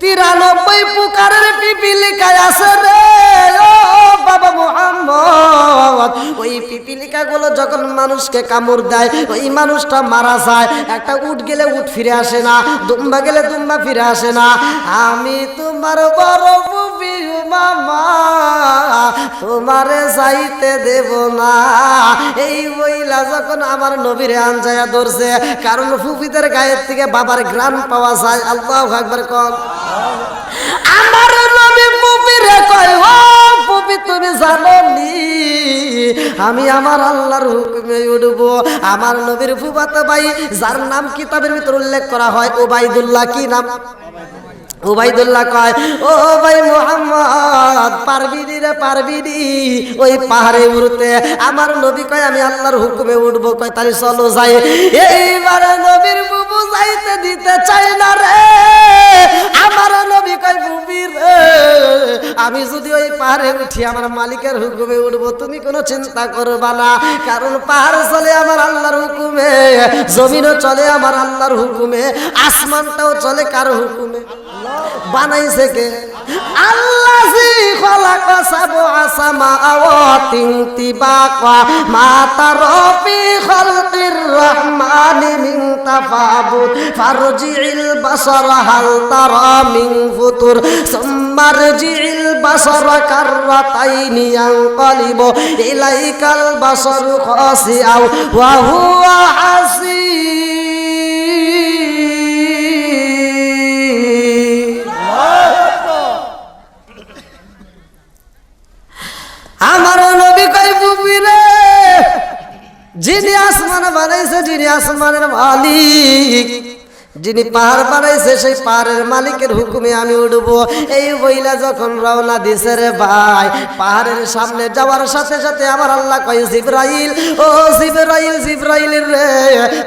93 প্রকারের পিপিলিকায় আছে রে ও বাবা মুহাম্মদ। ওই পিপিলিকাগুলো যখন মানুষকে কামড় দেয় ওই মানুষটা মারা যায়। একটা উট গেলে উট ফিরে আসে না, দুম্বা গেলে দুম্বা ফিরে আসে না। আমি তোমার বড় ফুফি মামা, তোমারে যাইতে দেব না। এই বইলা যখন আমার নবীরে আনজায়া ধরছে, কারণ ফুফিদের গায়ের থেকে বাবার গ্রাম পাওয়া যায়। আল্লাহু আকবার কোন। আমার নবী ফুফিরে কয়, ও ফুফি তুমি জানো নি আমি আমার আল্লাহর হুকুমে উঠব। আমার নবীর ফুফাতো ভাই যার নাম কিতাবের ভিতর উল্লেখ করা হয় উবাইদুল্লাহ, কি নাম? উবাইদুল্লাহ কয়, ও ভাই মুহাম্মদ পারবি রে পারবি ওই পাহাড়ে উঠতে? আমার নবী কয় আমি আল্লাহর হুকুমে উঠবো। কয় তাহলে চলো যাই। এইবার নবীর বুবু যাইতে দিতে চাই না রে। আমার নবী কয় বুবি রে আমি যদি ওই পাহাড়ে উঠি আমার মালিকের হুকুমে উঠবো, তুমি কোনো চিন্তা করবা না, কারণ পাহাড় চলে আমার আল্লাহর হুকুমে, জমিনও চলে আমার আল্লাহর হুকুমে, আসমানটাও চলে কার হুকুমে? বানাইছে কে? আল্লাহ জি খলাকা সাবআ সামাওয়াতিন তিবাকা মা তারা ফি খালকির রহমানি মিন তাফাবুত ফারজি'ল বাসারা হাল তারা মিন ফুতুর সুম্মা রজি'ল বাসারা কাররাতাইনি ইয়ানকালিবু ইলাইকাল বাসারু খাসিআ ওয়া হুয়া হাসির। আমার নবী কয় বুবি রে যিনি আসমান বানাইছে, যিনি আসমানের মালিক, যিনি পাহাড় বানাইছে সেই পাহাড়ের মালিকের হুকুমে আমি উঠবো। এই বইলা যখন রওনা দিছে রে ভাই, পাহাড়ের সামনে যাওয়ার সাথে সাথে আমার আল্লাহ কয় জিবরাইল, ও জিবরাইল জিবরাইল রে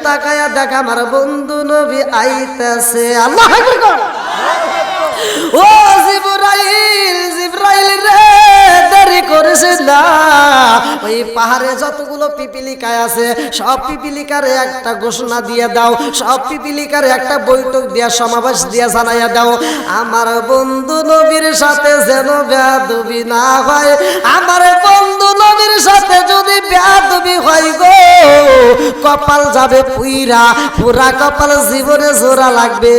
তাকায়া দেখ আমার বন্ধু নবী আইতাছে। আল্লাহু আকবার। ও জিবরাইল জিবরাইল রে দেরি করিস না। ওই পাহাড়ে যতগুলো পিপিলিকায় আছে সব পিপিলিকারে একটা ঘোষণা দিয়ে দাও, সব পিপিলিকারে একটা বৈঠক দিয়া সমাবেশ দিয়া জানাইয়া দাও আমার বন্ধু নবীর সাথে যেন বেয়াদবি না হয়। আমার বন্ধু নবীর সাথে যদি বেয়াদবি হয় গো কপাল যাবে পুইরা, পুরা কপাল জীবনে জোড়া লাগবে।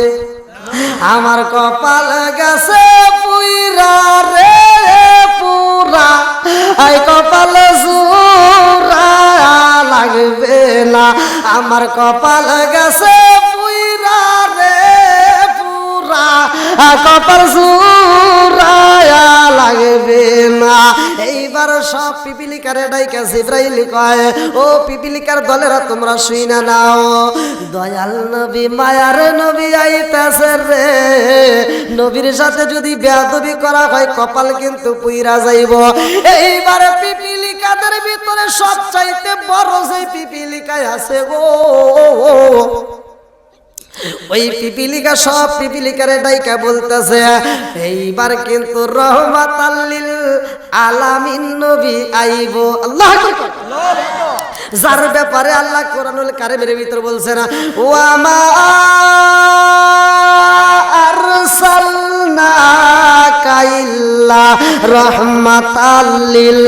আমার কপাল গেছে পুইরা রে পুরা, আই কপাল জোড়া লাগবে না। আমার কপাল গেছে পুইরা রে পুরা, কপাল জোড়া লাগবে না। এইবার সব পিপিলিকারে ডাইকা জিবরাইল কয়, ও পিপিলিকার দলেরা তোমরা শুইনা নাও, দয়াল নবী মায়ার নবী আইতাছে রে। নবীর সাথে যদি বেয়াদবি করা হয় কপাল কিন্তু পুইরা যাইব। এইবার পিপিলিকাদের ভিতরে সবচাইতে বড় যে পিপিলিকায় আছে গো, ওই পিপিলিকা সব পিপিলিকারে ডাইকা বলতেছে এইবার কিন্তু রহমাতাল লিল আলামিন নবী আইব। আল্লাহু আকবার। যার ব্যাপারে আল্লাহ কোরআনুল কারীমের ভিতর বলছে না, ওয়া মা আরসালনাকা ইল্লা রাহমাতাল লিল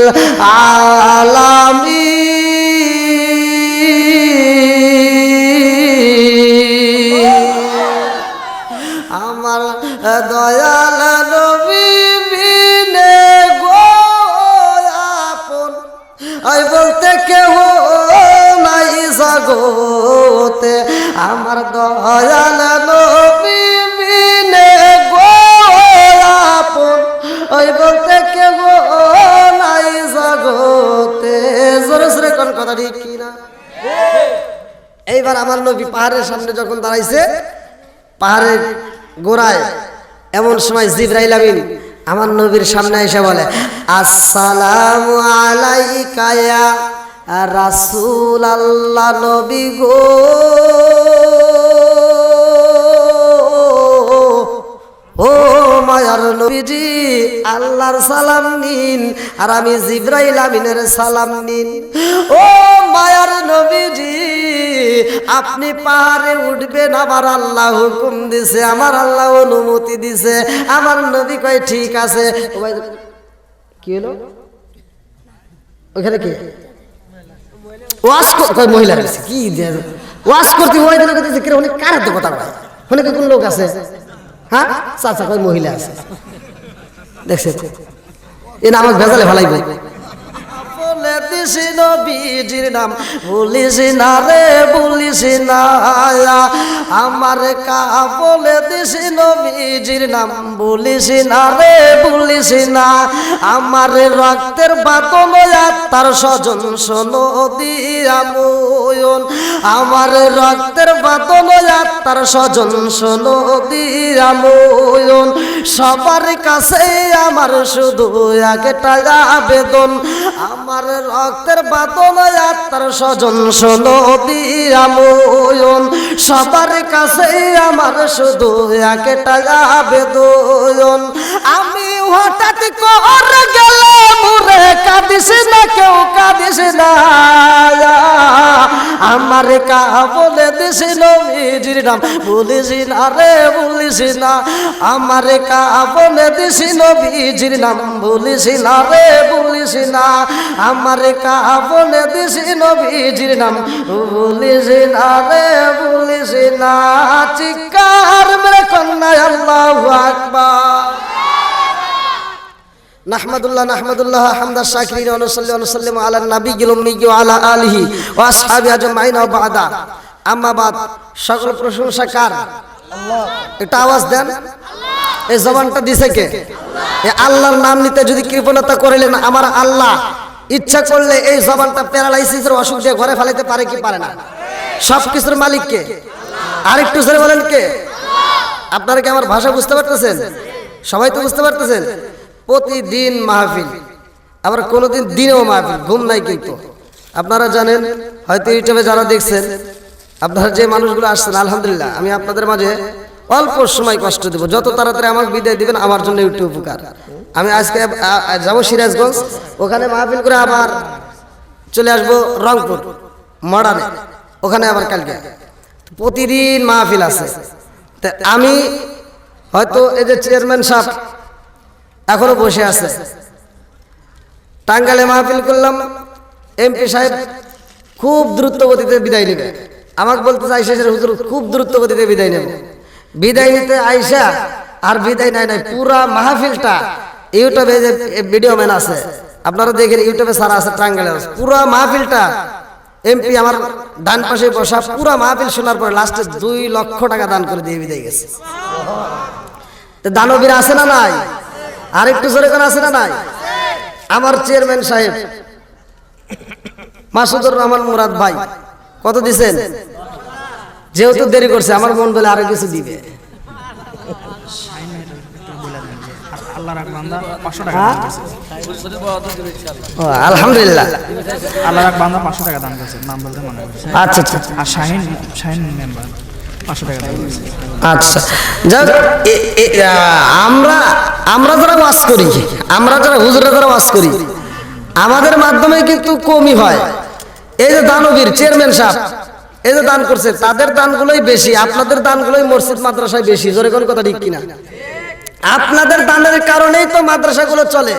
আলামিন। আমার দয়াল নবী বিনে গো আপন আই বলতে কেহ নাই জগতে। আমার দয়াল নবী বিনে গো আপন আই বলতে কেহ নাই জগতে। জোরে জোরে কোন কথা ঠিক কিনা? এইবার আমার নবী পাহাড়ের সামনে যখন দাঁড়াইছে, পাহাড়ের গোড়ায় এমন সময় জিবরাইল আমিন আমার নবীর সামনে এসে বলে, আসসালামু আলাইকা ইয়া রাসূলুল্লাহ নবী গো। ও মায়ার নবীজি আল্লাহর সালাম নিন আর আমি জিবরাইল আমিনের সালাম নিন। ও মায়ার নবীজি আপনি পাহাড়ে উঠবেন, আমার আল্লাহ হুকুম দিছে, আমার আল্লাহ অনুমতি দিছে। আমার নবী কয় ঠিক আছে। কি হলো ওইখানে? কি ওয়াজ কয় মহিলা কি ওয়াজ করতে কার হাতে কথা কয়? অনেকে কোন লোক আছে? হ্যাঁ চাচা কয় মহিলা আছে, দেখছে এ না আমাকে ভেজালে ভালাইবে। বলে দিস নবীজির নাম বলিস না রে বলিস না, আমার কা বলে দিস নবীজির নাম বলিস না রে বলিস না, আমার রক্তের বাতন তার স্বজন শোনো দিয়া ময়ন, আমার রক্তের বাতন তার স্বজন শোনো দিয়া ময়ন, সবার কাছে আমার শুধু একটা আবেদন, আমার রক্তের বাতন তার স্বজন শোনো দিয়া ময়ন, সবার কাছে আমার শুধু একটা আবেদন, আমি হঠাৎ করে গেলাম রে কাঁদিস না কেউ কাঁদিস না, আমার কা বলে দিস নবীজির নাম বলিস না রে বলিস না, আমার কা বলে দিস নবীজির নাম বলিস না রে বলিস না, আমার কা বলে দিস নবীজির নাম বলিস না রে বলিস না। চিৎকার মেরে কন্যা আল্লাহু আকবার। নাহমাদুল্লাহ নাহমাদুল্লাহ হামদা শাকিরিন ওয়া নুসাল্লি ওয়া নুসাল্লিমু আলা নাবিয়্যিল উম্মি ওয়া আলা আলিহি ওয়া আসহাবিহি আজমাইন ওয়া বাদা, আম্মা বাদ। সকল প্রশংসা কার? আল্লাহ। এটা আওয়াজ দেন। এই জবানটা দিছে কে? এই আল্লাহর নাম নিতে যদি কৃপণতা করিলেন আমার আল্লাহ ইচ্ছা করলে এই জবানটা প্যারালাইসিসের অসুখ দিয়ে ঘরে ফেলাইতে পারে কি পারে না? সব কিছুর মালিক কে? আরেকটু জোরে বলেন কে? আপনারা কি আমার ভাষা বুঝতে পারতেছেন? সবাই তো বুঝতে পারতেছেন? প্রতিদিন মাহফিল, আবার কোনোদিন দিনেও মাহফিল, ঘুম নাই কিন্তু। আপনারা জানেন হয়তো ইউটিউবে যারা দেখছেন, আপনারা যে মানুষগুলো আসছেন আলহামদুলিল্লাহ, আমি আপনাদের মাঝে অল্প সময় কষ্ট দেব, যত তাড়াতাড়ি আমাকে বিদায় দিবেন আমার জন্য একটু উপকার। আমি আজকে যাবো সিরাজগঞ্জ, ওখানে মাহফিল করে আবার চলে আসবো রংপুর মডার্নে, ওখানে আবার কালকে। প্রতিদিন মাহফিল আছে। তা আমি হয়তো এই যে চেয়ারম্যান সাহেব এখনো বসে আছে, টাঙ্গাইলে মাহফিল করলাম, এমপি সাহেব খুব দ্রুত গতিতে বিদায় নেবে, আমাকে বলতে চাইছে হুজুর খুব দ্রুত গতিতে বিদায় নেব। বিদায় নিতে আইসা আর বিদায় নাই নাই, পুরা মাহফিলটা ইউটিউবে যে ভিডিও ম্যান আছে আপনারা দেখেন, ইউটিউবে সারা আছে টাঙ্গাইলে, পুরা মাহফিলটা এমপি আমার ডান পাশে বসা, পুরা মাহফিল শোনার পরে লাস্টে 2 লক্ষ টাকা দান করে দিয়ে বিদায় গেছে। দানবীর আছে না নাই? আর একটু জোরে করে আছে না নাই? আমার চেয়ারম্যান সাহেব মাসুদুর রহমান মুরাদ ভাই কত দিছেন? যেহেতু দেরি করছে আমার মন বলে আরো কিছু দিবে। আলহামদুলিল্লাহ আল্লাহর এক বান্দা 500 টাকা দান করেছে, নাম বলতে মনে করছে। আচ্ছা আচ্ছা। আর শাহিন মেম্বার 500 টাকা দান করেছে। আচ্ছা, যাক আমরা যারা ওয়াজ করি, আমরা যারা হুজুরা যারা ওয়াজ করি, আমাদের মাধ্যমে কিন্তু কমই হয়। এই যে দানবীর চেয়ারম্যান সাহেব এই যে দান করছে, তাদের দানগুলোই বেশি, আপনাদের দানগুলোই মসজিদ মাদ্রাসায় বেশি। জোরে কোন কথা ঠিক কিনা? আপনাদের দানের কারণেই তো মাদ্রাসাগুলো চলে,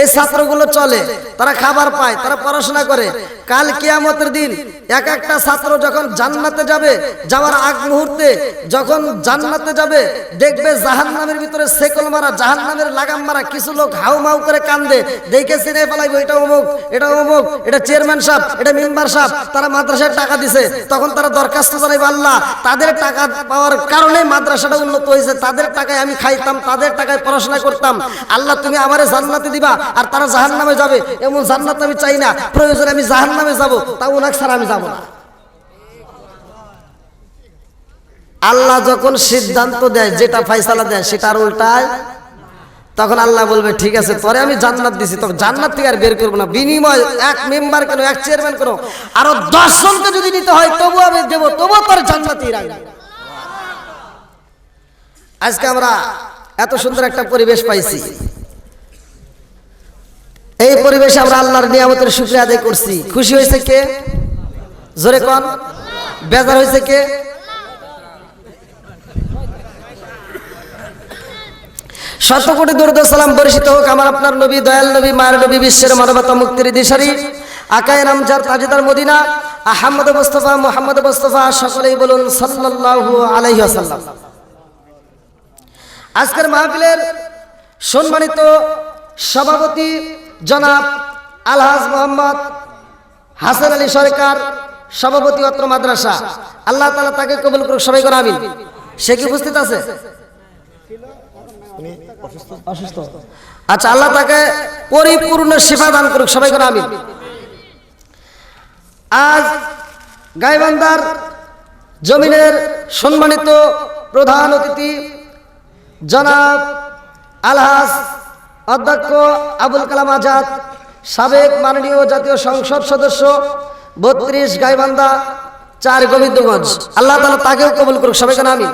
এই ছাত্রগুলো চলে, তারা খাবার পায়, তারা পড়াশোনা করে। কাল কিয়ামতের দিন এক একটা ছাত্র যখন জান্নাতে যাবে, যাওয়ার আগ মুহূর্তে যখন জান্নাতে যাবে, দেখবে জাহান্নামের ভিতরে সেকল মারা, জাহান্নামের লাগাম মারা কিছু লোক হাউমাউ করে কান্দে, দেখে চিনে ফেলাইবো এটা অমুক, এটা অমুক, এটা চেয়ারম্যান সাহেব, এটা মেম্বার সাহেব, তারা মাদ্রাসায় টাকা দিছে। তখন তারা দরখাস্ত জানাইবে, আল্লাহ তাদের টাকা পাওয়ার কারণে মাদ্রাসাটা উন্নত হয়েছে, তাদের টাকায় আমি খাইতাম, তাদের টাকায় পড়াশোনা করতাম, আল্লাহ তুমি আমারে জান্নাতে দিবা, আর তারা জাহান্নামে যাবে। এমন জান্নাত আমি চাই না, প্রয়োজনে আমি জাহান্নামে যাব, তা ওনাকে ছাড়া আমি যাব না। আল্লাহ যখন সিদ্ধান্ত দেয়, যেটা ফয়সালা দেয় সেটার উল্টায়, তখন আল্লাহ বলবে ঠিক আছে পরে আমি জান্নাত দিছি, তবে জান্নাত থেকে আর বের করবো না। বিনিময় এক মেম্বার কেন, এক চেয়ারম্যান কেন, আরো 10 জনকে যদি নিতে হয় তবু আমি দেবো, তবু তোর জান্নাতেই রাখবো। আজকে আমরা এত সুন্দর একটা পরিবেশ পাইছি। এই পরিবেশে আমরা আল্লাহর নিয়ামতের শুকরিয়া আদায় করছি। খুশি হয়েছে কে? জোরে কোন। বেজার হয়েছে কে? শত কোটি দরুদ ও সালাম বর্ষিত হোক আমার আপনার নবী, দয়াল নবী, মায়ের নবী, বিশ্বের মানবতা মুক্তির দিশারি আকায়ে নামজার তাজদার মদিনা আহমদ মুস্তাফা মুহাম্মদ মুস্তাফা, সকলেই বলুন সাল্লাল্লাহু আলাইহি ওয়াসাল্লাম। আজকের মাহফিলের সম্মানিত সভাপতি জনাব আলহাজ মোহাম্মদ হাসান আলী সরকার, সভাপতি অত্র মাদ্রাসা, আল্লাহ তাআলা তাকে কবুল করুক, সবাই করে আমিন। সে কি উপস্থিত আছে? অসুস্থ। আচ্ছা, আল্লাহ তাকে পরিপূর্ণ শিফা দান করুক, সবাই করে আমিন। আজ গাইবান্ধার জমিনের সম্মানিত প্রধান অতিথি জনাব আলহাজ অধ্যক্ষ আবুল কালাম আজাদ, সাবেক মাননীয় জাতীয় সংসদ সদস্য, 32 গাইবান্ধা 4 গোবিন্দগঞ্জ, আল্লাহ তাআলা তাকেও কবুল করুক, সবাই করে আমিন।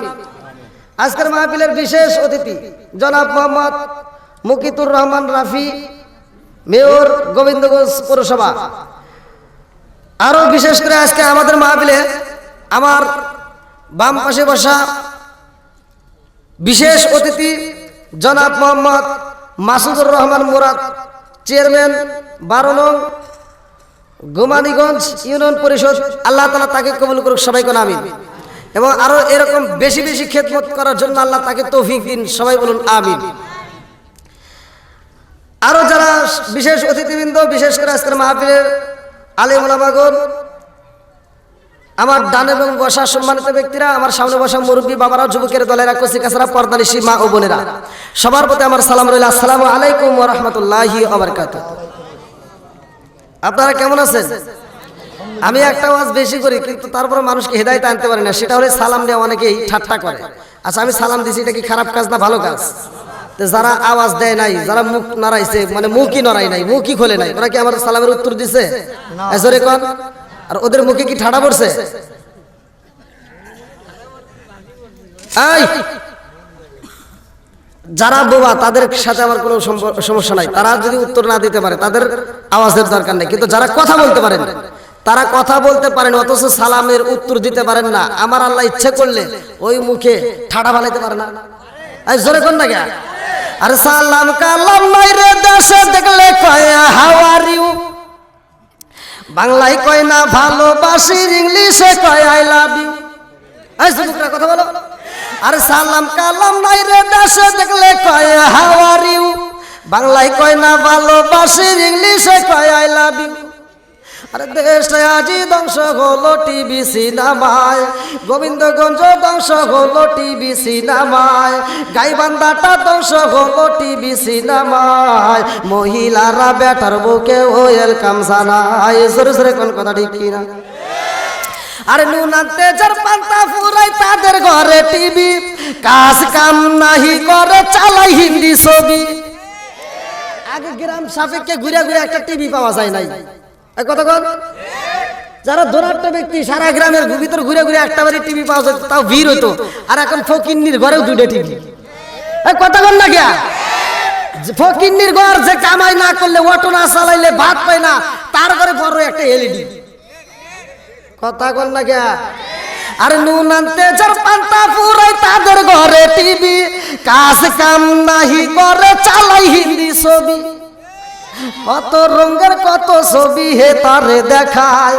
আজকের মাহফিলের বিশেষ অতিথি জনাব মোহাম্মদ মুকিতুর রহমান রাফি, মেয়র গোবিন্দগঞ্জ পৌরসভা। আরো বিশেষ করে আজকে আমাদের মাহফিলে আমার বাম পাশে বসা বিশেষ অতিথি জনাব মোহাম্মদ মাসুদুর রহমান মুরাদ, চেয়ারম্যান 12 নং গোমানীগঞ্জ ইউনিয়ন পরিষদ, আল্লাহ তাআলা তাকে কবুল করুক, সবাই কোন আমিন। এবং আরো এরকম বেশি বেশি খেদমত করার জন্য আল্লাহ তাকে তৌফিক দিন, সবাই বলুন আমিন। আরো যারা বিশেষ অতিথিবৃন্দ, বিশেষ করে আজকের মাহফিলের আলেম ওলামাগণ, আমার ডান এবং বসা সম্মানিত ব্যক্তিরা, আমার সামনে বসা মুরব্বী বাবারা, যুবকের দলেরা, কচি কাছারা, পর্দানিশী মা ও বোনেরা, সবার প্রতি আমার সালাম রইল। আসসালামু আলাইকুম ওয়া রাহমাতুল্লাহি ওয়া বারাকাতুহু। আপনারা কেমন আছেন? আমি একটা ওয়াজ বেশি করি, কিন্তু তারপরে মানুষকে হেদায়েত আনতে পারি না। সেটা হলে সালাম দেওয়া, অনেকেই ঠাট্টা করে। আচ্ছা, আমি সালাম দিছি, এটা কি খারাপ কাজ না ভালো কাজ? তো যারা আওয়াজ দেয় নাই, যারা মুখ নাড়াইছে, মানে মুখই নড়াই নাই, মুখই খোলে নাই, ওরা কি আমার সালামের উত্তর দিছে? জোরে কোন। আর ওদের মুখে কি ঠাড়া পড়ছে? যারা বোবা তাদের সাথে আমার কোনো সমস্যা নাই, তারা যদি উত্তর না দিতে পারে তাদের আওয়াজের দরকার নেই। কিন্তু যারা কথা বলতে পারেন, তারা কথা বলতে পারেন অথচ সালামের উত্তর দিতে পারেন না, আমার আল্লাহ ইচ্ছে করলে ওই মুখে ঠাড়া বানাইতে পারে না। জোরে কোন না কে? আরে সালাম কালাম নাই রে দেশে দেখলে কয় হাউ আর ইউ, বাংলায় কয় না ভালোবাসি, ইংলিশে কয় আই লাভ ইউ। এই যুবকরা কথা বলো। আরে সালাম কালাম নাই রে দেশে দেখলে কয় হাউ আর ইউ, বাংলায় কয় না ভালোবাসি, ইংলিশে কয় আই লাভ ইউ। আরে দেশটা আজি ধ্বংস হলো টিভি সিনেমায়, গোবিন্দগঞ্জ ধ্বংস হলো টিভি সিনেমায়, গাইবান্ধাটা ধ্বংস হলো টিভি সিনেমায়, মহিলারা বেটার বুকে ওয়েলকাম জানায়। জোরে জোরে কোন কথা ঠিক কিনা? আরে নুন আনতে যার পান্তা ফুরাই তাদের ঘরে টিভি, কাজ কাম নাহি করে চালাই হিন্দি ছবি। আগে গ্রাম সাপেক্ষে ঘুরে ঘুরে একটা টিভি পাওয়া যায় নাই, কতক্ষণ? যারা ধনাঢ্য ব্যক্তি সারা গ্রামের ভিতর ঘুরে ঘুরে একটা বাড়ি টিভি পাওয়া যেত, তাও ভিড় হতো। আর এখন ফকিন্নির ঘরেও 2টা টিভি, কতক্ষণ না গিয়া? ফকিন্নির ঘর যে কামাই না করলে, অটো না চালাইলে ভাত পায় না, তার ঘরে বড় একটা এলইডি। কতক্ষণ না গিয়া? আরে নুন আনতে যার পান্তা ফুরাই তাদের ঘরে টিভি, কাজ কাম নাহি করে চালাই হিন্দি ছবি। কত রঙের কত ছবি হে তারে দেখায়,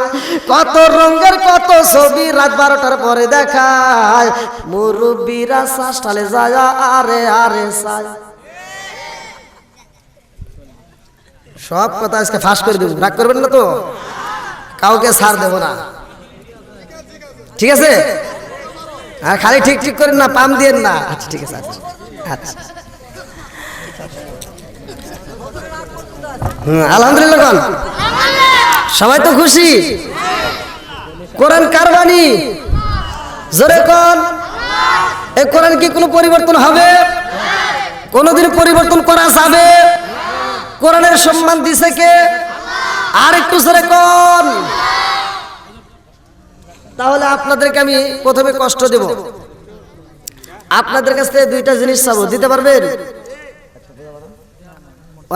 কত রঙের কত ছবি রাত 12টার পরে দেখায়, মুরব্বীরা শ্বাসটালে যায় আরে আরে সায়। সব কথা আজকে ফাঁস করে দেব, রাগ করবেন না তো? কাউকে ছাড় দেব না, ঠিক আছে? হ্যাঁ, খালি ঠিক ঠিক করেন না, পাম দিয়েন না। আচ্ছা ঠিক আছে, আচ্ছা আচ্ছা। আলহামদুলিল্লাহ কোন? সবাই তো খুশি? কোরআন কার বাণী? জোরে কোন? এই কোরআন কি কোনো পরিবর্তন হবে? কোনদিন পরিবর্তন করা যাবে? কোরআনের সম্মান দিছে কে? আর একটু জোরে কোন? তাহলে আপনাদেরকে আমি প্রথমে কষ্ট দেব। আপনাদের কাছ থেকে দুইটা জিনিস চাবো, দিতে পারবেন?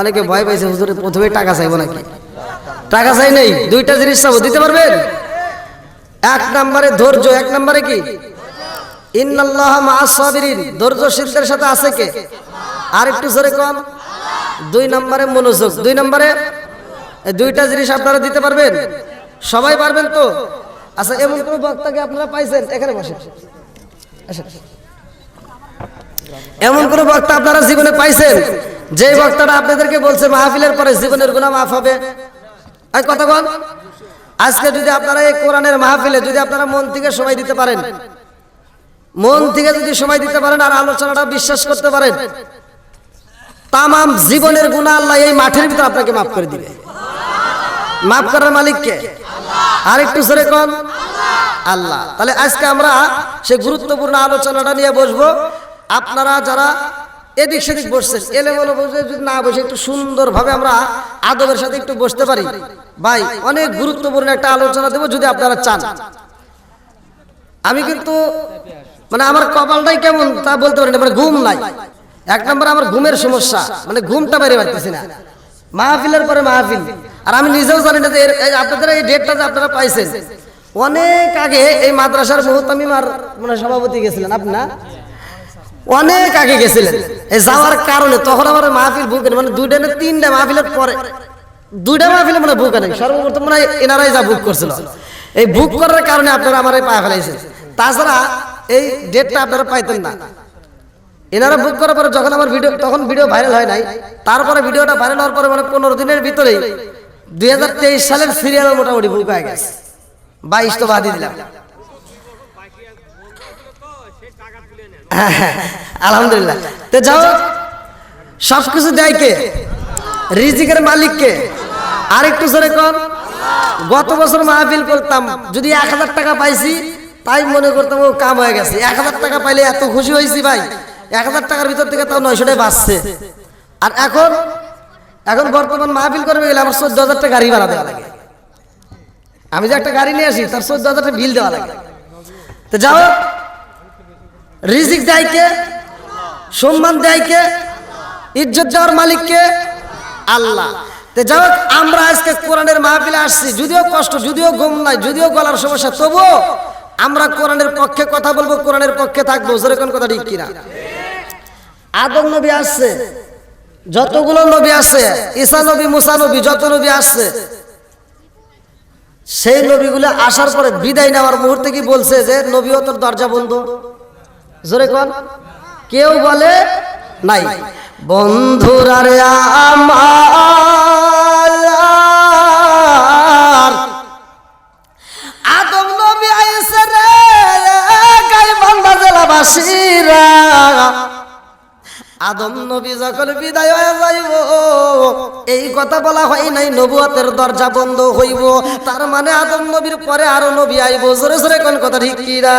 অনেকে ভয় পাইছে হুজুর প্রথমে টাকা চাইবো নাকি, টাকা চাই নেই, দুইটা জিনিস চাবো, দিতে পারবেন? এক নম্বরে ধৈর্য, এক নম্বরে কি? ইন্নাল্লাহা মাআস সাবিরিন, ধৈর্যশীলদের সাথে আছে কে? আর একটু জোরে কম। দুই নম্বরে মনোযোগ, দুই নম্বরে এই দুইটা জিনিস আপনারা দিতে পারবেন? সবাই পারবেন তো? আচ্ছা, এমন কোন বক্তাকে আপনারা পাইছেন? এখানে বসেন। এমন কোন বক্তা আপনারা জীবনে পাইছেন যে বক্তাটা আপনাদেরকে বলছে মাহফিলের পরে জীবনের গুনাহ মাফ হবে? এই কথা বল। আজকে যদি আপনারা এই কোরআনের মাহফিলে যদি আপনারা মন থেকে সময় দিতে পারেন, মন থেকে যদি সময় দিতে পারেন আর আলোচনাটা বিশ্বাস করতে পারেন, তামাম জীবনের গুনাহ আল্লাহ এই মাঠের ভিতরে আপনাকে মাফ করে দিবে। মাফ করার মালিক কে? আর একটু জোরে কোন আল্লাহ। তাহলে আজকে আমরা সেই গুরুত্বপূর্ণ আলোচনাটা নিয়ে বসবো। আপনারা যারা এদিক সেদিক বসছেন, এলেমেলো বসে যদি না বসে একটু সুন্দরভাবে আমরা আদবের সাথে একটু বসতে পারি, ভাই অনেক গুরুত্বপূর্ণ একটা আলোচনা দেবো যদি আপনারা চান। আমি কিন্তু মানে আমার কপালটাই কেমন তা বলতে পারি না, মানে ঘুম নাই। এক নম্বর আমার ঘুমের সমস্যা, মানে ঘুমটা বাইরে পারতেছি না, মাহফিলের পরে মাহফিল। আর আমি নিজেও জানি না যে আপনাদের এই ডেটটা যে আপনারা পাইছেন, অনেক আগে এই মাদ্রাসার মুহতামিম আর মানে সভাপতি গেছিলেন, আপনি অনেক আগে গেছিলেন। এই যাওয়ার কারণে তখন আমার মাহফিল বুক, মানে দুইটা না তিনটা মাহফিলের পরে, দুইটা মাহফিলে মানে বুক নেই, সর্বপ্রথম মানে এনারাই যা বুক করছিল। এই বুক করার কারণে আপনারা আমার পায়ে ফেলাইছেন। তাছাড়া এই ডেটটা আপনারা পাইতেন না। এনারা বুক করার পরে যখন আমার ভিডিও, তখন ভিডিও ভাইরাল হয় নাই, তারপরে ভিডিওটা ভাইরাল হওয়ার পরে মানে 15 দিনের ভিতরেই 2023 সালের সিরিয়াল মোটামুটি বুক হয়ে গেছে। 22 তো বাদই দিলাম। আলহামদুলিল্লাহ। তো যাও, সবকিছু দেয় কে? রিজিকের মালিক কে? আর একটু জোরে কোন। গত বছর মাহফিল করতাম, যদি 1000 টাকা পাইছি তাই মনে করতাম ও কাম হয়ে গেছে। 1000 টাকা পাইলে এত খুশি হয়েছি ভাই, 1000 টাকার ভিতর থেকে তাও 900 টাকা বাঁচছে। আর এখন বর্তমান মাহফিল করবে গেলে আমার 14,000 টাকা গাড়ি ভাড়া দেওয়া লাগে। আমি যে একটা গাড়ি নিয়ে আসি তার 14,000 টাকা বিল দেওয়া লাগে। তো যাও, রিজিক দেয় কে? সম্মান দেয় কে? ইজ্জত দেওয়ার মালিক কে? আল্লাহ। তো যাও, আমরা আজকে কোরআনের মাহফিলে আসছি, যদিও কষ্ট, যদিও ঘুম নাই, যদিও গলার সমস্যা, তবুও আমরা কোরআনের পক্ষে কথা বলবো, কোরআনের পক্ষে থাকবো। যেরকম কথা ঠিক কিনা? আদম নবী আসছে, যতগুলো নবী আছে, ঈসা নবী, মুসা নবী, যত নবী আসছে, সেই নবীগুলো আসার পরে বিদায় নেওয়ার মুহূর্তে কি বলছে যে নবীও তোর দরজা বন্ধ? জোরে কোন। কেউ বলে নাই বন্ধুরা রে আমার, আদম নবী আইছে রে গাইবান্ধা জেলাবাসীরা। আদম নবী যখন বিদায় হয়ে যাইব, এই কথা বলা হয় নাই নবুয়তের দরজা বন্ধ হইব, তার মানে আদম নবীর পরে আরো নবী আইব। জোরে জোরে কোন কথা ঠিক কি না?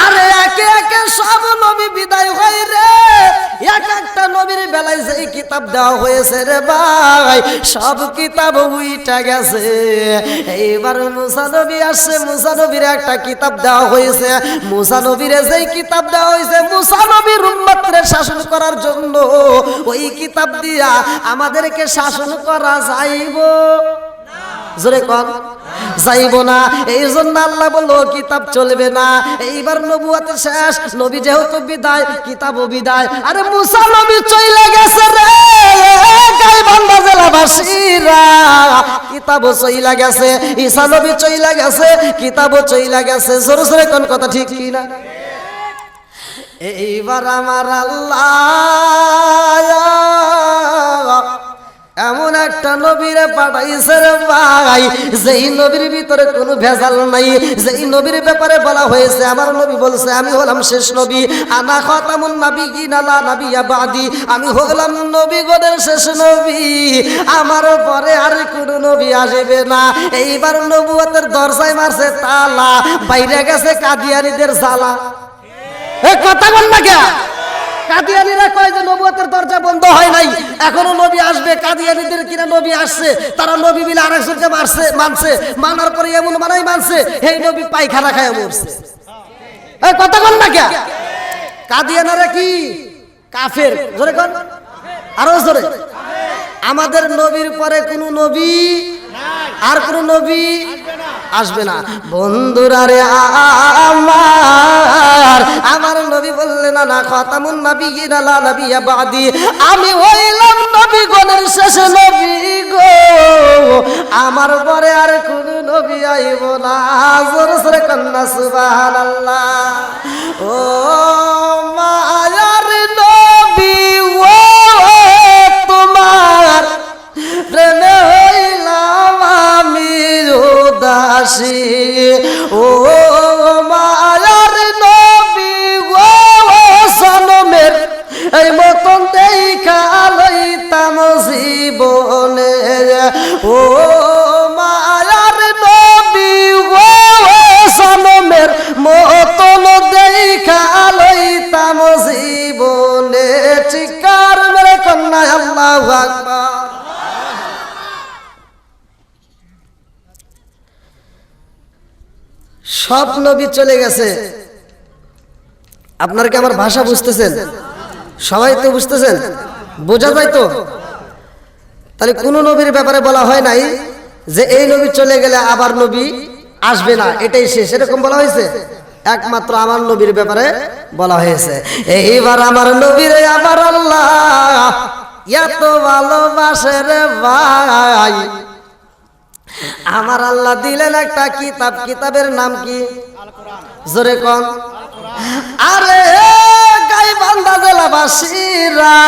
আরে একে একে সব নবী বিদায় হয় রে, এক একটা নবীর বেলায় যেই কিতাব দেওয়া হয়েছে রে ভাই, সব কিতাব উইটা গেছে। এইবার মুসা নবী আসছে, মুসা নবীর একটা কিতাব দেওয়া হয়েছে। মুসা নবীর যেই কিতাব দেওয়া হয়েছে, মুসা নবীর উম্মতরে শাসন করার জন্য, ওই কিতাব দিয়া আমাদেরকে শাসন করা যাইব? জোরে কোন। যাইব না। এই জন্য আল্লাহ বললো কিতাব চলবে না। এইবার নবুয়ত শেষ, নবী যেহেতু বিদায়, কিতাবও বিদায়। আরে মুসা নবী চলে গেছে রে গাইবান্ধা জেলাবাসীরা, কিতাবও চলে গেছে। ঈসা নবী চলে গেছে, কিতাবও চলে গেছে। জোরে জোরে কোন কথা ঠিক কি না? এইবার আমার আল্লাহ এমন একটা নবীরে পাঠাইছে রে ভাই, যেই নবীর ভিতরে কোনো ভেজাল নাই, যেই নবীর ব্যাপারে বলা হয়েছে, আমার নবী বলছে আমি হলাম শেষ নবী, আনা খাতামুন নাবিয়্যিন লা নাবিয়্যা বাদি, আমি হলাম নবীগণের শেষ নবী, আমার পরে আর কোনো নবী আসবে না। এইবার নবুয়তের দরজায় মারছে তালা, বাইরে গেছে কাদিয়ানীদের জ্বালা। এই কথা বল না কে? কাদিয়ানীরা কয় যে নবুয়তের দরজা বন্ধ হয় নাই, এখনো নবী আসবে। কাদিয়ানীদের কিনা নবী আসছে, তারা নবী মিলে আরেকজনকে মানছে, মানার পরে এমন মানাই মানছে, এই নবী পায়খানা খায় মরছে। এই কথা বল না কে? কাদিয়ানারা কি কাফের, জোরে কোন, আরো জোরে। আমাদের নবীর পরে কোন নবী আর কোন নবী আসবে না। বন্ধুরা রে আমার নবী বললেন না খাতামুন নাবিয়িন লা নাবিয়্যা বাদি, আমি হইলাম নবীগণের শেষ নবী গো, আমার পরে আর কোন নবী আইব না। জোরে জোরে কন্না সুবহানাল্লাহ। ও মায়ার নবী ও তোমার প্রেমে হইলাম আমি উদাসী, ও মায়ার নবী ও সনমের এই মতন দেখা লইতাম জীবনে, ও মায়ার নবী ও সনমের মতন দেখা লইতাম জীবনে। চিৎকার মেরে কন্যা আল্লাহু আকবার। সব নবী চলে গেছে। আপনারা কি আমার ভাষা বুঝতেছেন? সবাই তো বুঝতেছেন, বোঝা যায় তো? তাহলে কোন নবীর ব্যাপারে বলা হয় নাই যে এই নবী চলে গেলে আবার নবী আসবে না, এটাই শেষ, এরকম বলা হয়েছে? একমাত্র আমার নবীর ব্যাপারে বলা হয়েছে। এইবার আমার নবীরে আমার আল্লাহ এত ভালোবাসে রে ভাই, আমার আল্লাহ দিলেন একটা কিতাব, কিতাবের নাম কি? জোরে কোন। আরে গাইবান্ধা জেলাবাসীরা,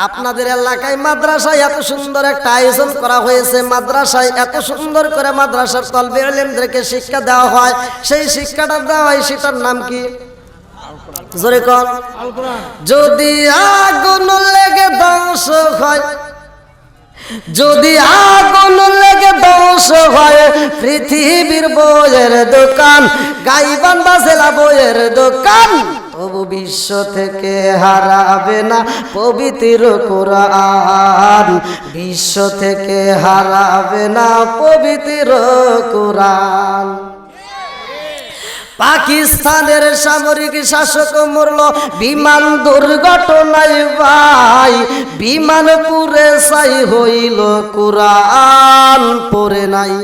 আপনাদের এলাকায় মাদ্রাসায় এত সুন্দর একটা আয়োজন করা হয়েছে, মাদ্রাসায় এত সুন্দর করে মাদ্রাসার তলবে ইলমদেরকে শিক্ষা দেওয়া হয়, সেই শিক্ষাটা দেওয়া হয়, সেটার নাম কি? জোরে কোন। যদি আগুন লেগে ধ্বংস হয়, যদি আগুন লেগে ধ্বংস হয় পৃথিবীর বইয়ের দোকান, গাইবান্ধা জেলা বইয়ের দোকান, তবু বিশ্ব থেকে হারাবে না পবিত্র কোরআন, বিশ্ব থেকে হারাবে না পবিত্র কোরআন। পাকিস্তানের সামরিক শাসক মরল বিমান দুর্ঘটনায় ভাই, বিমান পুড়ে ছাই হইল, কোরআন পড়ে নাই।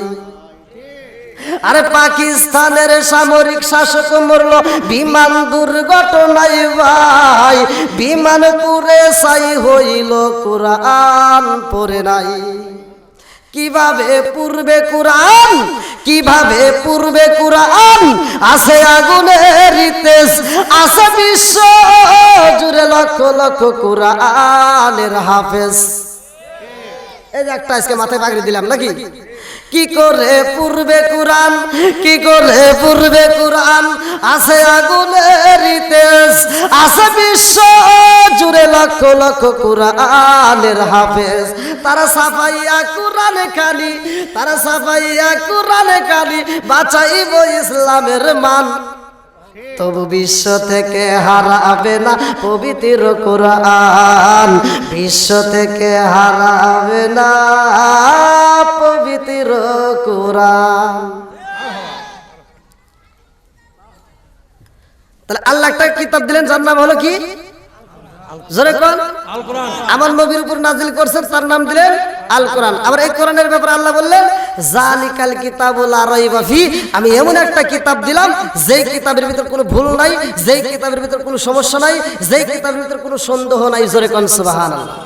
আরে পাকিস্তানের সামরিক শাসক মরল বিমান দুর্ঘটনায় ভাই, বিমান পুড়ে ছাই হইল, কোরআন পড়ে নাই। কিভাবে পূর্বে কোরআন, কিভাবে পূর্বে কোরআন, আছে আগুনের তেজ, আছে বিশ্ব জুড়ে লক্ষ লক্ষ কোরআনের হাফেজ। এই যে একটা আজকে মাথায় পাগড়ি দিলাম নাকি? কি করে পূর্বে কোরআন, কি করে পূর্বে কোরআন, আছে আগুনের তেজ, আছে বিশ্ব জুড়ে লক্ষ লক্ষ কোরআনের হাফেজ। তারা সাফাইয়া কোরআনে খালি, তারা সাফাইয়া কোরআনে খালি, বাঁচাইব ইসলামের মান, তবু বিশ্ব থেকে হারাবে না পবিত্র কোরআন, বিশ্ব থেকে হারাবে না পবিত্র কোরআন। তাহলে আল্লাহ একটা কিতাব দিলেন, যার নাম হলো কি? জোরে কোন। আমার নবীর উপর নাজিল করছেন, তার নাম দিলেন আল কোরআন। আবার এই কোরআনের ব্যাপারে আল্লাহ বললেন জালিকাল কিতাবুল লা রাইবা ফি, আমি এমন একটা কিতাব দিলাম যেই কিতাবের ভিতর কোনো ভুল নাই, যেই কিতাবের ভিতর কোনো সমস্যা নাই, যেই কিতাবের ভিতর কোনো সন্দেহ নাই। জোরে কোন সুবহানাল্লাহ।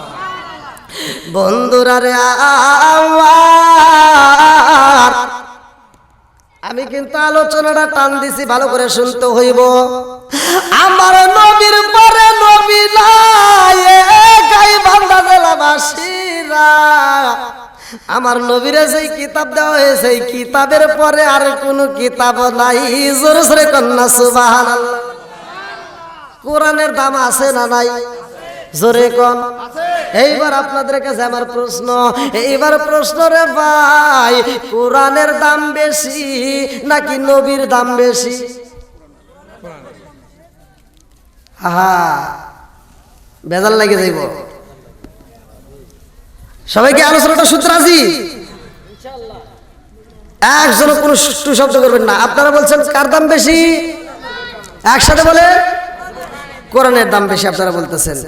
বন্ধুরা রে আমার, আমি কিন্তু আলোচনাটা টান দিছি, ভালো করে শুনতে হইব। আমার নবীর পরে নবী নাই, গাইবান্ধা জেলাবাসীরা, আমার নবীরে যেই কিতাব দেওয়া হয়েছে সেই কিতাবের পরে আর কোনো কিতাব নাই। জোরে জোরে কন্যা সুবহানাল্লাহ। কোরআনের দাম আছে না নাই? জোরে কোন। এইবার আপনাদের কাছে আমার প্রশ্ন, এইবার প্রশ্ন রে ভাই, কোরআনের দাম বেশি নাকি নবীর দাম বেশি? আহা, বেজাল লাগে যাইব। সবাইকে আলোচনাটা শুনতে রাজি? একজন কোনো শব্দ করবেন না। আপনারা বলছেন কার দাম বেশি? একসাথে বলে কোরআনের দাম বেশি আপনারা বলতেছেন।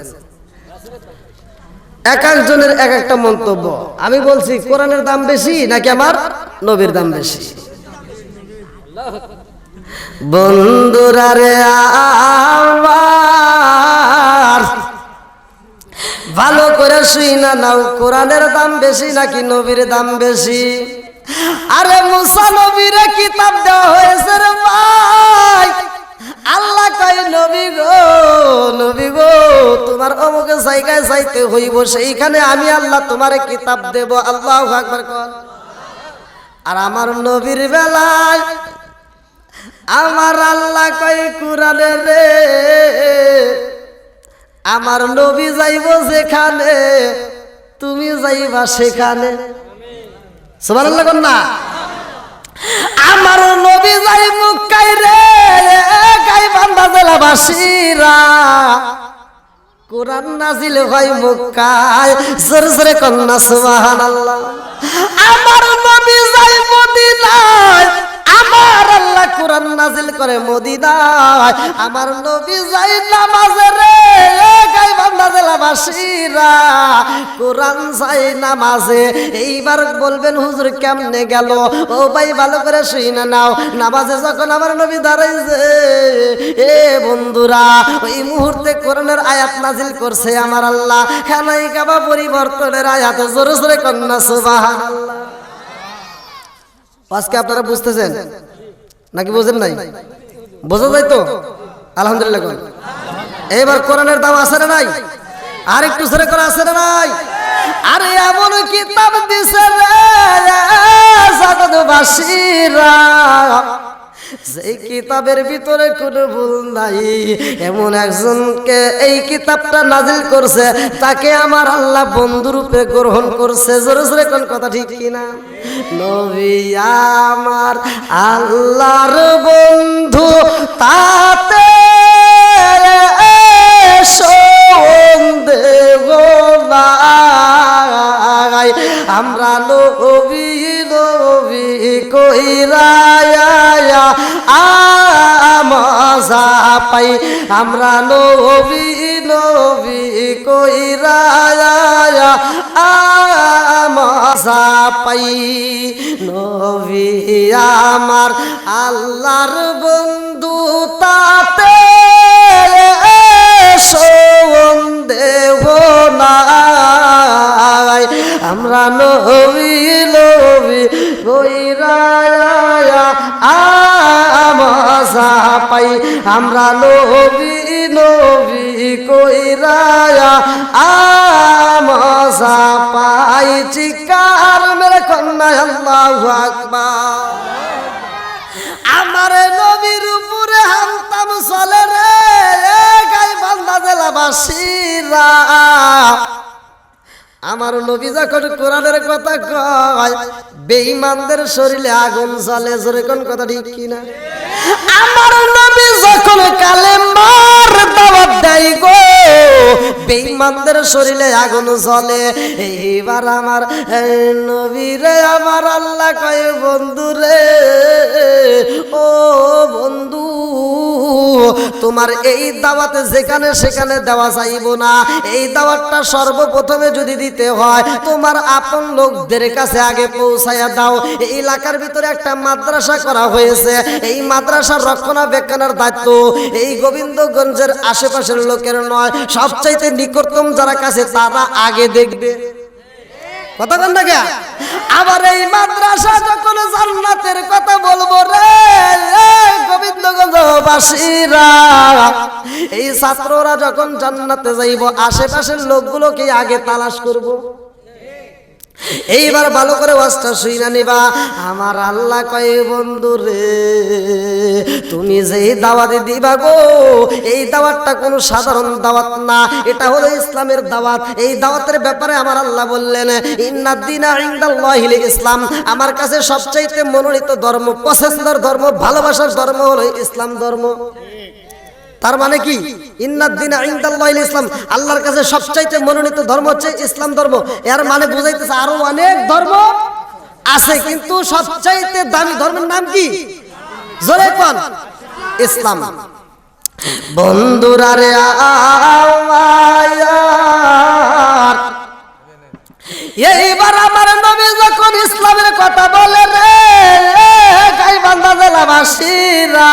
এক একজনের এক একটা মন্তব্য। আমি বলছি কোরআনের দাম বেশি নাকি আমার নবীর দাম বেশি? বন্ধুরা রে আমার ভালো করে শুইনা নাও, কোরআনের দাম বেশি নাকি নবীর দাম বেশি? আরে মুসা নবীরে কিতাব দেওয়া হয়েছে রে ভাই। আল্লাহ কয় নবী গো তোমার অমুক জায়গায় যাইতে হইব, সেইখানে আমি আল্লাহ তোমারে কিতাব দেব। আল্লাহু আকবার কর। আর আমার নবীর বেলায় আমার আল্লাহ কয় কোরআনে রে আমার নবী যাইব যেখানে তুমি যাইবা সেখানে। সুবহানাল্লাহ কোন না? আমার নবী যাই মক্কায় রে গাইবান্ধা জেলাবাসীরা কোরআন নাজিল হয় মক্কায়, জোরে জোরে কন্যা সুবহানাল্লাহ। আমার নবী যাই মদিনায়, আমার আল্লাহ কোরআন নাজিল করে মদিনায়। আমার নবী যাই নামাজে রে গাইবান্ধা জেলাবাসীরা কোরআন যাই নামাজে। এইবার বলবেন হুজুর কেমনে গেল? ও ভাই ভালো করে শুইনা নাও, নামাজে যখন আমার নবী দাঁড়াইছে এ বন্ধুরা ওই মুহূর্তে কোরআনের আয়াত নাজিল করছে আমার আল্লাহ, খানাই কাবা পরিবর্তনের আয়াতে। জোরে জোরে কন্যা সুবহানাল্লাহ। আজকে আপনারা বুঝতেছেন নাকি বোঝেন নাই? বোঝা যায় তো? আলহামদুলিল্লাহ। এবার কোরআনের দাম আছে না নাই? আর একটু জোরে করে আছে না নাই? আরে এমন কিতাব দিছে রে জগৎবাসীরা, এই কিতাবের ভিতরে কোনো ভুল নাই। এমন একজনকে এই কিতাবটা নাজিল করছে, তাকে আমার আল্লাহ বন্ধু রূপে গ্রহণ করছে। জোরে জোরে কোন কথা ঠিক কিনা? নবী আমার আল্লাহর বন্ধু, তাতে সন্দেহ নাই। আমরা নবী নবী কইরা আমজা পাই, আমরা নবী নবী কইরা আমজা পাই। নবী আমার আল্লাহর বন্ধু, তাতে সন্দেহ নাই। আমরা নবী নবী কইরা আমজা পাই, আমরা নবী নবী কইরা আমজা পাই। চিৎকার মেরে কন্যা আল্লাহু আকবার। আমার নবীর উপরে হামতাম চলে রে গাইবান্ধা জেলাবাসীরা। আমার নবী যখন কোরআনের কথা কয় বেঈমানদের শরীরে আগুন জ্বলে। জোরে কোন কথা ঠিক কিনা? আমার নবী যখন কালেমার দাওয়াত দেয় গো বেঈমানদের শরীরে আগুন জ্বলে। এইবার আমার নবী রে আমার আল্লাহ কয় বন্ধু রে ও বন্ধু তোমার এই দাওয়াতে যেখানে সেখানে দেওয়া যাইব না। এই দাওয়াতটা সর্বপ্রথমে যদি দিতে হয় তোমার আপন লোকদের কাছে আগে পৌঁছায়া দাও। এই এলাকার ভিতরে একটা মাদ্রাসা করা হয়েছে, এই মাদ্রাসার রক্ষণাবেক্ষণের দায়িত্ব এই গোবিন্দগঞ্জের আশেপাশের লোকের নয়, সবচাইতে নিকটতম যারা কাছে তারা আগে দেখবে। কথা বল না কে? আবার এই মাদ্রাসা যখন জান্নাতের কথা বলবো রে গোবিন্দগঞ্জবাসীরা, এই ছাত্ররা যখন জান্নাতে যাইব আশেপাশের লোকগুলোকে আগে তালাশ করব। এইবার ভালো করে ওয়াজটা শুইনা নিবা। আমার আল্লাহ কয় বন্ধু রে তুমি যেই দাওয়াত দিবা গো এই দাওয়াতটা কোনো সাধারণ দাওয়াত না, এটা হলো ইসলামের দাওয়াত। এই দাওয়াতের ব্যাপারে আমার আল্লাহ বললেন ইন্নাদ দীনা ইনদাল্লাহিল ইসলাম, আমার কাছে সবচাইতে মনোনীত ধর্ম, পছন্দের ধর্ম, ভালোবাসার ধর্ম হলো ইসলাম ধর্ম। তার মানে কি ইন্নাদ দীনা ইনদাল্লাহিল ইসলাম, আল্লাহর কাছে সবচাইতে মনোনীত ধর্ম হচ্ছে ইসলাম ধর্ম। এর মানে বুঝাইতেছে আরো অনেক ধর্ম আছে, কিন্তু সবচাইতে দামি ধর্মের নাম কি? জোরে কোন? ইসলাম। বন্ধুরা রে আমার, এইবার আমার নবী যখন ইসলামের কথা বলে রে গাইবান্ধা জেলাবাসীরা,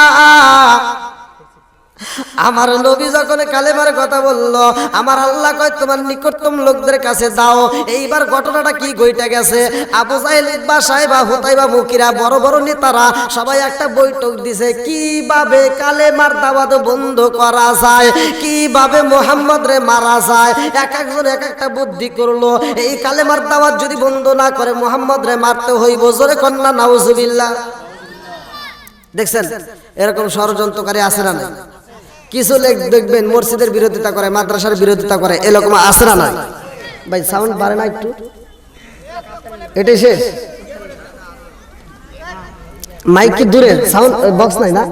আমার নবী যখন কালেমার কথা বলল, আমার আল্লাহ কয় তোমার নিকটতম লোকদের কাছে দাও। এইবার ঘটনাটা কি ঘটে গেছে, আবু জাহেল বা সাহেবা হুতাইবা মুকিরা বড় বড় নেতারা সবাই একটা বৈঠক দিছে, কিভাবে কালেমার দাওয়াত বন্ধ করা যায়, কিভাবে মুহাম্মদ রে মারা যায়। এক একজন এক একটা বুদ্ধি করলো, এই কালেমার দাওয়াত যদি বন্ধ না করে মুহাম্মদ রে মারতে হইব। জোরে কন্যা নাউজুবিল্লাহ। দেখছেন এরকম ষড়যন্ত্রকারী আছে না নাই? কিছু লোক দেখবেন মসজিদের বিরোধিতা করে, মাদ্রাসার বিরোধিতা করে, এরকম আছে না নাই? ভাই সাউন্ড বাড়ে না একটু, এটাই শেষ। মাইক কি দূরে, সাউন্ড বক্স নাই না?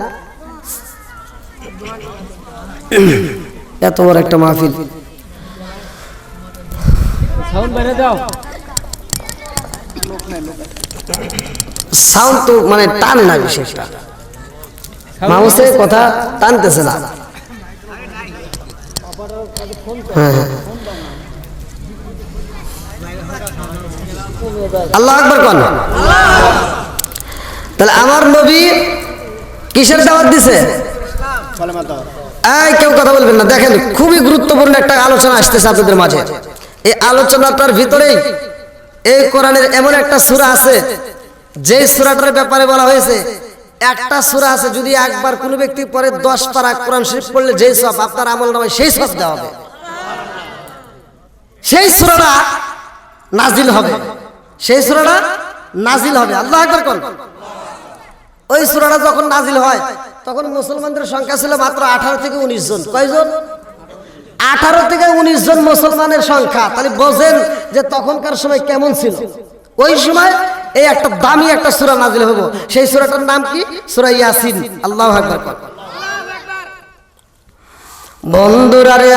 এত বড় একটা মাহফিল, সাউন্ড বাইরে দাও। সাউন্ড তো মানে টানে না, বিশেষটা মাউসে কথা টানতেছে না। হ্যাঁ হ্যাঁ, আল্লাহু আকবার কোন। তাহলে আমার নবী কিসের দাওয়াত দিছে? এই কেউ কথা বলবেন না, দেখেন খুবই গুরুত্বপূর্ণ একটা আলোচনা আসতেছে আপনাদের মাঝে। এই আলোচনাটার ভিতরেই এই কোরআনের এমন একটা সূরা আছে, যে সূরাটার ব্যাপারে বলা হয়েছে, একটা সূরা আছে যদি একবার কোনো ব্যক্তি পরে 10 পারা কোরআন শরীফ পড়লে যেই সওয়াব আপনার আমলনামায় সেই সওয়াব দেওয়া হবে। সেই সূরাটা নাজিল হবে, সেই সূরাটা নাজিল হবে। আল্লাহু আকবার কোন। ওই সূরাটা যখন নাজিল হয় তখন মুসলমানদের সংখ্যা ছিল মাত্র 18 থেকে 19 জন। কয়জন? 18 থেকে 19 জন মুসলমানের সংখ্যা। তাহলে বোঝেন যে তখনকার সময় কেমন ছিল। ওই সময় এই একটা দামি একটা সূরা নাজিল হলো, সেই সূরাটার নাম কি? সূরা ইয়াসিন। আল্লাহু আকবার। বন্ধুরা রে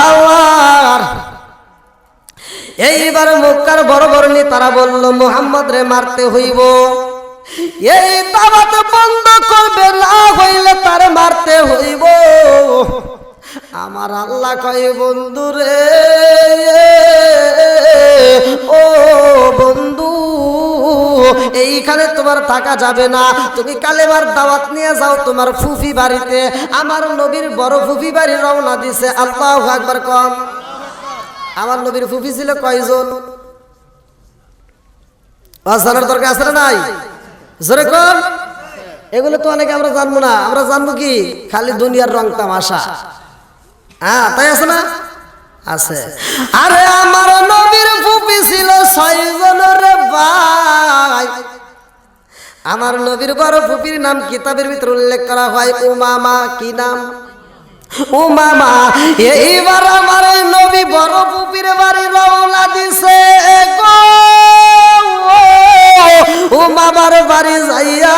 আমার, এইবার মক্কার বড় বড় নেতারা বলল মুহাম্মদ রে মারতে হইব, এই দাওয়াত বন্ধ করবে না হইলে তার মারতে হইব। আমার আল্লাহ কয় বন্ধু রে, ও বন্ধু এইখানে তোমার থাকা যাবে না, তুমি কালেমার দাওয়াত নিয়ে যাও তোমার ফুফি বাড়িতে। আমার নবীর বড় ফুফি বাড়ি রওনা দিছে। আল্লাহু আকবার কম। আমার নবীর ফুফি ছিল কয়জন? জানার দরকার আছে না নাই? জোরে কম। এগুলো তো অনেকে আমরা জানবো না, আমরা জানবো কি খালি দুনিয়ার রং তামাশা। হ্যাঁ তাই আছে না? আছে। আরে আমার নবীর ফুফি ছিল 6 জন রে ভাই। আমার নবীর বড় ফুফির নাম কিতাবের ভিতরে উল্লেখ করা হয় উমামা। কি নাম? উমামা। এইবার আমার নবী বড় ফুফির বাড়ি রওনা দিছে গো। উমামার বাড়ি যাইয়া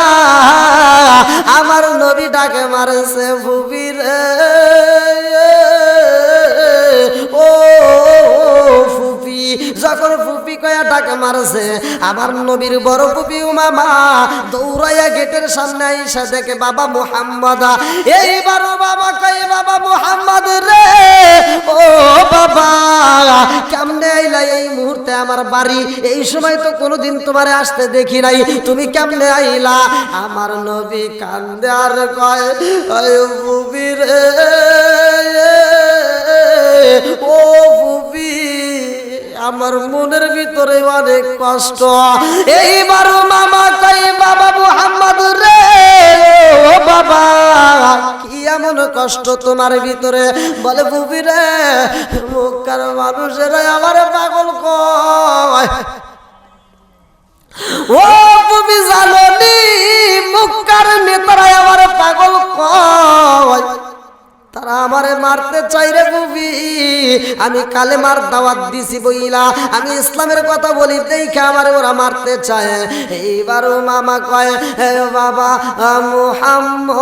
আমার নবী ডাকে মারছে ফুফি রে, ও ফুফি। যখন ফুফি কয়া ডাকে মারছে আমার নবীর বড় ফুফি উমামা দৌড়াইয়া গেটের সামনে আইসা দেখে বাবা মুহাম্মদ। এইবার বাবা কয় বাবা মুহাম্মদ রে, ও বাবা কেমনে আইলা এই মুহূর্তে আমার বাড়ি? এই সময় তো কোনোদিন তোমারে আসতে দেখি নাই, তুমি কেমনে আইলা? আমার নবী কান্দে আর কয় ফুফি রে, ও ফুফি আমার মনের ভিতরে অনেক কষ্ট। এইবার মামা কয় বাবা মুহাম্মদ রে, ও বাবা কি এমন কষ্ট তোমার ভিতরে? বলে ফুফি রে, মক্কার মানুষেরা আমার পাগল কয়। ও ফুফি জানো নি মক্কার নেতারা আমার পাগল কয়, তারা আমারে মারতে চাই রে ফুফি। আমি কালেমার দাওয়াত দিছি বইলা, আমি ইসলামের কথা বলি দেখে আমারে ওরা মারতে চায়। এইবার মামা কয় বাবা মুহাম্মদ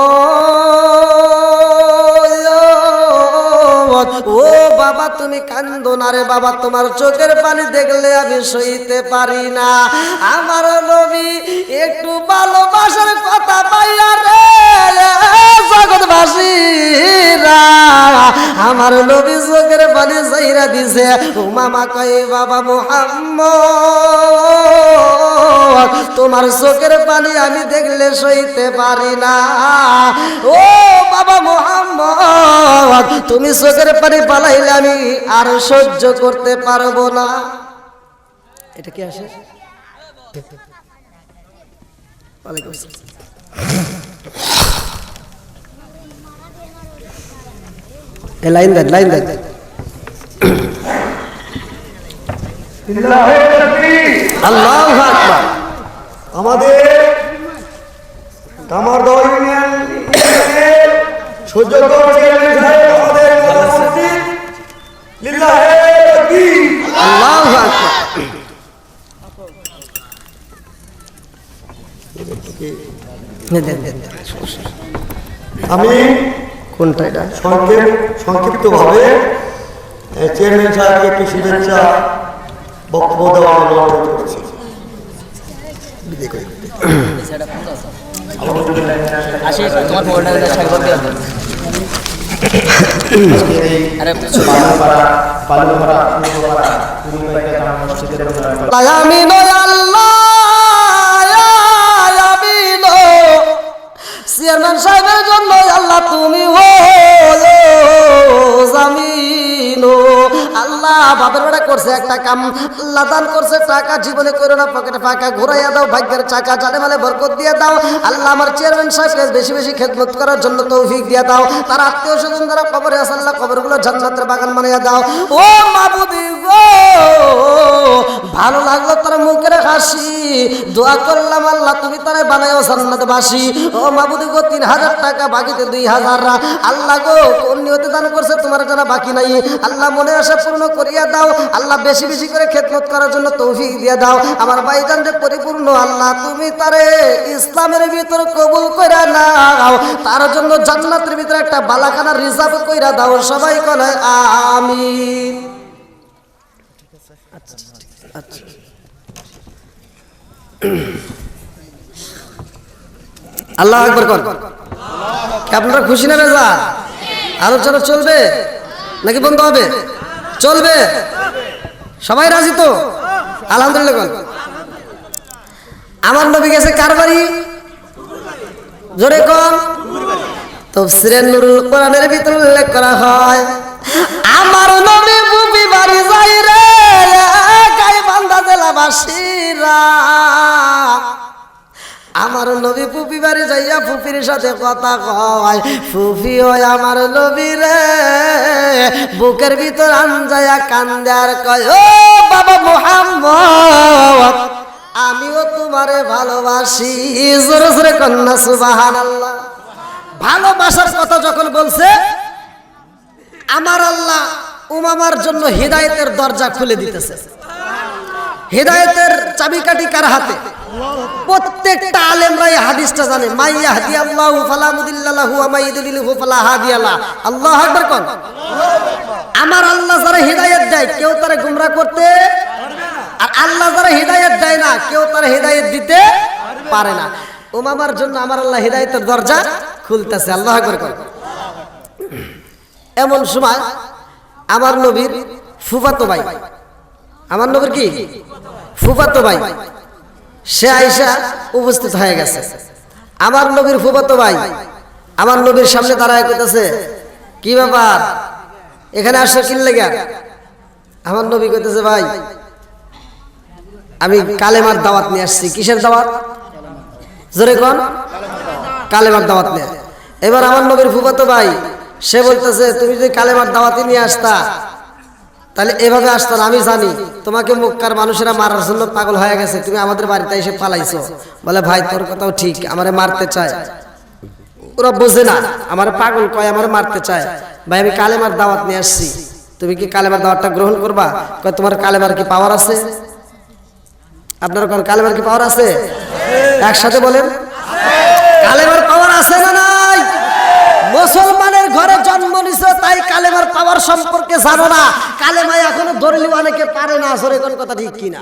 মুহাম্মদ, ও বাবা তুমি কান্দো না রে বাবা, তোমার চোখের পানি দেখলে আমি সইতে পারি না। আমার নবী একটু ভালোবাসার কথা পাইয়া রে জগৎবাসীরা, আমার নবী চোখের পানি চাইরা দিছে। উমামা কয় বাবা মুহাম্মদ, তোমার চোখের পানি আমি দেখলে সইতে পারি না। ও বাবা মুহাম্মদ, তুমি চোখের পানি পালাইলে আমি আর সহ্য করতে পারবো না। এটা কি আসে? ওয়ালাইকুম আসসালাম। এই লাইন দেন, লাইন দেন। আল্লাহু আকবার। আমাদের কামারদহ ইউনিয়নের সূর্যগঞ্জ চেয়ারম্যান সাহেব আমাদের প্রধানমন্ত্রী লিল্লাহে তাকবীর। আল্লাহু আকবার। দেন, দেন, দেন। আমি কোনটা এটা? সংক্ষিপ্তভাবে চেয়ারম্যান সাহেবকে একটি শুভেচ্ছা বক্তব্য দেওয়ার অনুরোধ করছি। আমিন আল্লাহ, আমিন। চেয়ারম্যান সাহেবের জন্য আল্লাহ তুমি জামিন। আল্লাহ বাপের বেড়া করছে একটা কাম, আল্লাহ দান করছে টাকা, জীবনে করো না পকেটে ফাঁকা, ঘুরাইয়া দাও ভাগ্যের চাকা, জানে মালে বরকত দিয়ে দাও। আল্লাহ আমার চেয়ারম্যান সাহেবকে বেশি বেশি খেদমত করার জন্য তৌফিক দিয়ে দাও। তার আত্মীয় স্বজন যারা কবরে আছে আল্লাহ কবরগুলো জান্নাতের বাগান বানিয়ে দাও। ও মাবুদি গো, ভালো লাগলো তার মুখের হাসি, দোয়া করলাম আল্লাহ তুমি তারা বানায়ও জান্নাতবাসী। ও মাবুদি গো, 3000 টাকা বাকিতে 2000, আল্লাহ গো কোন নিয়তে দান করছে তোমার যারা বাকি নাই, আল্লাহ মনে আশা পূর্ণ করিয়া দাও। আল্লাহ বেশি বেশি করে খেদমত করার জন্য তৌফিক দিয়ে দাও। আমার ভাইজান যে পরিপূর্ণ, আল্লাহ তুমি তারে ইসলামের ভিতর কবুল কইরা নাও, তার জন্য জান্নাতের ভিতরে একটা বালাখানা রিজার্ভ কইরা দাও। সবাই বলে আমিন। আচ্ছা, আল্লাহ আকবার কর। আপনারা খুশি না বেজা? আলোচনা চলবে নাকি বন্ধ হবে? চলবে। সবাই রাজি তো? আলহামদুলিল্লাহ। আমার নবী গেছে কার বাড়ি? জোরে কোন? তাফসীরে নুরুল কোরআনের ভিতর উল্লেখ করা হয়, আমার নবী ফুফি বাড়ি যাই রে গাইবান্ধা জেলাবাসীরা। আমার নবী ফুফি বাড়ি যাইয়া ফুফির সাথে কথা কয়, ফুফি ওই আমার নবী রে বুকের ভিতর আনজায়া কান্দে আর কয়, ও বাবা মুহাম্মদ, আমিও তোমারে ভালোবাসি। জোরে জোরে কন্যা সুবহানাল্লাহ। ভালোবাসার কথা যখন বলছে, আমার আল্লাহ উমামার জন্য হিদায়াতের দরজা খুলে দিতেছে। হিদায়াতের চাবিকাঠি কার হাতে? প্রত্যেকটা আলেমরা এই হাদিসটা জানে, মাই ইয়াহদিয়াল্লাহু ফালা মুদিল্লা লাহু ওয়া মাই ইউদ্লিলহু ফালা হাদিয়া লাহু। আল্লাহু আকবার কোন। আমার আল্লাহ যারা হিদায়াত দেয় কেউ তারে গোমরা করতে পারবে না, আর আল্লাহ যারা হিদায়াত দেয় না কেউ তারে হিদায়াত দিতে পারে না। উমামার জন্য আমার আল্লাহ হিদায়াতের দরজা খুলতেছে। আল্লাহু আকবার কোন। এমন সময় আমার নবীর ফুফাতো ভাই, আমার নবীর কি ফুফাতো ভাই, সে আয়েশা উপস্থিত হয়ে গেছে। আমার নবীর ফুফাতো ভাই আমার নবীর সামনে দাঁড়ায় কইতেছে, কি ব্যাপার এখানে আসছো কি লাগা? আমার নবী কইতেছে, ভাই আমি কালেমার দাওয়াত নিয়ে আসছি। কিসের দাওয়াত? জোরে কোন। কালেমার দাওয়াত নিয়ে। এবার আমার নবীর ফুফাতো ভাই সে বলতেছে, তুমি যদি কালেমার দাওয়াতই নিয়ে আসতা তাহলে এভাবে আসতো না। আমি জানি তোমাকে মক্কার মানুষেরা মারার জন্য পাগল হয়ে গেছে, তুমি আমাদের বাড়িতে এসে পালাইছো। বলে, ভাই তোর কথাও ঠিক, আমারে মারতে চায়, ওরা বোঝে না, আমার পাগল কয় আমার মারতে চায়। ভাই আমি কালেমার দাওয়াত নিয়ে আসছি, তুমি কি কালেমার দাওয়াতটা গ্রহণ করবা? কয় তোমার কালেমার কি পাওয়ার আছে? আপনার কোন কালেমার কি পাওয়ার আছে? একসাথে বলেন, কালেমার পাওয়ার আছে না নাই? মুসলমানের ঘরে জন্ম নিছে পড়ছো তাই কালেমার পাওয়ার সম্পর্কে জানো না। কালেমায় এখনো ধরলেও অনেকে পারে না। আসলে কোন কথা ঠিক কিনা?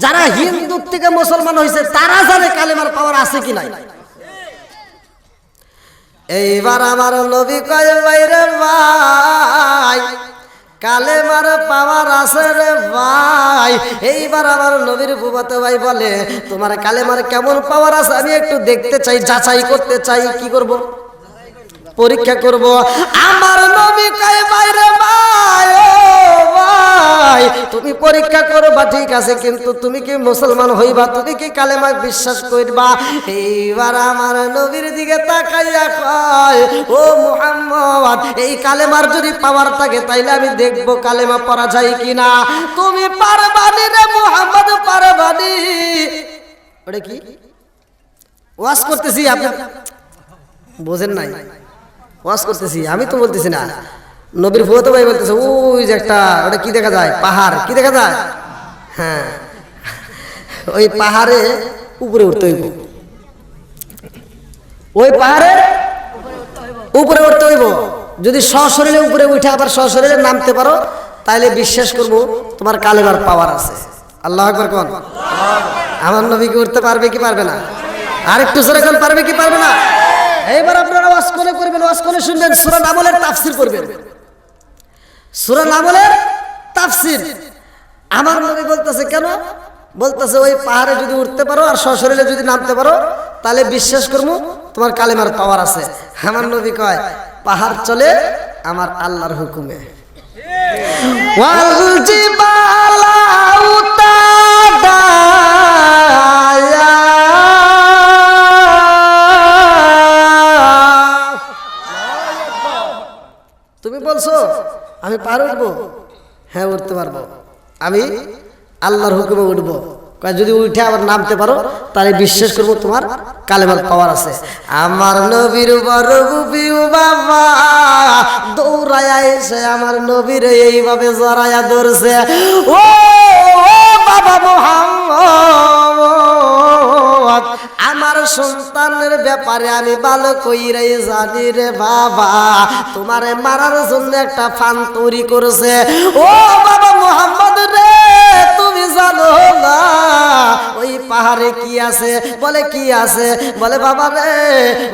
যারা হিন্দু থেকে মুসলমান হয়েছে তারা জানে কালেমার পাওয়ার আছে কি নাই। এইবার আমার নবী কয় ভাইরে ভাই কালেমার পাওয়ার আছে রে ভাই। এইবার আমার নবীর ফুফাতো ভাই বলে তোমার কালেমার কেমন পাওয়ার আছে আমি একটু দেখতে চাই, যাচাই করতে চাই। কি করব? পরীক্ষা করব। আমার নবী কয় ভাইরে ভাই ও ভাই তুমি পরীক্ষা করবা ঠিক আছে, কিন্তু তুমি কি মুসলমান হইবা? তুমি কি কালেমা বিশ্বাস করবা? এইবার আমার নবীর দিকে তাকাইয়া কয় ও মুহাম্মদ এই কালেমার যদি পাওয়ার থাকে তাইলে আমি দেখব কালেমা পড়া যায় কিনা। তুমি পারবানি রে মুহাম্মদ, পারবানি। ওটা কি ওয়াজ করতেছি, আপনি বোঝেন নাই? ওয়াজ করতেছি, আমি তো বলতেছি না। নবীর ফুফাতো ভাই বলতেছে ওই যে একটা ওটা কি দেখা যায়, পাহাড়। কি দেখা যায়? হ্যাঁ, ওই পাহাড়ে উপরে উঠতে হইব। ওই পাহাড়ে উপরে উঠতে হইব। যদি সশরীরে উপরে উঠে আবার সশরীরে নামতে পারো তাহলে বিশ্বাস করব তোমার কালেমার পাওয়ার আছে। আল্লাহু আকবার কোন। আমার নবী কি উঠতে পারবে কি পারবে না? আরেকটু জোরে কোন, পারবে কি পারবে না? এইবার আপনারা ওয়াজ কোনে করবেন, ওয়াজ কোনে শুনবেন, সূরা নামলের তাফসীর করবেন। সূরা নামলের তাফসীর আমার নবী বলতেছে কেন? বলতেছে ওই পাহাড়ে যদি উঠতে পারো আর সশরীরে যদি নামতে পারো তাহলে বিশ্বাস করবো তোমার কালেমার পাওয়ার আছে। আমার নবী কয় পাহাড় চলে আমার আল্লাহর হুকুমে। ওয়াল জিবালা উতাদায়া তুমি বলছো আমি পাহাড়ে উঠবো? হ্যাঁ উঠতে পারবো, আমি আল্লাহর হুকুমে উঠবো। যদি উঠে আবার নামতে পারো তাহলে বিশ্বাস করবো তোমার কালেমার পাওয়ার আছে। আমার নবীর বড় গুপি বাবা দৌড়ায়া এসে আমার নবীর এইভাবে জড়ায়া ধরছে। ও বাবা মুহাম্মদ আমার সন্তানের ব্যাপারে আমি ভালো কইরাই জানি রে বাবা, তোমারে মারার জন্য একটা ফান তৈরি করেছে। ও বাবা মুহাম্মদ রে তুমি জানো না ওই পাহাড়ে কি আছে? বলে কি আছে? বলে বাবা রে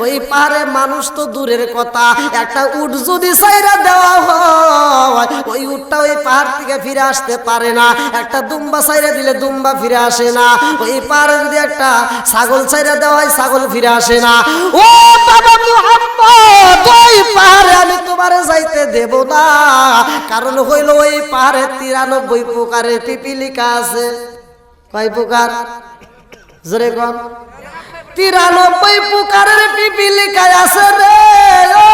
ওই পাহাড়ে মানুষ তো দূরের কথা, একটা উট যদি ছাইরা দেওয়া হয় ওই উটটা ওই পাহাড় থেকে ফিরে আসতে পারে না। একটা দুম্বা ছাইরা দিলে দুম্বা ফিরে আসে না। ওই পাহাড়ে যদি একটা ছাগল ছাইরা দেওয়া হয় ছাগল ফিরে আসে না। ও বাবা মুহাম্মদ ওই পাহাড়ে আমি তোমারে যাইতে দেব না, কারণ হইল ওই পাহাড়ে 93 প্রকারের পিপিলিকা আছে। কয় প্রকার? জোরে কোন। 93 প্রকারের পিপিলিকা আছে রে ও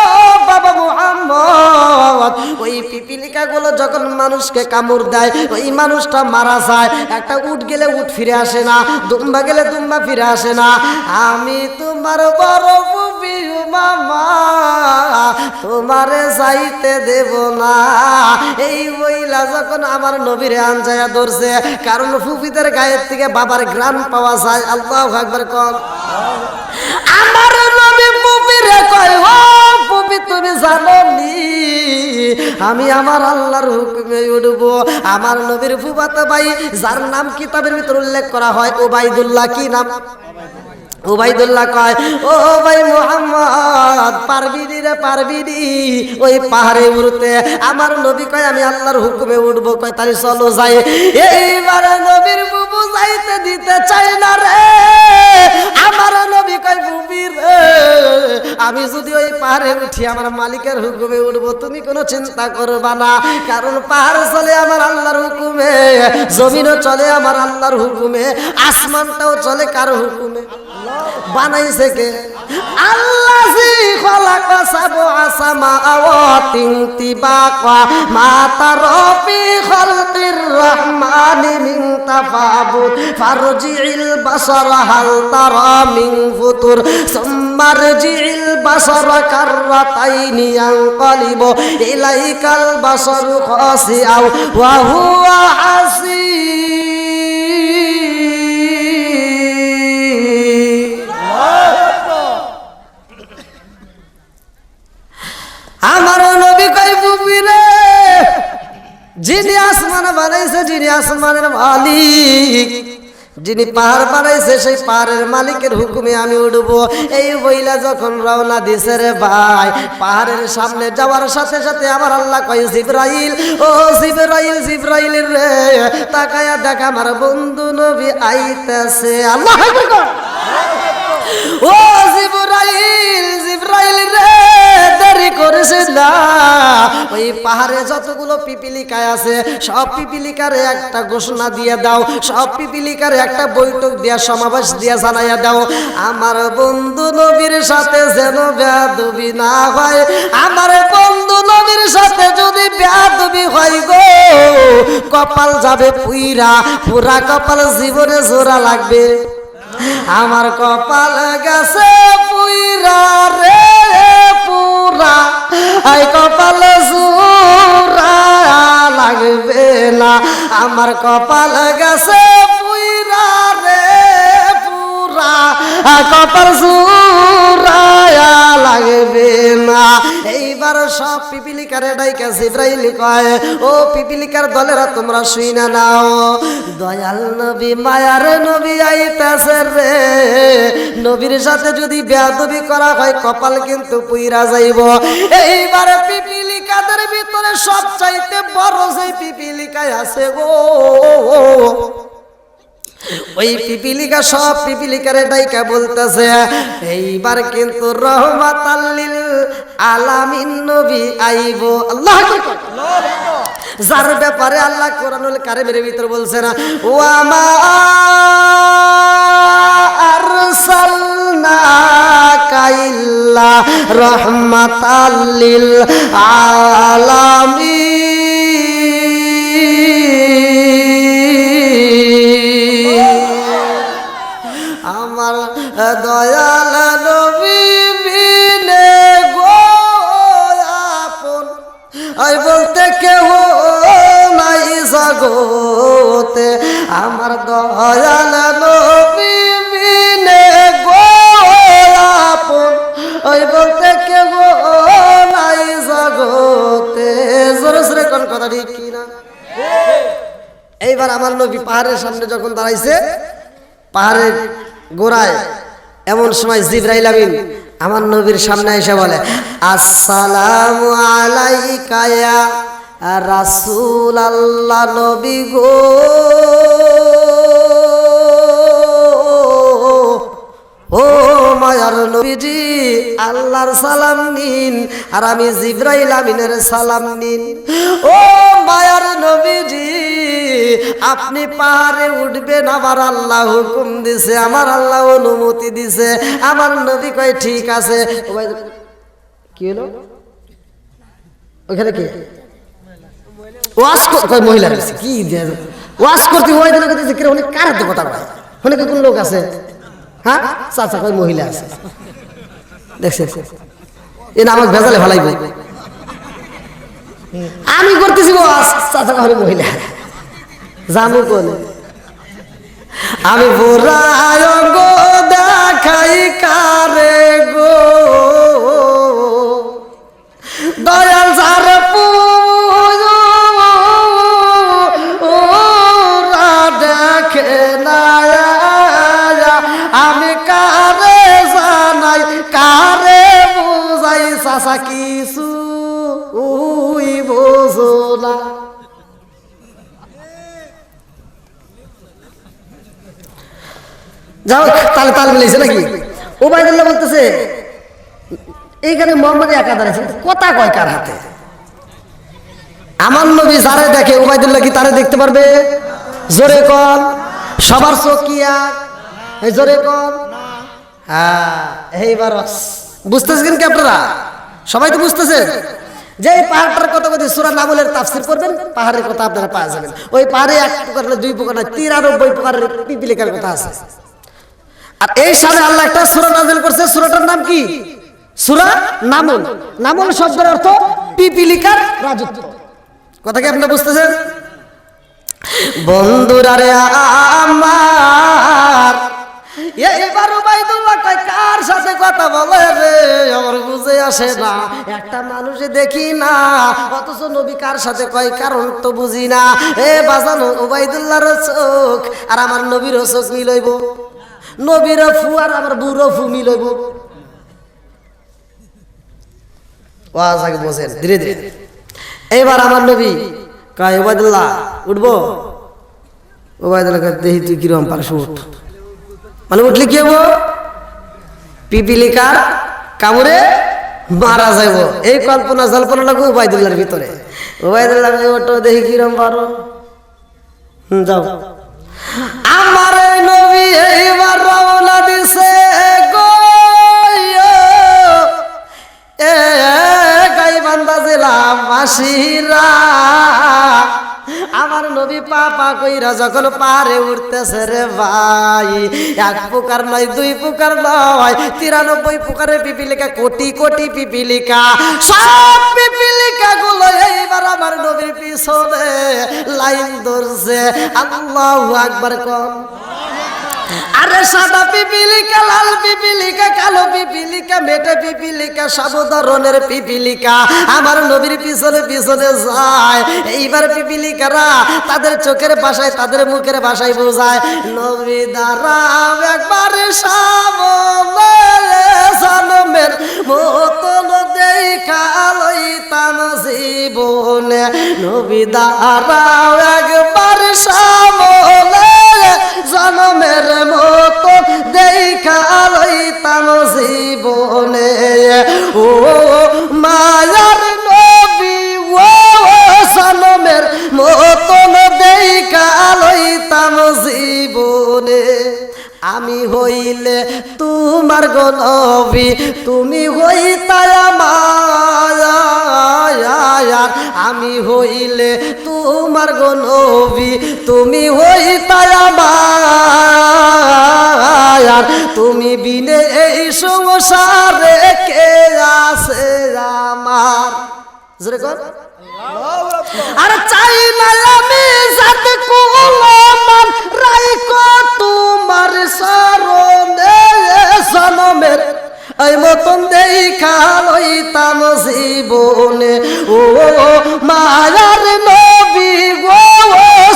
বাবা মুহাম্মদ। ওই পিপিলিকা গুলো যখন মানুষকে কামড় দেয় ওই মানুষটা মারা যায়। একটা উট গেলে উট ফিরে আসে না, দুম্বা গেলে দুম্বা ফিরে আসে না। আমি তোমার বড় ফুফি মামা তোমারে যাইতে দেব না। এই বইলা যখন আমার নবীরে আনজায়া ধরছে, কারণ ফুফিদের গায়ের থেকে বাবার গ্রাম পাওয়া যায়। আল্লাহু আকবার কোন। আমার নবী ফুফিরে কয় ও ফুফি তুমি জানো নি আমি আমার আল্লাহর হুকুমে উঠবো। আমার নবীর ফুফাতো ভাই যার নাম কিতাবের ভিতর উল্লেখ করা হয় ওবাইদুল্লাহ। কি নাম? ওবাইদুল্লাহ কয় ও ভাই মুহাম্মদ পারবি রে পারবি ওই পাহাড়ে উঠতে? আমার নবী কয় আমি আল্লাহর হুকুমে উঠবো। কয় তাহলে চলো যাই। এইবার নবীর বুবু যাইতে দিতে চাই না রে। আমার নবী কয় বুবি রে আমি যদি ওই পাহাড়ে উঠি আমার মালিকের হুকুমে উঠবো, তুমি কোনো চিন্তা করবা না, কারণ পাহাড় চলে আমার আল্লাহর হুকুমে, জমিনও চলে আমার আল্লাহর হুকুমে, আসমানটাও চলে কার হুকুমে? বানাইছে কে? আল্লাহ জি খলাকা সাবআ সামাওয়াতিন তিবাকা মা তারা ফি খালকির রহমানি মিন তাফাবুত ফারজি'ল বাসারা হাল তারা মিন ফুতুর সুম্মা রজি'ল বাসারা কাররাতাইনি ইয়ানকালিবু ইলাইকাল বাসারু খাসিআও ওয়া হুয়া হাসির। আমার নবী যিনি আসমান বানাইছে, যিনি আসমানের মালিক, যিনি পাহাড় বানাইছে, সেই পাহাড়ের মালিকের হুকুমে আমি উঠবো। এই বইলা যখন রওনা দিছে রে ভাই, পাহাড়ের সামনে যাওয়ার সাথে সাথে আমার আল্লাহ কয় জিবরাইল, ও জিবরাইল, জিবরাইল রে তাকায়া দেখ আমার বন্ধু নবী আইতাছে। আল্লাহ আকবার কর। ও জিবরাইল, জিবরাইল রে দেরি করেছে না। ওই পাহাড়ে যতগুলো পিপিলিকায় আছে সব পিপিলিকারে একটা ঘোষণা দিয়ে দাও, সব পিপিলিকারে একটা বৈঠক দিয়া সমাবেশ দিয়া জানাইয়া দাও, আমার বন্ধু নবীর সাথে যেন বেয়াদবি না হয়। আমার বন্ধু নবীর সাথে যদি বেয়াদবি হয় গো, কপাল যাবে পুইরা, পুরা কপাল জীবনে জোড়া লাগবে। আমার কপাল গেছে পুইরা রে পুরা, আই কপাল জোড়া লাগবে না। আমার কপাল গেছে পুইরা রে পুরা, কপাল জোড়া লাগবে না। এইবার সব পিপিলিকারে ডাইকা জিবরাইল কয়, ও পিপিলিকার দলেরা তোমরা শুইনা নাও, দয়াল নবী মায়ার নবী আইতাছে রে। নবীর সাথে যদি বেয়াদবি করা হয় কপাল কিন্তু পুইরা যাইব। এইবার পিপিলিকাদের ভিতরে সবচাইতে বড় যে পিপিলিকায় আছে গো, ওই পিপিলিকা সব পিপিলিকারে ডাইকা বলতেছে, এইবার কিন্তু রহমাতাল লিল আলামিন নবী আইব। আল্লাহু আকবার। যার ব্যাপারে আল্লাহ কোরআনুল কারীমের ভিতর বলছে না, ওয়া মা আরসালনাকা ইল্লা রাহমাতাল লিল আলামিন। আমার দয়াল নবী বিনে গো আপন ওই বলতে কেহ নাই জগতে। আমার দয়াল নবী বিনে গো আপন ওই বলতে কেহ নাই জগতে। জোরে জোরে কোন কথা ঠিক কিনা? এইবার আমার নবী পাহাড়ের সামনে যখন দাঁড়াইছে, পাহাড়ের গোড়ায়, এমন সময় জিবরাইল আমিন আমার নবীর সামনে এসে বলে, আসসালামু আলাইকা ইয়া রাসূলুল্লাহ। নবী গো, ও মায়ার নবীজি, আল্লাহর সালাম নিন আর আমি জিবরাইল আমিনের সালাম নিন। ও মায়ার নবীজি, আপনি পাহাড়ে উঠবেন, আমার আল্লাহ হুকুম দিছে, আমার আল্লাহ অনুমতি দিছে। আমার নবী কয় ঠিক আছে। কি হলো ওখানে? কি ওয়াজ কয় মহিলা কি ওয়াজ করতে অনেক কার হাতে কথা ভাই, অনেক কোন লোক আছে? হ্যাঁ চাচা কয় মহিলা আছে, দেখছে এ না আমাকে ভেজালে ভালাইব। আমি করতেছি ওয়াজ, চাচা কয় মহিলা জামু কোনে। আমি বোরায় গো দেখাই কারে গো, দয়াল সার পুরা দেখে না, আমি কারে জানাই কারে বুঝাই, চাচা কিছু বোঝো না। যাও তালে তাল মিলেছে নাকি? ওবায়দুল্লাহ বলতেছে এইখানে মোহাম্মদ একা দাঁড়াইছে, কথা কয় কার হাতে? আমার নবী যারে দেখে ওবায়দুল্লাহ কি তারে দেখতে পারবে? জোরে কন, সবার চোখ কি এক? জোরে কন। হ্যাঁ এইবার বুঝতেছেন কি আপনারা? সবাই তো বুঝতেছেন যে এই পাহাড়টার কথা বলতে সূরা নামলের তাফসীর করবেন, পাহাড়ের কথা আপনারা পাওয়া যাবেন। ওই পাহাড়ে এক প্রকার না, দুই প্রকার না, 93 প্রকারের পিপিলিকার কথা আছে। আর এই সালে আল্লাহ একটা সূরা নাযিল করছে, সূরাটার নাম কি? সূরা নামল। নামল শব্দের অর্থ পিপিলিকার রাজত্ব। কথা কি আপনারা বুঝতেছেন? বন্ধুরা রে আমার, এবার উবাইদুল্লাহ কয় কার সাথে কথা বলে রে আমার বুঝে আসে না। একটা মানুষ দেখি না অথচ নবী কার সাথে কয় কারণ তো বুঝি না। এ বাজানো ওবাইদুল্লাহর চোখ আর আমার নবীর চোখ মিলইব, নবীর ফু আর আমার বুড়ো ফু মিলইব। ওয়াজ আগে বোঝেন ধীরে ধীরে। এবার আমার নবী কয় ওবাইদুল্লাহ উঠবো? ওবাইদুল্লাহ দেখি তুই কিরকম পারস উঠ। মানে উঠলে কি হবো? পিপিলিকার কামড়ে মারা যাইব, এই কল্পনা জল্পনা লাগবে ওবাইদুল্লাহর ভিতরে। ওবাইদুল্লাহ ওটো দেখি কিরকম পারো, যাও। আমার নবী এইবার রওনা দিছে গো এ গাইবান্ধা জেলা বাসীরা। আমার নবী পা কইরা যখন পারে উঠতেছে রে ভাই, এক প্রকার নয় দুই প্রকার নয় 93 প্রকারের পিপিলিকা, কোটি কোটি পিপিলিকা। সব পিপিলিকা গুলো এইবার আমার নবীর পিছনে লাইন ধরছে। আল্লাহু আকবার কোন। আরে সাদা পিপিলিকা, লাল পিপিলিকা, কালো পিপিলিকা, মেটে পিপিলিকা, সব ধরনের পিপিলিকা আমার নবীর পিছনে পিছনে যায়। এইবার পিপিলিকারা তাদের চোখের ভাষায় তাদের মুখের ভাষায় বোঝায় নবী দাঁড়াও একবারে সামনে, জনমের মতন দেখা লইতাম জীবনে। নবী দাঁড়াও একবারে সামনে, জনমের মতো দেখা লইতাম জীবনে। ও মায়ার নবী ও জনমের মতন দেখা লইতাম জীবনে। আমি হইলে তোমার গো নবী, তুমি হইতা আমার। আমি হইলে তোমার গো নবী, তুমি হইতা আমার। তুমি বিনে এই সংসারে কে আছে আমার। জোরে কর। আরে চাই না আমি সাথে কুলমান রাইকো তোমার শরণে, জনমের এই মতন দেখা লইতাম জীবনে। ও মায়ার নবী গো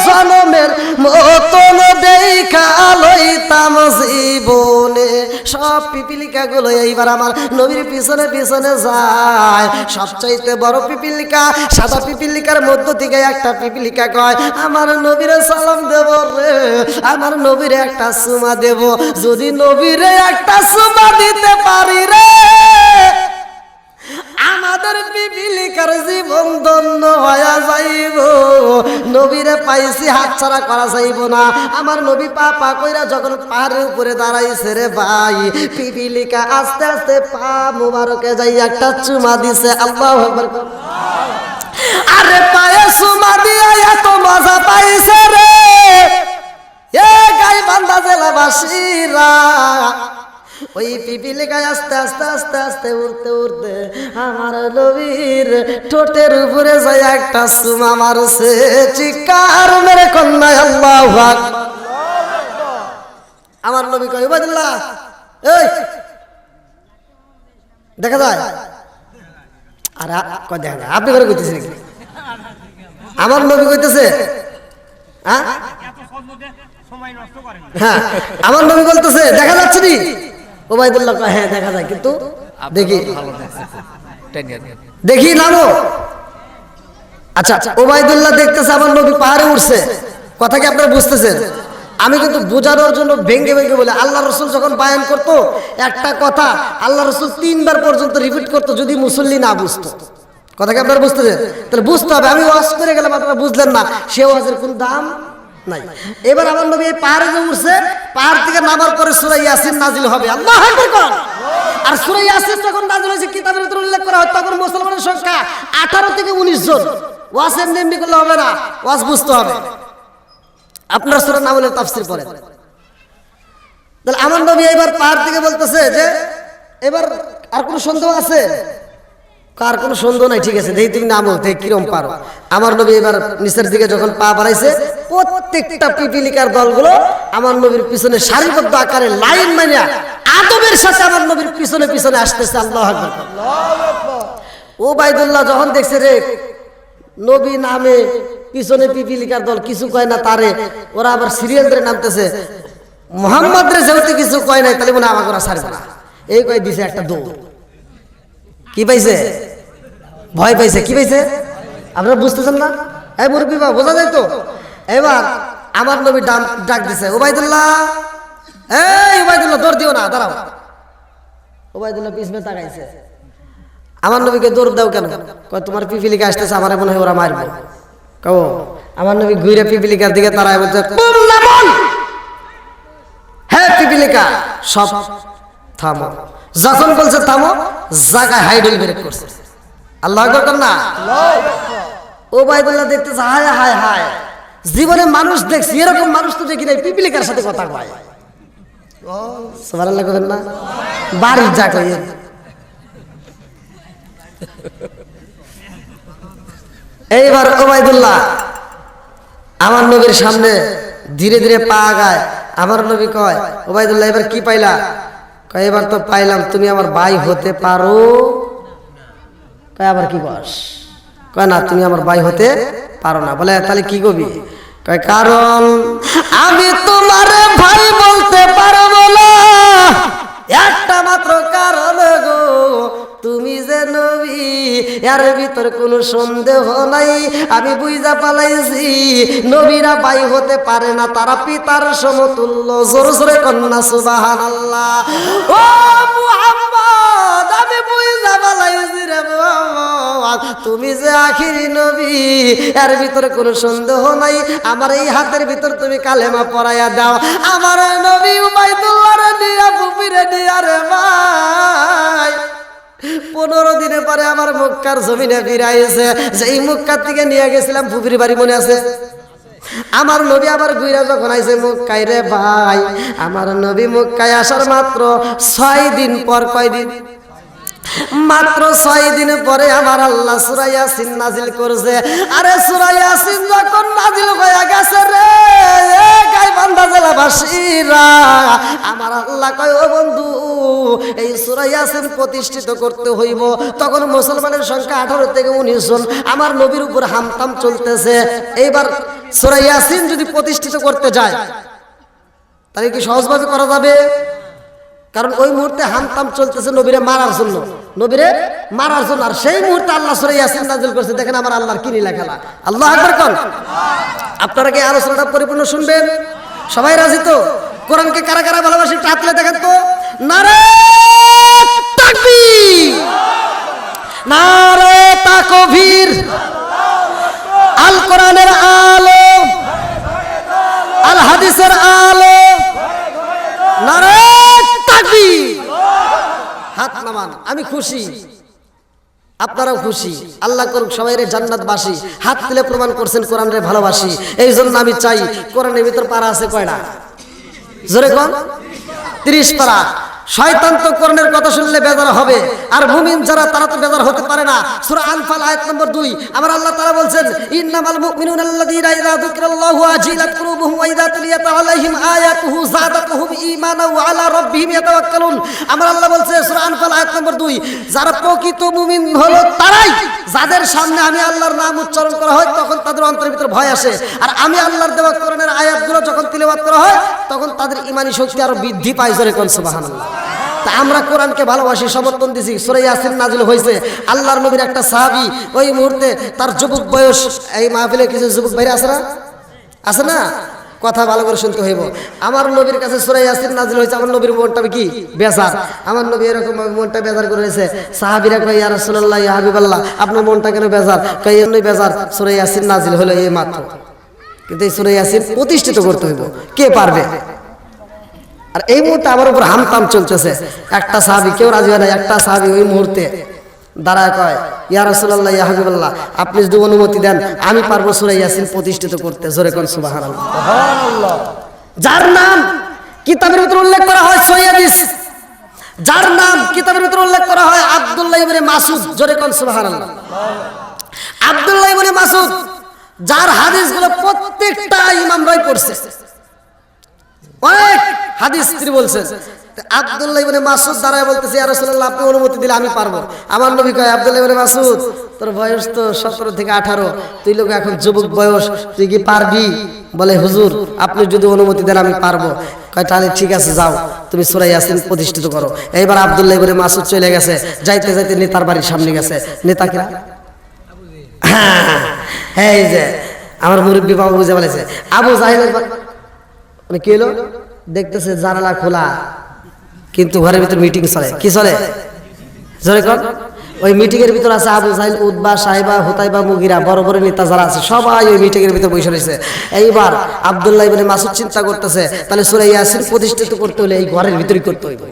জনমের মতন দেখা লইতাম জীবনে। সব পিপিলিকা গুলো এইবার আমার নবীর পিছনে পিছনে যায়। সবচাইতে বড় পিপিলিকা সাদা পিপিলিকার মধ্য থেকে একটা পিপিলিকা কয় আমার নবীরে সালাম দেব রে, আমার নবীরে একটা চুমা দেব। যদি নবীরে একটা চুমা দিতে পারি রে, আমাদের পিপিলিকার জীবন ধন্য হয়ে যাইব। নবীরে পাইছি হাত ছাড়া করা যাইব না। আমার নবী পা কইরা যখন পাহাড়ের উপরে দাঁড়াইছে রে ভাই, পিপিলিকা আস্তে আস্তে পা মুবারকে যাই একটা চুমা দিছে। আল্লাহু আকবার। আরে পায়ে চুমা দিয়া এত মজা পাইছে রে এ গাইবান্ধা জেলাবাসীরা। ওই পিপিলিকায় আস্তে আস্তে আস্তে আস্তে উড়তে উড়তে আমার নবীর ঠোঁটের উপরে যায় একটা চুমা মারছে। চিৎকার মেরে কন্যা আল্লাহু আকবার। আমার নবী কয় ওবাইদুল্লাহ এই দেখা যায়? আর কয় দেখা যায়? আপনি করে কইতেছেন নাকি? আমার নবী কইতেছে হ্যাঁ হ্যাঁ, আমার নবী বলতেছে দেখা যাচ্ছে নি? ওবাইদুল্লাহ কয় হ্যাঁ দেখা যায়, কিন্তু দেখি দেখি নামো। আচ্ছা ওবাইদুল্লাহ দেখতেছে আমার নবী পাহাড়ে উঠছে। কথা কি আপনারা বুঝতেছেন? আমি কিন্তু বোঝানোর জন্য ভেঙ্গে ভেঙ্গে বলে, আল্লাহ রসুল যখন বায়ান করতো একটা কথা আল্লাহ রসুল 3 বার পর্যন্ত রিপিট করতো যদি মুসল্লি না বুঝতো। কথা কি আপনারা বুঝতেছেন? তাহলে বুঝতে হবে। আমি ওয়াজ করে গেলাম আপনারা বুঝলেন না, সে ওয়াজের কোন দাম নাই। এবার আমার নবী এই পাহাড়ে যে উঠছে, পাহাড় থেকে নামার পরে সূরা ইয়াসিন নাজিল হবে। আল্লাহু আকবার। আর সূরা ইয়াসিন যখন নাজিল হয়েছে কিতাবের ভিতরে উল্লেখ করা হয় তখন মুসলমানের সংখ্যা 18 থেকে 19 জন। ওয়াজ এমনি করলে হবে না, ওয়াজ বুঝতে হবে। আপনার সূরা নামলের তাফসীর পড়েন। তাহলে আমার নবী এবার পাহাড় থেকে বলতেছে যে এবার আর কোনো সন্দেহ আছে? কার কোনো সন্দেহ নাই, ঠিক আছে দেখি তুমি নামো, দেখি কিরম পারো। আমার নবী এবার নিচের দিকে যখন পা বাড়াইছে প্রত্যেকটা পিপিলিকার দলগুলো আমার নবীর পিছনে সারিবদ্ধ আকারে লাইন মানিয়া আদবের সাথে আমার নবীর পিছনে পিছনে আসতেছে। আল্লাহু আকবার। ওবাইদুল্লাহ যখন দেখছে রে নবী নামে পিছনে পিপিলিকার দল কিছু কয় না তারে, ওরা আবার সিরিয়াল ধরে নামতেছে, মোহাম্মদ রে যেহেতু কিছু কয় নাই তাহলে মনে আমাকে ওরা ছাড়বে না, এই কয় দিছে একটা দৌড়। কি পাইছে? ভয় পাইছে। কি পাইছে আপনারা বুঝতেছেন না? এই মুরব্বী বা বোঝা যায় তো? এবার আমার নবী ডাক দিছে, ওবাইদুল্লাহ, এই ওবাইদুল্লাহ দৌড় দিও না, দাঁড়াও। ওবাইদুল্লাহ পিছনে তাকাইছে, আমার নবীকে দৌড় দাও কেন? কয় তোমার পিপিলিকা আসতেছে, আমার মনে হয় ওরা মারবে। কও আমার নবী ঘুরে পিপিলিকার দিকে তারায় বলছে, হ্যাঁ পিপিলিকা সব থামো। যখন বলছে থামো, জায়গায় হাইডল ব্রেক করছে। আল্লাহু আকবার কর না। ওবাইদুল্লাহ দেখতেছে, হায় হায় হায়, জীবনে মানুষ দেখছি এরকম মানুষ তো দেখি নাই, পিপিলিকার সাথে কথা কয়। সুবহানাল্লাহ করেন না? বাড়ির যা কই। এইবার ওবাইদুল্লাহ আমার নবীর সামনে ধীরে ধীরে পা আগায়। আমার নবী কয়, ওবাইদুল্লাহ এবার কি পাইলা? কয় এবার তো পাইলাম তুমি আমার ভাই হতে পারো। কয় আবার কি বস? কয় না তুমি আমার ভাই হতে পারো না। বলে তাহলে কি কবি? কয় কারণ আমি তোমার ভাই বলতে পারবো না একটা মাত্র কারণ গো, তুমি যে নবী এর ভিতর কোনো সন্দেহ নাই। আমি বুঝা পালাইছি নবীরা ভাই হতে পারে না, তারা পিতার সমতুল্য। জোরে জোরে কন্যা সুবহানাল্লাহ। ও মুহাম্মদ, আমি বুঝা পালাইছি রে মুহাম্মদ, তুমি যে আখিরি নবী এর ভিতরে কোনো সন্দেহ নাই। আমার এই হাতের ভিতর তুমি কালেমা পড়াইয়া দাও। আমার নবী উবাইদুল্লাহর নিয়া বুপিরে নিয়া রে ভাই 15 দিনে পরে আমার মক্কার জমিনে ফিরাইছে। যেই মক্কার থেকে নিয়ে গেছিলাম ফুফির বাড়ি, মনে আছে? আমার নবী আবার ঘুরে যখন আইছে মক্কায় রে ভাই, আমার নবী মক্কায় আসার মাত্র 6 দিন পর, কয়দিন? মাত্র 6 দিন পরে আমার আল্লাহ সূরা ইয়াসিন নাজিল করেছে। আরে সূরা ইয়াসিন যখন নাজিল হয়ে গেছে রে গাইবান্ধা জেলাবাসীরা, আমার আল্লাহ কয় ও বন্ধু এই সূরা ইয়াসিন প্রতিষ্ঠিত করতে হইব। তখন মুসলমানের সংখ্যা 18 থেকে 19 জন। আমার নবীর উপর হামতাম চলতেছে। এইবার সূরা ইয়াসিন যদি প্রতিষ্ঠিত করতে যায় তাহলে কি সহজভাবে করা যাবে? কারণ ওই মুহূর্তে হামতাম চলতেছে নবীরে মারার জন্য, নবীরে মারার জন্য। আর সেই মুহূর্তে আল্লাহ সূরা ইয়াসিন নাযিল করেছে। দেখেন আমার আল্লাহর কি লীলা খেলা। আল্লাহু আকবার কোন। আপনারা কি আলোচনাটা পরিপূর্ণ শুনবেন? সবাই রাজি তো? কোরআনকে কারা কারা ভালোবাসে একটু হাত তুলে দেখেন তো। নারে তাকবীর, নারে তাকবীর। আল কোরআনের আলো, আল হাদিসের আলো, নারে তাকবীর। হাত নামান। আমি খুশি, আপনারাও খুশি। আল্লাহ করুক সবাইরে জান্নাতবাসী। হাত তুলে প্রমাণ করছেন কোরআন রে ভালোবাসি। এই জন্য আমি চাই, কোরআনের ভিতর পারা আছে কয়টা? জোরে কোন? 30 পারা। শয়তান তো কোরআনের কথা শুনলে বেজার হবে, আর মুমিন যারা তারা তো বেজার হতে পারে না। সূরা আনফাল আয়াত নম্বর 2 আমার আল্লাহ তাআলা বলছেন, ইন্নামাল মুমিনুনা আল্লাযীনা ইযা যুকিরাল্লাহু ওয়াজিলাত কুলুবুহুম ওয়া ইযা তুলিয়াত আলাইহিম আয়াতুহু যাদাতুহুম ঈমানান ওয়া আলা রাব্বিহিম ইয়াতাওয়াক্কালুন। আমার আল্লাহ বলছে সূরা আনফাল আয়াত নম্বর 2, যারা প্রকৃত মুমিন হলো তারাই যাদের সামনে আমি আল্লাহর নাম উচ্চারণ করা হয় তখন তাদের অন্তরের ভিতর ভয় আসে। আর আমি আল্লাহর দেওয়া কোরআনের আয়াতগুলো যখন তিলাওয়াত করা হয় তখন তাদের ঈমানি শক্তি আরো বৃদ্ধি পায়। জোরে কোন সুবহানাল্লাহ। তা আমরা কোরআনকে ভালোবাসি, সমর্থন দিছি। সূরা ইয়াসিন নাযিল হয়েছে। আল্লাহর নবীর একটা সাহাবী ওই মুহূর্তে তার যুবক বয়স, এই মাহফিলে কিছু যুবক ভাইরা আছে না? আছে না? কথা ভালো করে শুনতে হইব। আমার নবীর কাছে সূরা ইয়াসিন নাযিল হয়েছে। আমার নবীর মনটা কি বেজার। আমার নবী এরকম মনটা বেজার করে রয়েছে। সাহাবীরা কয় ইয়া রাসূলুল্লাহ, ইয়া হাবিবাল্লাহ, আপনার মনটা কেন বেজার? কয় এমনি বেজার, সূরা ইয়াসিন নাযিল হলো এই মাত্র, কিন্তু এই সূরা ইয়াসিন প্রতিষ্ঠিত করতে হইব। কে পারবে? আর এই মুহূর্তে আমার উপর হামতাম চলতেছে। একটা সাহাবী, কেউ রাজি হয় না, একটা সাহাবী ওই মুহূর্তে দাঁড়ায় কয় ইয়া রাসূলুল্লাহ, ইয়া হাবিবাল্লাহ, আপনি যদি অনুমতি দেন আমি পারবো সূরা ইয়াসিন প্রতিষ্ঠিত করতে। জোরে কোন সুবহানাল্লাহ। সুবহানাল্লাহ। যার নাম কিতাবের ভিতর উল্লেখ করা হয় সৈয়দিস, যার নাম কিতাবের ভিতর উল্লেখ করা হয় আব্দুল্লাহ ইবনে মাসউদ। জোরে কোন সুবহানাল্লাহ। আব্দুল্লাহ ইবনে মাসউদ, যার হাদিসগুলো প্রত্যেকটা করছে, অনেক হাদিস তিনি বলছেন। আব্দুল্লাহ ইবনে মাসউদ দাঁড়ায় বলতেছে, ইয়া রাসূলুল্লাহ, আপনি অনুমতি দিলে আমি পারবো। আমার নবী কয়, আব্দুল্লাহ ইবনে মাসউদ, তোর বয়স তো 17 থেকে 18, তুই লোক এখন যুবক বয়স, তুই কি পারবি? বলে, হুজুর আপনি যদি অনুমতি দেন আমি পারবো। কয়, তাহলে ঠিক আছে, যাও, তুমি সূরা ইয়াসিন প্রতিষ্ঠিত করো। এইবার আব্দুল্লাহ ইবনে মাসউদ চলে গেছে, যাইতে যাইতে নেতার বাড়ির সামনে গেছে। নেতা কিরা? হ্যাঁ, এই যে আমার মুরব্বী বাবা বুঝে বলেছে, আবু জাহেলের মানে কি হলো, দেখতেছে জানালা খোলা, কিন্তু ঘরের ভিতর মিটিং চলে। কি চলে? জোরে কর। ওই মিটিং এর ভিতর আছে আবু জাহেল, উতবা, সাইবা, হুতাইবা, মুগিরা, বড় বড় নেতা যারা আছে সবাই ওই মিটিং এর ভিতর বসে রয়েছে। এইবার আব্দুল্লাহ ইবনে মাসউদ চিন্তা করতেছে, তাহলে সূরা ইয়াসিন প্রতিষ্ঠিত করতে হলে এই ঘরের ভিতরই করতে হইবে।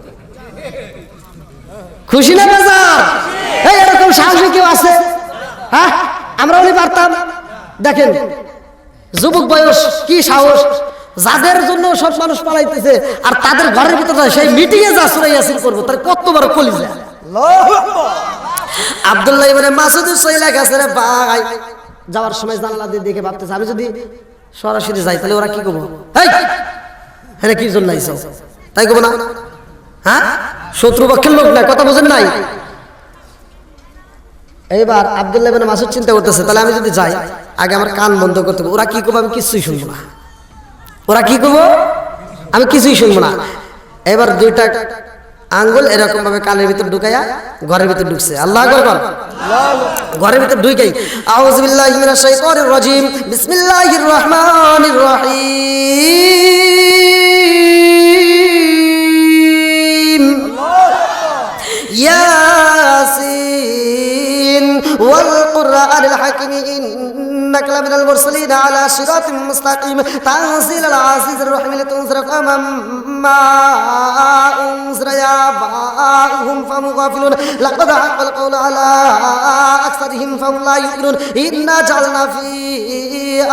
খুশি না বাজার? এই এরকম সাহসী কেউ আছে? হ্যাঁ, আমরা উনি পারতাম। দেখেন যুবক বয়স, কি সাহস, যাদের জন্য সব মানুষ পালাইতেছে আর তাদের ঘরের ভিতরে সেই মিটিং এ যা সূরা ইয়াসিন করবো, তার কত বড় কলিজা। আব্দুল্লাহ ইবনে মাসউদ সইলা গেছে রে ভাই। যাওয়ার সময় জানালা দিয়ে দেখে ভাবতেছে, আমি যদি সরাসরি যাই তাহলে ওরা কি করবো, এই হ্যাঁ কি জন্য আইছো, তাই করবো না? হ্যাঁ, শত্রুপক্ষের লোক না, কথা বোঝেন নাই? এইবার আব্দুল্লাহ ইবনে মাসউদ চিন্তা করতেছে, তাহলে আমি যদি যাই আগে আমার কান বন্ধ করতে হবে, ওরা কি করবো আমি কিছুই শুনবো না, ওরা কি করবো আমি কিছুই শুনবো না। এবার দুইটা আঙ্গুল এরকম ভাবে কানের ভিতর ঢুকাইয়া ঘরের ভিতর ঢুকছে। আল্লাহু আকবার। ঘরের ভিতর ঢুকাই, আউযু বিল্লাহি মিনাশ শাইতানির রাজিম, বিসমিল্লাহির রহমানির রহিম। ইয়াসিন ওয়াল কুরআনিল হাকিম, إنك لمن المرسلين على صراط مستقيم تنزيل العزيز الرحيم لتنذر قوما ما أنذر آباؤهم فهم غافلون لقد حق القول على أكثرهم فهم لا يؤمنون إنا جعلنا في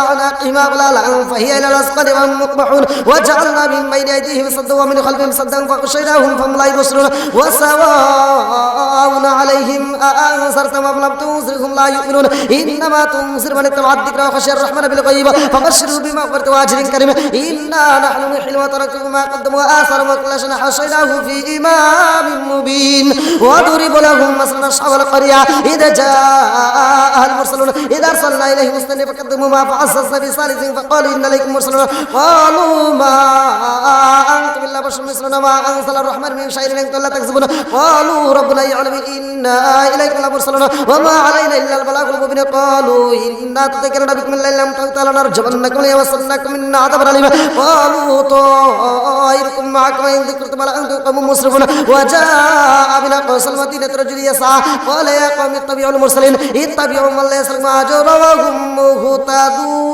أعناقهم أغلالا فهي إلى الأذقان وهم مقمحون وجعلنا من بين أيديهم سدا ومن خلفهم سدا فغشيناهم فهم لا يبصرون وسواء عليهم أأنذرتهم أم لم تنذرهم لا يؤمنون إنما تنذر من اتبع الذكر وخشي الرحمن بالغيب فبشره بمغفرة وأجر كريم إنا نحن نحيي الموتى ونكتب ما قدموا وآثارهم وكل شيء حصيناه في إمام مبين وضرب لهم مثلا أصحاب القرية إذا جاء المرسلون إذا أرسلنا إليهم اثنين فكذبوا ما فعززنا بثالث فقالوا إن إليكم مرسلون قالوا ما أنتم إلا بشر مثلنا ما أنزل الرحمن من شيء إن أنتم لا تكذبون قالوا ربنا يعلم إنا إليكم لمرسلون وما علينا إلا البلاغ المبين قالوا إنا تذكرنا بكم إلا لم تؤتوا لنرجمنكم ليمسنكم منا عذاب أليم قالوا طائركم معكم إن ذكرتم بل أنتم قوم مسرفون وجاء بنا قوس المدينة رجل يسعى قال يا قوم اتبعوا المرسلين اتبعوا من لا يسلم أجر وهم مهتدون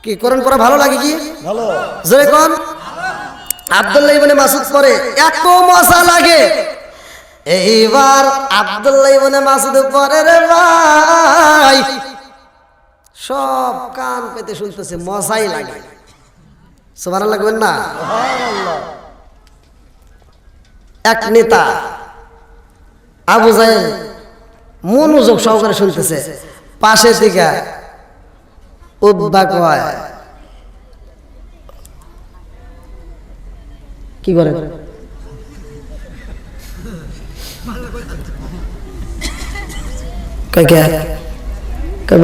কি কোরআন পড়া ভালো লাগে? কি ভালো? জোরে কোন। আব্দুল্লাহ ইবনে মাসউদ পড়ে এত মজা লাগে। এইবার আব্দুল্লাহ ইবনে মাসউদ পড়ে রে ভাই, সব কান পেতে শুনতেছে, মজাই লাগে। সুবহানাল্লাহ বলেন না? সুবহানাল্লাহ। এক নেতা আবু জাহেল মনোযোগ সহকারে শুনতেছে, পাশে থেকে উদ্বাক হয়, কি করে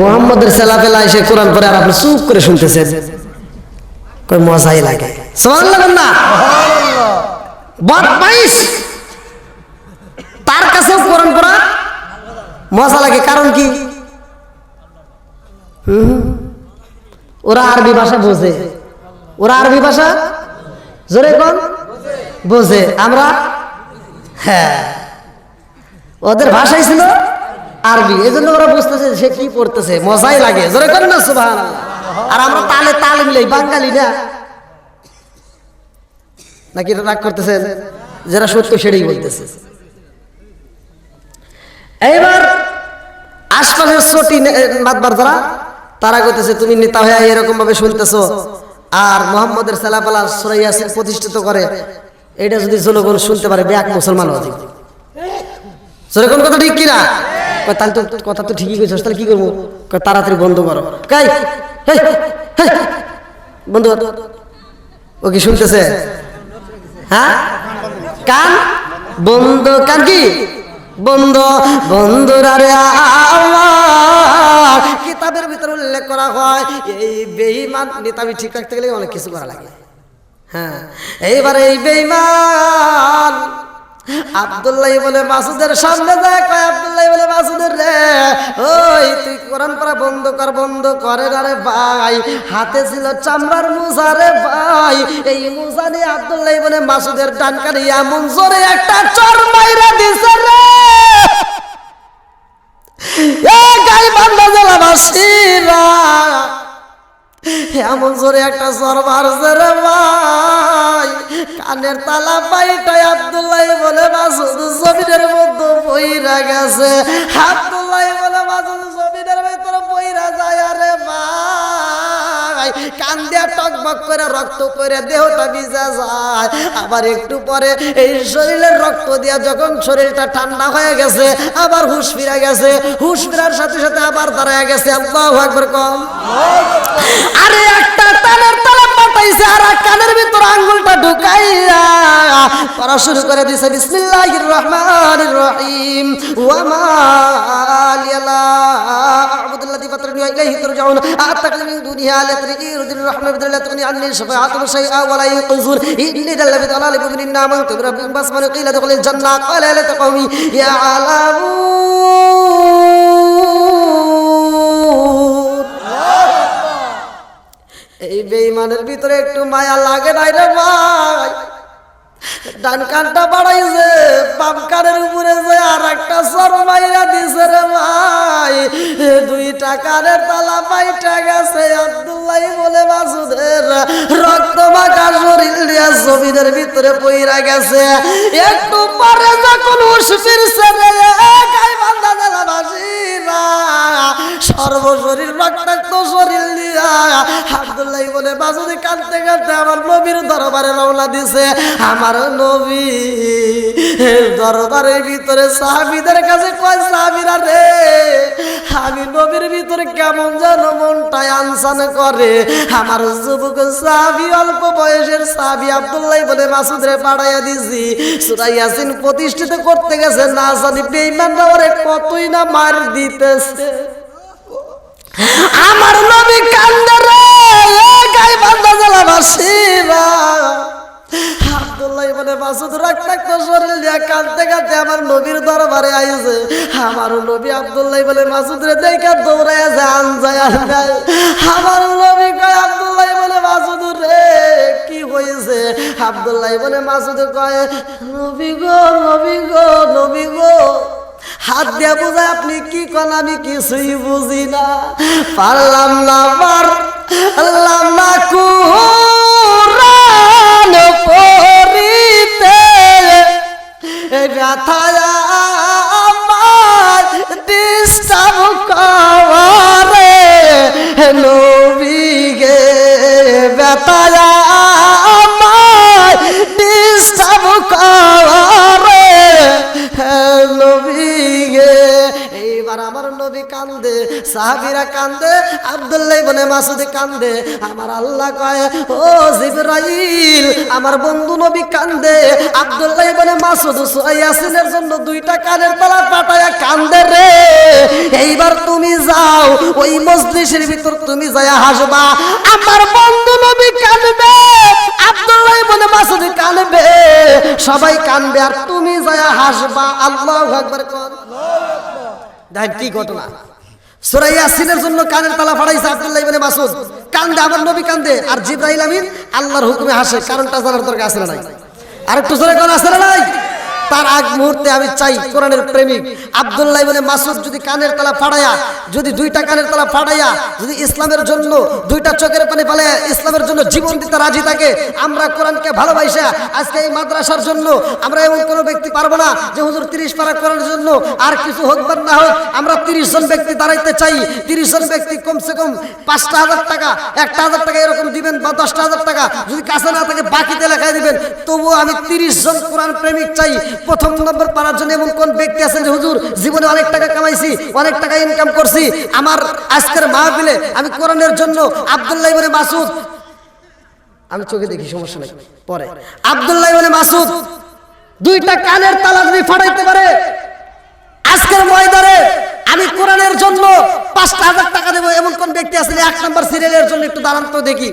মোহাম্মদের ছেলাপেলা এসে কোরআন পড়ে আর আপনি চুপ করে শুনতেছেন, মজাই লাগে। সুবহানাল্লাহ না? বদমাইশ, তার কাছে কোরআন পড়া মজা লাগে। কারণ কি? ওরা আরবি ভাষা বোঝে, ওরা আরবি ভাষা জোরে কোন বোঝে, আমরা হ্যাঁ ওদের ভাষাই ছিল আরবি, এই জন্য ওরা বুঝতেছে সে কি পড়তেছে, মজাই লাগে। জোরে করেন না সুবহানাল্লাহ। আর আমরা তালে তাল মিলাই, বাঙালি না নাকি রাগ করতেছেন? যারা সত্য সেটাই বলতেছে। এইবার আশপাশের ছোটি মাতবার যারা, তারা কইতেছে তুমি নেতা হয়ে এরকম ভাবে শুনতেছো আর মুহাম্মদের ছেলাপেলা সূরা ইয়াসিন প্রতিষ্ঠিত করে, এটা যদি জনগণ শুনতে পারে ব্যাক মুসলমান হয়ে যাবে। সেরকম কথা ঠিক কিনা? কয় তাহলে তো কথা তো ঠিকই কইছস, তাহলে কি করবো? কয় তাড়াতাড়ি বন্ধ করো। কাই হেই, হেই, বন্ধ কর। ও কি শুনতেছে? হ্যাঁ, কান বন্ধ, কান কি বন্ধ? বন্ধুরা রে আমার কিতাবের ভিতরে উল্লেখ করা হয় এই বেঈমান নেতাবি ঠিক রাখতে গেলে অনেক কিছু করা লাগে। হ্যাঁ, এইবারে এই বেঈমান আব্দুল্লাহ বলে মাসুদের সামনে যায়, কয় আব্দুল্লাহ বলে মাসুদের রে, ওই তুই কোরআন পড়া বন্ধ কর। বন্ধ করে না রে ভাই, হাতে ছিল চামড়ার মোজা রে ভাই, এই মোজা নিয়ে আব্দুল্লাহ বলে মাসুদের ডান কানে এমন জোরে একটা চড় মাইরা দিছে রে, এ গাইবান্ধা জেলাবাসীরা এমন জোরে একটা চড় মারছে রে ভাই, কানের তালা পাইটাই আব্দুল্লাহ বলে মাসুদ জমিনের মধ্যে পইরা গেছে। আব্দুল্লাহ বলে মাসুদ জমিনের ভিতরে পইরা যায়, আরে ভাই কান দিয়া টকবক করে রক্ত করে দেহটা ভিজা যায়। আবার একটু পরে এই শরীরের রক্ত দিয়া যখন শরীরটা ঠান্ডা হয়ে গেছে, আবার হুশ ফিরে গেছে। হুশ ফিরার সাথে সাথে আবার দাঁড়ায় গেছে। আল্লাহু আকবার কম। আরে একটা কানের তালা পাঠাইছে, আর কানের ভিতর আঙ্গুলটা ঢুকাইয়া পড়া শুরু করে দিছে বিসমিল্লাহির রহমানির রহিম। ওয়া মা লিয়ালা আবুদুল্লাহি ফাতরানি ওয়া ইলাইহি তুরজাউন আতাকাল্লামু দুনিয়া লাতরিউদির রহমান বিদাল্লাহি তুনি আন্নি শাফাআতুম শাইআ ওয়া লা ইয়াকুজুন ইন্নী দাল্লাহি তাআলা বিমিন নামান তুরাব্বিন বাসমান কিলা দুখুলিল জান্নাহ ক্বালা লা তাকাউমি ইয়ালামুন। এই বেঈমানের ভিতরে একটু মায়া লাগে নাই রে ভাই, ডান কানটা বাড়াইছে, বাম কানের উপরে যে আর একটা সর মাইরা দিছে রে ভাই, দুইটা কানের তালা পাইটা গেছে। আব্দুল্লাহ বলে মাসুদের রক্ত মাখা শরীর দিয়া জমিনের ভিতরে পইরা গেছে। একটু পরে যখন হুশ ফিরছে রে গাইবান্ধা জেলাবাসীরা সর্বশরীর রক্তাক্ত শরীর দিয়া আব্দুল্লাহ বলে মাসুদ কাঁদতে কাঁদতে আমার নবীর দরবারে রওনা দিছে। আমার নবী দরবারের ভিতরে সাহাবীদের কাছে কয়, সাহাবীরা রে আমি নবীর ভিতরে কেমন যেন মনটা আনসান করে। আমার যুবক সাহাবী, অল্প বয়সের সাহাবী আব্দুল্লাহ বলে মাসুদরে পাঠাইয়া দিছি সূরা ইয়াসিন প্রতিষ্ঠিত করতে গেছে। না জানি বেঈমানরা ওরে কতই না মার দিতেছে। আমার নবী কান্দে রে গাইবান্ধা জেলাবাসীরা। আব্দুল্লাহ বলে মাসুদ রক্তাক্ত শরীর নিয়ে কাঁদতে কাঁদতে আমার নবীর দরবারে আইছে। আমার নবী আব্দুল্লাহ বলে মাসুদ রে দেখা দৌড়ায় যায়, আনজায় আনজায়। আমার নবী কয় আব্দুল্লাহ বলে মাসুদ রে কি হয়েছে? আব্দুল্লাহ বলে মাসুদ কয়, নবী গো, নবী গো, নবী গো, হাত দিয়া বোঝায় আপনি কি কন, আমি কিছুই বুঝি না, পারলাম না, পারলাম না কুরআন পড়িতে, ব্যথায় আমার ডিস্টার্ব করে নবী গে, ব্যথায় আমার ডিস্টার্ব করে নবী গে। এইবার আমার নবী কান্দে, সাহাবীরা কান্দে, আব্দুল্লাহ বলে মাসুদ কান্দে। আমার আল্লাহ কয়, ও জিবরাইল আমার বন্ধু নবী কান্দে। আব্দুল্লাহ বলে মাসুদ সূরা ইয়াসিনের জন্য দুইটা কানের তলা পাঠায়া কান্দে রে। এইবার তুমি যাও ওই মজলিসের ভিতর, তুমি যায়া হাসবা, আমার বন্ধু নবী কান্দবে, আব্দুল্লাহ বলে মাসুদ কান্দবে, সবাই কান্দবে, আর তুমি যায়া হাসবা। আল্লাহু আকবার কোন। দেখেন কি ঘটনা। সূরা ইয়াসিনের জন্য কানের তালা ফাড়াইছে আব্দুল্লাহ ইবনে মাসউদ, কান্দে, আমার নবী কান্দে, আর জিবরাইল আমিন আল্লাহর হুকুমে হাসে। কারণটা জানার দরকার আছে না নাই? আরেকটু জোরে কোন আছে না নাই? তার আগ মুহূর্তে আমি চাই কোরআনের প্রেমিক আব্দুল্লাহ ইবনে মাসউদ যদি কানের তলা ফাড়াইয়া, যদি দুইটা কানের তলা ফাড়াইয়া যদি ইসলামের জন্য দুইটা চোখের পানি ফেলে ইসলামের জন্য জীবন দিতে রাজি থাকে, আমরা কোরআনকে ভালোবাসা আজকে এই মাদ্রাসার জন্য আমরা এমন কোনো ব্যক্তি পারবো না যে হুজুর 30 পারা কোরআনের জন্য আর কিছু হোক বা না হোক, আমরা 30 জন ব্যক্তি দাঁড়াইতে চাই। 30 জন ব্যক্তি কমসে কম 5,000 টাকা, 1,000 টাকা এরকম দিবেন, বা 10,000 টাকা যদি কাছে না থাকে বাকিতে লেখায় দিবেন, তবুও আমি 30 জন কোরআন প্রেমিক চাই। প্রথম নম্বর পাওয়ার জন্য এমন কোন ব্যক্তি আছেন যে হুজুর জীবনে অনেক টাকা কামাইছি, অনেক টাকা ইনকাম করছি, আমার আজকের মাহফিলে আমি কোরআনের জন্য আব্দুল্লাহ ইবনে মাসউদ, আমি চোখে দেখি সমস্যা নাই, পরে আব্দুল্লাহ ইবনে মাসউদ দুইটা কানের তালা যদি ফাটাইতে পারে আজকের ময়দানে আমি কোরআনের জন্য ৫,০০০ টাকা দেবো, এমন কোন ব্যক্তি আছেন? ১ নম্বর সিরিয়ালের জন্য একটু দাঁড়ান তো দেখি,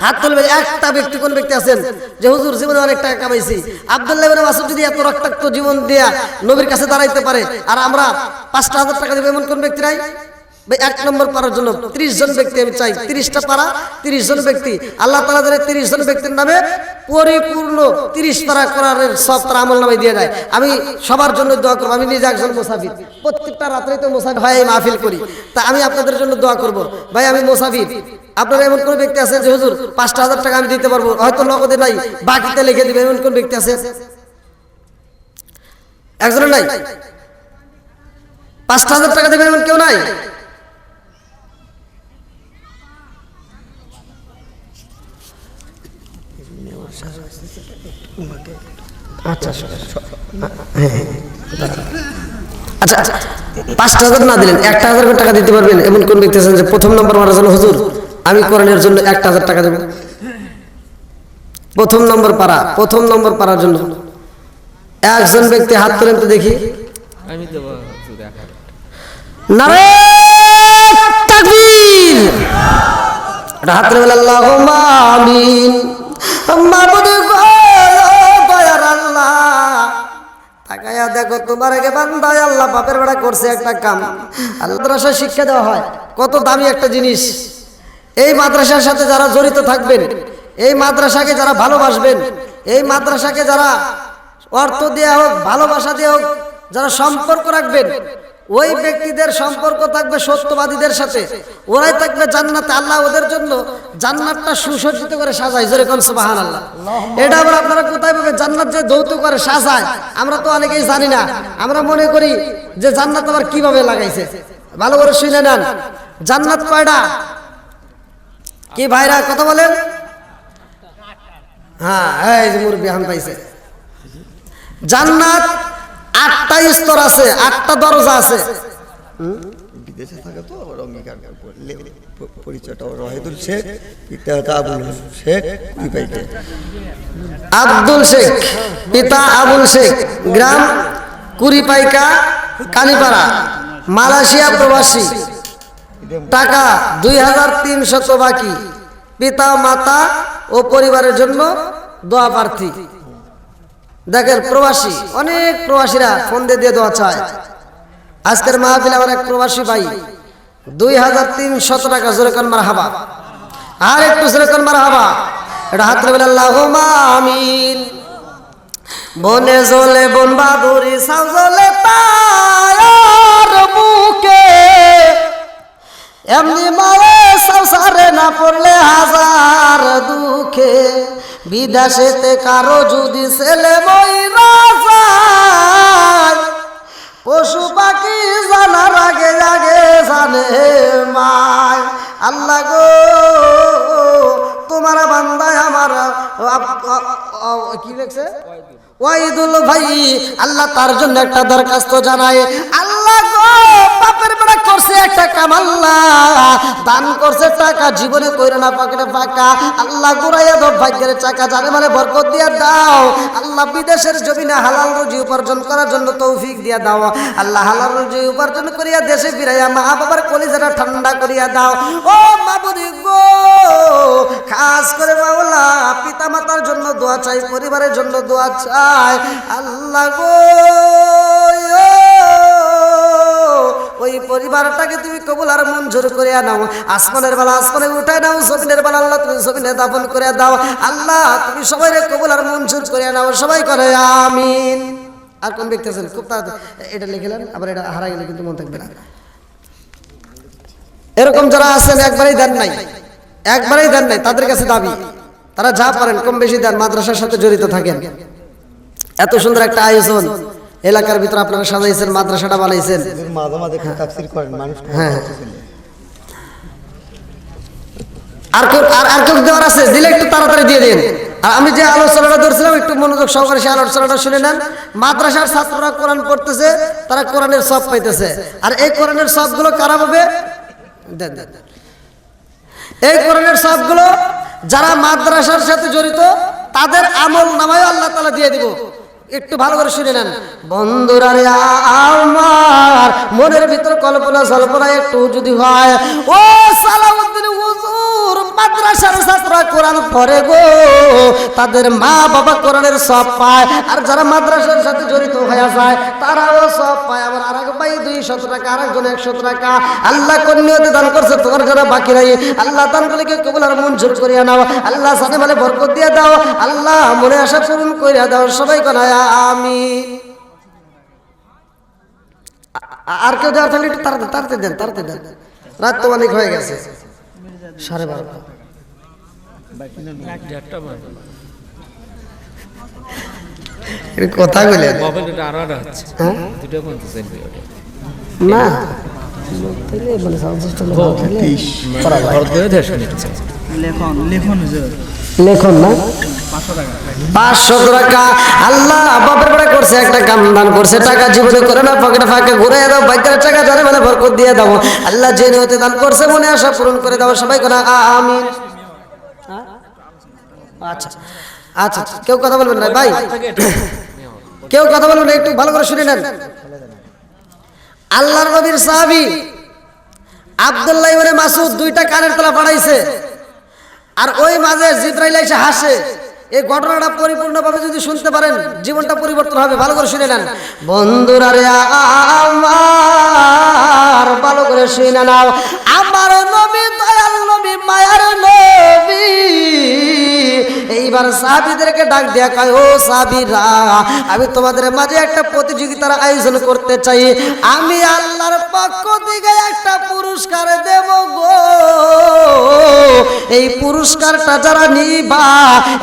হাত তুলবেন। একটা ব্যক্তি, কোন ব্যক্তি আছেন যে হুজুর জীবনে অনেক টাকা কামাইছি? আব্দুল্লাহ ইবনে মাসউদ যদি এত রক্তাক্ত জীবন দিয়া নবীর কাছে দাঁড়াইতে পারে আর আমরা ৫,০০০ টাকা দেবো, এমন কোন ব্যক্তি নাই? ১ নম্বর পারার জন্য ৩০ জন ব্যক্তি আমি চাই, ৩০টা পারা, ৩০ জন ব্যক্তি। আল্লাহ তাআলা যারা ৩০ জন ব্যক্তির নামে পরিপূর্ণ ৩০ পারা কোরআনের সব তার আমল নামে দিয়ে দেয়। আমি সবার জন্য দোয়া করব। আমি নিজে একজন মুসাফির, প্রত্যেকটা রাত্রে তো মুসাফির হয় মাহফিল করি, তা আমি আপনাদের জন্য দোয়া করব। ভাই আমি মুসাফির, আপনারা এমন কোন ব্যক্তি আছেন যে হুজুর ৫,০০০ টাকা আমি দিতে পারবো, হয়তো নগদে নাই, বাকিতে লিখে দিবেন, এমন কোন ব্যক্তি আছে? একজনের নাই? ৫,০০০ টাকা দেবেন এমন কেউ নাই? আচ্ছা আচ্ছা, ৫,০০০ না দিলেন ১,০০০ টাকা দিতে পারবেন এমন কোন ব্যক্তি আছেন যে প্রথম নম্বর মারার জন্য হুজুর আমি কোরআনের জন্য ১,০০০ টাকা দেব? প্রথম নম্বর পারার জন্য একজন ব্যক্তি হাত তোলেন তো দেখি। আমি দেব নারে তাকবীর, হাত তুলে বলেন আল্লাহুম্মা আমিন। মাবুদ গো দয়ার আল্লাহ, তাকায়া দেখো তোমার আগে বান্দা আল্লাহ বাপের বেড়া করছে একটা কাম। আল্লাহ মাদ্রাসায় শিক্ষা দেওয়া হয়, কত দামি একটা জিনিস। এই মাদ্রাসার সাথে যারা জড়িত থাকবেন, এই মাদ্রাসাকে যারা ভালোবাসবেন, এই মাদ্রাসাকে যারা অর্থ দেওয়া হোক, ভালোবাসা দেওয়া হোক, যারা সম্পর্ক রাখবেন, ওই ব্যক্তিদের সম্পর্ক থাকবে সত্যবাদীদের সাথে, ওরাই থাকবে জান্নাতে। আল্লাহ ওদের জন্য জান্নাতটা সুসজ্জিত করে সাজায়, জোরে কোন সুবহানাল্লাহ। এটা আবার আপনারা কোথায় পাবেন? জান্নাত যে দৌত করে সাজায়, আমরা তো অনেকেই জানি না। আমরা মনে করি যে জান্নাত আবার কিভাবে লাগাইছে। ভালো করে শুনে নেন, জান্নাত কয়টা? কি ভাইরা কথা বলেন? হ্যাঁ, এই যে মুরব্বি হান পাইছে। জান্নাত ৮টা স্তর আছে, ৮টা দরজা আছে। বিদেশে থাকে তো অঙ্গীকার করলে পরিচয়টা রহিদুল শেখ, পিতা আবুল শেখ, আব্দুল শেখ, পিতা আবুল শেখ, গ্রাম কুড়িপাইকা, কালীপাড়া, মালয়েশিয়া প্রবাসী, টাকা ২৩০০ বাকি, পিতা মাতা ও পরিবারের জন্য দোয়া প্রার্থী। দেখেন প্রবাসী, অনেক প্রবাসীরা ফোন দিয়ে দোয়া চায়। আজকের মাহফিলে আমার এক প্রবাসী ভাই ২৩০০ টাকা, জোরে কোন মারহাবা, আর একটু জোরে কোন মারহাবা। এটা হাত তুলে বলেন আল্লাহুম্মা আমিন। বনে জলে বন বাদুরি সাজলে তার বুকে, এমনি মায়ে সংসারে না পড়লে হাজার দুঃখে, বিদেশেতে কারো যদি ছেলে মইরা যায়, পশু পাখি জানার আগে আগে জানে মায়। আল্লাহ গো তোমার বান্দায় আমার কি লেখছে ওয়াইদুল ভাই, আল্লাহ তার জন্য একটা দরখাস্ত জানায়। আল্লাহ গো বাপের বেড়া করছে একটা কাম, আল্লাহ দান করছে টাকা, জীবনে কইরা না পকেটে ফাঁকা। আল্লাহ ঘুরাইয়া দাও ভাগ্যের চাকা, জানে মানে বরকত দিয়া দাও। আল্লাহ বিদেশের জমিনে হালাল রুজি উপার্জন করার জন্য তৌফিক দিয়া দাও। আল্লাহ হালাল রুজি উপার্জন করিয়া দেশে ফিরাইয়া মা বাবার কলিজাটা ঠান্ডা করিয়া দাও। ও মাবুদ গো, খাস করে মাওলা পিতা মাতার জন্য দোয়া চাই, পরিবারের জন্য দোয়া চাই। আল্লাহ গো ওই পরিবারটাকে তুমি কবুল আর মঞ্জুর করে নাও। আসমানের বেলা আসমানে উঠায় নাও, জমিনের বেলা আল্লাহ তুমি জমিনে দাফন করে দাও। আল্লাহ তুমি সবাই কবুল আর মঞ্জুর করে নাও, সবাই করে আমিন। আর কোন ব্যক্তি আছেন? খুব তাড়াতাড়ি এটা লিখলেন, আবার এটা হারা গেলে কিন্তু মনে থাকবে না। এরকম যারা আছেন একবারেই দেন নাই, তাদের কাছে দাবি, তারা যা পারেন কম বেশি দেন, মাদ্রাসার সাথে জড়িত থাকেন। এত সুন্দর একটা আয়োজন এলাকার ভিতরে আপনারা সাজাইছেন, মাদ্রাসাটা বানাইছেন। মাঝে মাঝে তাফসীর করেন মানুষ। হ্যাঁ, আর কেউ দেওয়ার আছে, দিলে একটু তাড়াতাড়ি দিয়ে দিন। আর আমি যে আলোচনাটা ধরছিলাম একটু মনোযোগ সহকারে সেই আলোচনাটা শুনে নেন। মাদ্রাসার ছাত্ররা কোরআন পড়তেছে, তারা কোরআনের সব পাইতেছে। আর এই কোরআনের সবগুলো কারা পাবে? দেন দেন। এই কোরআনের সবগুলো যারা মাদ্রাসার সাথে জড়িত তাদের আমল নামায় আল্লাহ তাআলা দিয়ে দিব। একটু ভালো করে শুনে নেন বন্ধুরা রে, আমার মনের ভিতর কল্পনা জল্পনা একটু যদি হয়, ও সালাউদ্দিন হুজুর মাদ্রাসার ছাত্ররা কোরআন পড়ে গো, তাদের মা বাবা কোরআনের সব পায়, আর যারা মাদ্রাসার সাথে জড়িত হয়ে যায় তারাও সব পায়। আবার আরেক ভাই 200 টাকা, আরেকজন 100 টাকা আল্লাহ কোন নিয়তে দান করছে তোমার যারা বাকি নাই, আল্লাহ দানগুলিকে কবুল আর মঞ্জুর করিয়া নাও। আল্লাহ সাথে মানে বরকত দিয়ে দাও, আল্লাহ মনে আশা পূরণ করিয়া দাও। সবাই কোনায় আমিন। আর কেউ দেওয়ার থাকলে একটু তাড়াতাড়ি দেন, তাড়াতাড়ি দেন, রাত তো অনেক হয়ে গেছে, 12:30। কথা বলে না লেখন না 500 টাকা আল্লাহ বাপের বেড়া করছে, একটা কাম দান করছে, টাকা জীবনে করে না, পকেটে ফাঁকে ঘুরে দাও, বাইকের টাকা জানে মানে বরকত দিয়ে দাও। আল্লাহ যে নিয়তে দান করছে মনে আশা পূরণ করে দাও। সবাই করে আমিন। আচ্ছা আচ্ছা, কেউ কথা বলবেন না ভাই, কেউ কথা বলবেন না, একটু ভালো করে শুনে নেন। আল্লাহর নবীর সাহাবী আব্দুল্লাহ ইবনে মাসউদ 2টা কানের তলা ফাড়াইছে, আর ওই মাঝে জিবরাইল এসে হাসে। এই ঘটনাটা পরিপূর্ণভাবে যদি শুনতে পারেন জীবনটা পরিবর্তন হবে। ভালো করে শুনে নেন বন্ধুরা রে, আমার ভালো করে শুনে নাও। আমার নবী দয়াল নবী মায়ার নবী এইবার সাহাবীদেরকে ডাক দেয়া কয়, ও সাহাবীরা, আমি তোমাদের মাঝে একটা প্রতিযোগিতার আয়োজন করতে চাই। আমি আল্লাহর পক্ষ থেকে একটা পুরস্কার দেব গো। এই পুরস্কারটা যারা নিবা,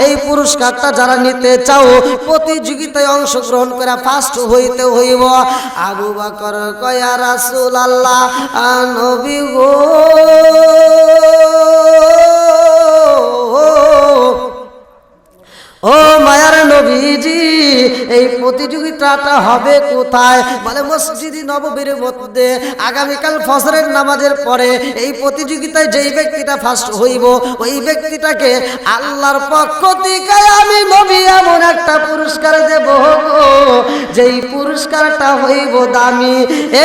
এই পুরস্কারটা যারা নিতে চাও, প্রতিযোগিতায় অংশগ্রহণ করে ফার্স্ট হইতে হইব। আবু বকর কয়, ইয়া রাসূলুল্লাহ, নবী গো, ও মায়ার নবীজি, এই প্রতিযোগিতাটা হবে কোথায়? বলে মসজিদে নববীর মধ্যে আগামীকাল ফজরের নামাজের পরে এই প্রতিযোগিতায় যেই ব্যক্তিটা ফার্স্ট হইব ওই ব্যক্তিটাকে আল্লাহর পক্ষ থেকে আমি নবী এমন একটা পুরস্কার দেব যেই পুরস্কারটা হইব দামি।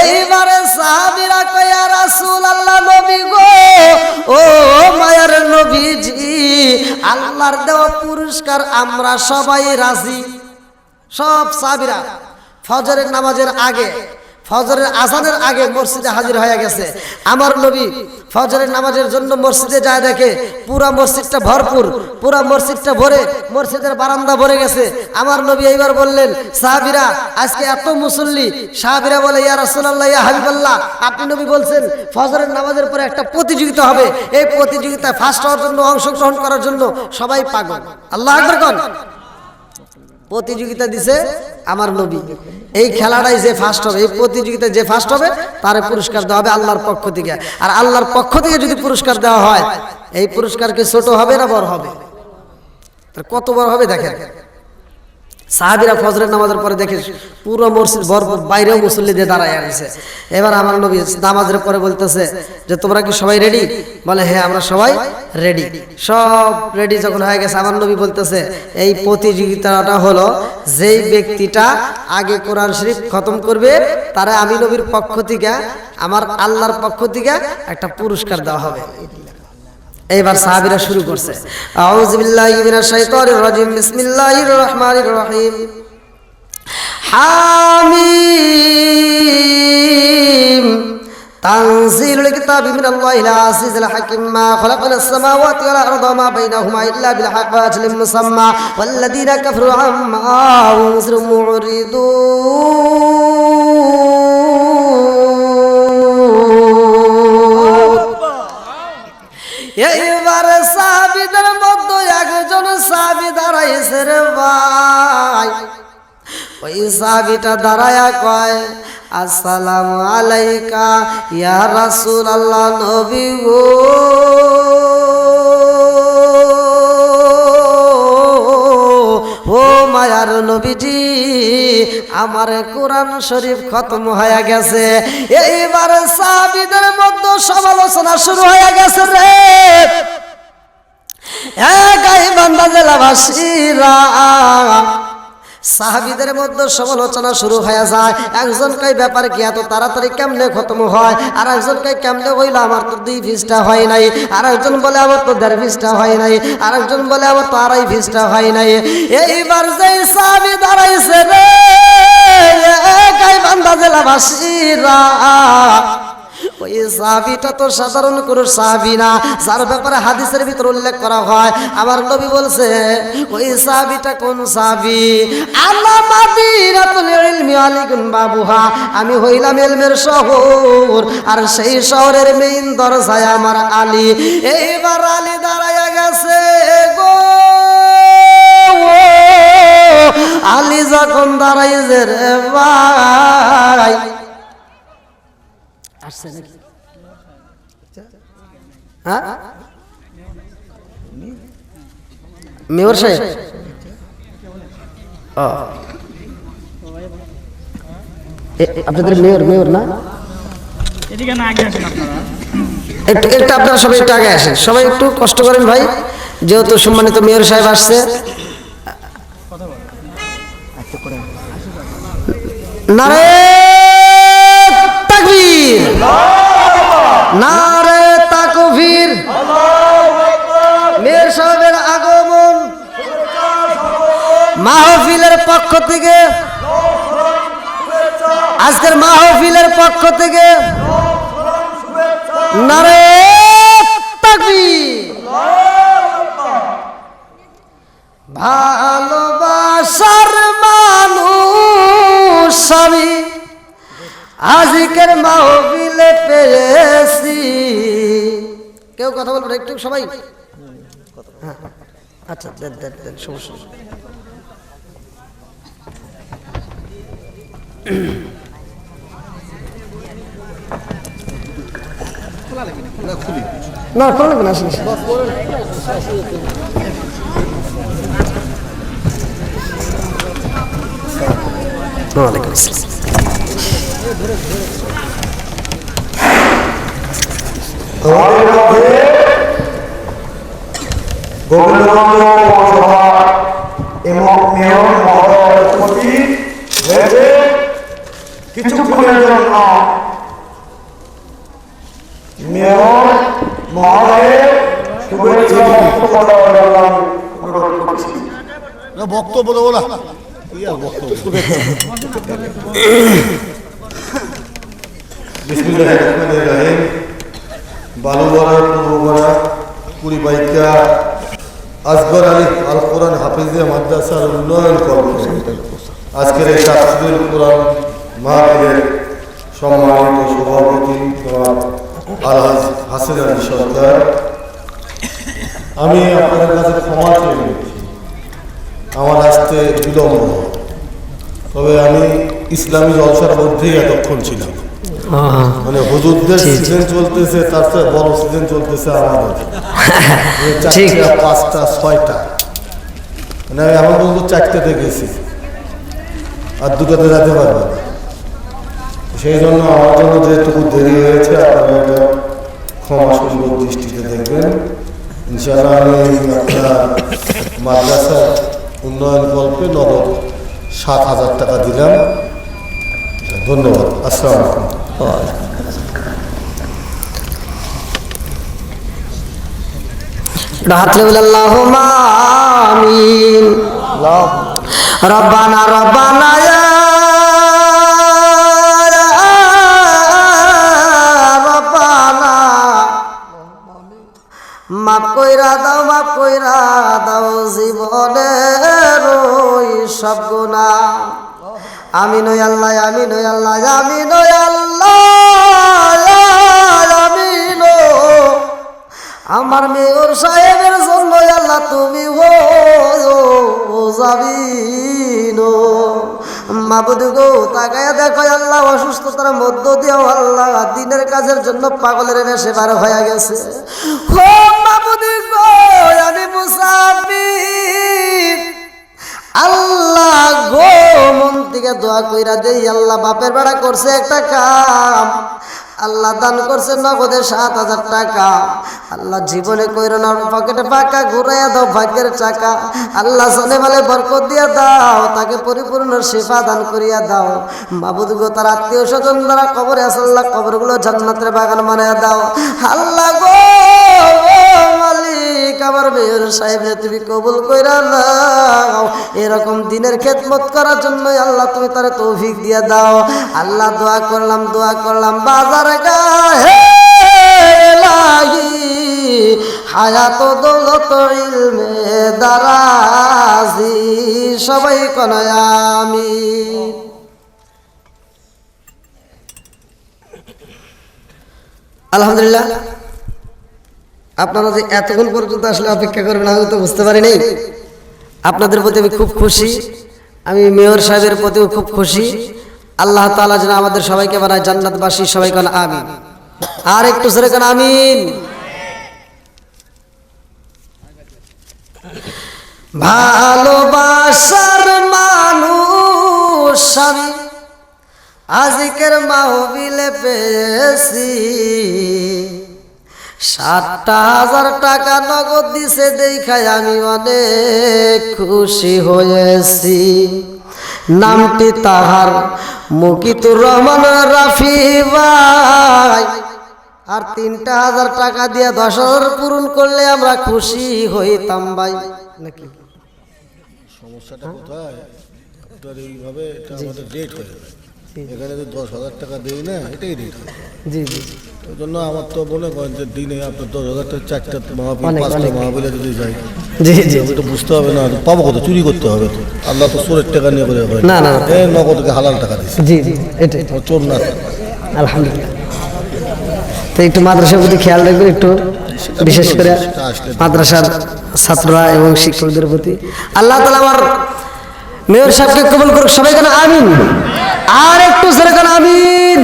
এইবারে সাহাবীরা কয়, ইয়া রাসূলুল্লাহ, নবী গো, ও মায়ার নবীজি, আল্লাহর দেওয়া পুরস্কার আমরা সবাই রাজি। সব সাহাবীরা ফজরের নামাজের আগে, ফজরের আজানের আগে মসজিদে হাজির হয়ে গেছে। আমার নবী ফজরের নামাজের জন্য মসজিদে যায়, দেখে পুরা মসজিদটা ভরপুর, পুরা মসজিদটা ভরে, মসজিদের বারান্দা ভরে গেছে। আমার নবী এইবার বললেন, সাহাবীরা আজকে এত মুসল্লি। সাহাবীরা বলে, ইয়া রাসূলুল্লাহ, ইয়া হাবিবাল্লাহ, আপনি নবী বলছেন ফজরের নামাজের পরে একটা প্রতিযোগিতা হবে, এই প্রতিযোগিতায় ফার্স্ট হওয়ার জন্য, অংশগ্রহণ করার জন্য সবাই পাগল। আল্লাহু আকবার কোন প্রতিযোগিতা দিছে আমার নবী। এই খেলাটাই যে ফার্স্ট হবে, এই প্রতিযোগিতায় যে ফার্স্ট হবে তারে পুরস্কার দেওয়া হবে আল্লাহর পক্ষ থেকে। আর আল্লাহর পক্ষ থেকে যদি পুরস্কার দেওয়া হয়, এই পুরস্কার কি ছোট হবে না বড় হবে? কত বড় হবে দেখেন। সাহাবীরা ফজরের নামাজের পরে দেখে পুরো মসজিদ ভরপুর, বাইরেও মুসল্লি দিয়ে দাঁড়ায় আছে। এবার আমার নবী নামাজের পরে বলতেছে যে, তোমরা কি সবাই রেডি? বলে, হ্যাঁ আমরা সবাই রেডি। সব রেডি যখন হয়ে গেছে, আমার নবী বলতেছে, এই প্রতিযোগিতাটা হলো যেই ব্যক্তিটা আগে কোরআন শরীফ খতম করবে তারা আমি নবীর পক্ষ থেকে, আমার আল্লাহর পক্ষ থেকে একটা পুরস্কার দেওয়া হবে। এইবার সাহাবীরা শুরু করছে, আউযু বিল্লাহি মিনাশ শাইতানির রাজিম, বিসমিল্লাহির রহমানির রহিম। হামিম তানজিলুল কিতাবি মিনাল্লাহিল আজিজিল হাকিম, মা খালাকনাস সামাওয়াতি ওয়াল আরদা ওয়া মা বাইনাহুমা ইল্লা বিল হাক্কি ওয়া আজলিন মুসাম্মা ওয়াল্লাযীনা কাফারু আম্মা উনজিরু মুরিদুন। এইবার সাহাবীদের মধ্যে একজন সাহাবী দাঁড়াইছে রে ভাই। ওই সাহাবীটা দাঁড়ায়া কয়, আসসালামু আলাইকা ইয়া রাসূলুল্লাহ, নবী গো। ও মায়ার নবীজি আমার কোরআন শরীফ খতম হয়ে গেছে, এইবার সাহাবীদের মধ্যে সমালোচনা শুরু হয়ে গেছে রে। একাই বান্দা জেলাবাসীরা সাহাবীদের মধ্যে সমালোচনা শুরু হয়ে যায়। একজন কই ব্যাপার কি এত তাড়াতাড়ি কেমনে খতম হয়, আর একজন কই কেমনে হইল আমার তো 2 পৃষ্ঠা হয় নাই, আর একজন বলে আমার তো 1.5 পৃষ্ঠা হয় নাই, আর একজন বলে আমার তো 2.5 পৃষ্ঠা হয় নাই। এইবার যেই সাহাবী দাঁড়াইছে রে একাই বান্দা জেলাবাসীরা, ওই সাহাবীটা তো সাধারণ কোনো সাহাবী না, যার ব্যাপারে হাদিসের ভিতর উল্লেখ করা হয়। আমার নবী বলছে ওই সাহাবীটা কোন সাহাবী? আল্লাহ মাদিনাতুল ইলমি আলিকুন বাবুহা, আমি হইলাম ইলমের শহর, আর সেই শহরের মেইন দরজায় আমার আলী। এইবার আলী দাঁড়ায়া গেছে গো, আলী যখন দাঁড়াইছে রে ভাই আসছে নাকি? হ্যাঁ মেয়র সাহেব, আপনাদের মেয়র না? এদিকে না, আগে আসেন আপনারা। একটু আপনারা সবাই একটু আগে আসেন, সবাই একটু কষ্ট করেন ভাই, যেহেতু সম্মানিত মেয়র সাহেব আসছে। নারে তাকবীর, নারে তাকবীর। মেয়র সাহেবের আগমন মাহফিলের পক্ষ থেকে, আজকের মাহফিলের পক্ষ থেকে নারে তাকবীর। ভালোবাসার মানুষ আমি আজকের মাহফিলে পেয়েছি। কেউ কথা বলবেন একটু সবাই? হ্যাঁ আচ্ছা দেন দেন দেন, সমস্যা নেই। না খোলা লাগবে না, আসেন আসেন। ওয়ালাইকুম আসসালাম। আমাদের মধ্যে গোবিন্দগঞ্জ পৌরসভা এবং মেয়র মহোদয়ের প্রতি হয়েছে কিছুক্ষণের জন্য মেয়র মহোদয়ের শুভেচ্ছা বক্তব্য দেওয়ার জন্য অনুরোধ করছি। বক্তব্য দেবো না, বিসমিল্লাহির রহমানির রহিম। বালুগড়া পূর্বগড়া কুড়িবাইকা আসগর আলী আল কোরআন হাফিজিয়া মাদ্রাসার উন্নয়ন কর্মসূচি আজকের এই তাফসীরুল কোরআন মাহফিলের সম্মানিত সভাপতি জনাব আলহাজ হাসিন আলী সরকার, আমি আপনাদের কাছে ক্ষমা চেয়ে নিচ্ছি আমার আসতে বিলম্ব, তবে আমি ইসলামী জলসার মধ্যেই এতক্ষণ ছিলাম। মানে হুজুরদের সিজন চলতেছে, তার চেয়ে বড় সিজন চলতেছে আমাদের, 4টা 5টা 6টা, মানে আমি আমার বলবো 4টাতে গেছি আর 2টাতে যেতে পারবো না। সেই জন্য আমার জন্য যেটুকু দেরি হয়েছে আপনারা এটা ক্ষমা সুন্দর দৃষ্টিতে দেখবেন। ইনশাআল্লাহ আমি আপনার মাদ্রাসার উন্নয়ন কল্পে নগদ 7,000 টাকা দিলাম। ধন্যবাদ, আসসালামু আলাইকুম। আল্লাহুম্মা আমিন। রব্বানা রব্বানা ইয়া রব্বানা, মাফ কইরা দাও, মাফ কইরা দাও জীবনের ওই সব গুনাহ। আমিন ও আল্লাহ, আমিন ও আল্লাহ, আমিন ও আল্লাহ, আমিন। আমার মেয়র সাহেবের জন্য আল্লাহ তুমি হো যাবিন। মাবুদ গো তাকায়া দেখো আল্লাহ, অসুস্থতার মধ্য দিয়েও আল্লাহ দিনের কাজের জন্য পাগলের বেশে বার হয়ে গেছে। হো মাবুদ গো আমি মুসাফির, আল্লাহ গো মন থেকে দোয়া কইরা দেই, আল্লাহ বাপের বেড়া করছে একটা কাম, আল্লাহ দান করছে নগদে 7,000 টাকা। আল্লাহ জীবনে কইরো না পকেটে পাকা ঘুরাইয়া দাও ভাগ্যের চাকা। আল্লাহ জানে বলে বরকত দিয়া দাও, তাকে পরিপূর্ণ শিফা দান করিয়া দাও। মাবুদ গো তার আত্মীয় স্বজন যারা কবরে আছে আল্লাহ কবরগুলো জান্নাতের বাগান বানাইয়া দাও। আল্লাহ গো মালিক আমার মেয়র সাহেব তুমি কবুল কইরা নাও, এরকম দিনের খেদমত করার জন্য আল্লাহ তুমি তার তৌফিক দিয়া দাও। আল্লাহ দোয়া করলাম বাজার গাহে ইলাহি হায়াত দৌলত ইলমে দারাজি, সবাই কোন আমিন। আলহামদুলিল্লাহ, আপনারা যে এতক্ষণ পর্যন্ত আসলে অপেক্ষা করবেন আমি তো বুঝতে পারি নাই। আপনাদের প্রতি আমি খুব খুশি, আমি মেয়র সাহেবের প্রতিও খুব খুশি। আল্লাহ তাআলা যেন আমাদের সবাইকে বানায় জান্নাতবাসী, সবাই কোন আমিন। আর একটু জোরে কোন আমিন। ভালোবাসার মানুষ আমি আজকের মাহফিলে পেয়েছি, 7,000 টাকা নগদ দিছে দেখায় আমি অনেক খুশি হয়েছি। নামটি তাহার মুকিতুর রহমান রাফি ভাই। আর 3,000 টাকা দিয়ে 10,000 পূরণ করলে আমরা খুশি হইতাম ভাই নাকি? সমস্যাটা কোথায়? আপনার এইভাবে এটা আমাদের রেট হয়ে যাবে। এখানে যে 10,000 টাকা দেই না, এটাই রেট হয়। জি জি, ওই জন্য আমার তো মনে করেন যে দিনে আপনার 10,000 টাকা 4টা মাহফিল 5টা মাহফিলে যদি যাই, জি জি, এটা বুঝতে হবে না পাবো কত, চুরি করতে হবে তো। আল্লাহ তো চোরের টাকা নিয়ে করে হয় না না, নগদকে হালাল টাকা দিচ্ছে, জি জি, এটাই চোর না। আলহামদুলিল্লাহ। তো একটু মাদ্রাসার প্রতি খেয়াল রাখবেন, একটু বিশেষ করে মাদ্রাসার ছাত্ররা এবং শিক্ষকদের প্রতি। আল্লাহ তাআলা আমার মেয়র সাহেবকে কবুল করুক, সবাই কেন আমিন। আর একটু জোরে কেন আমিন।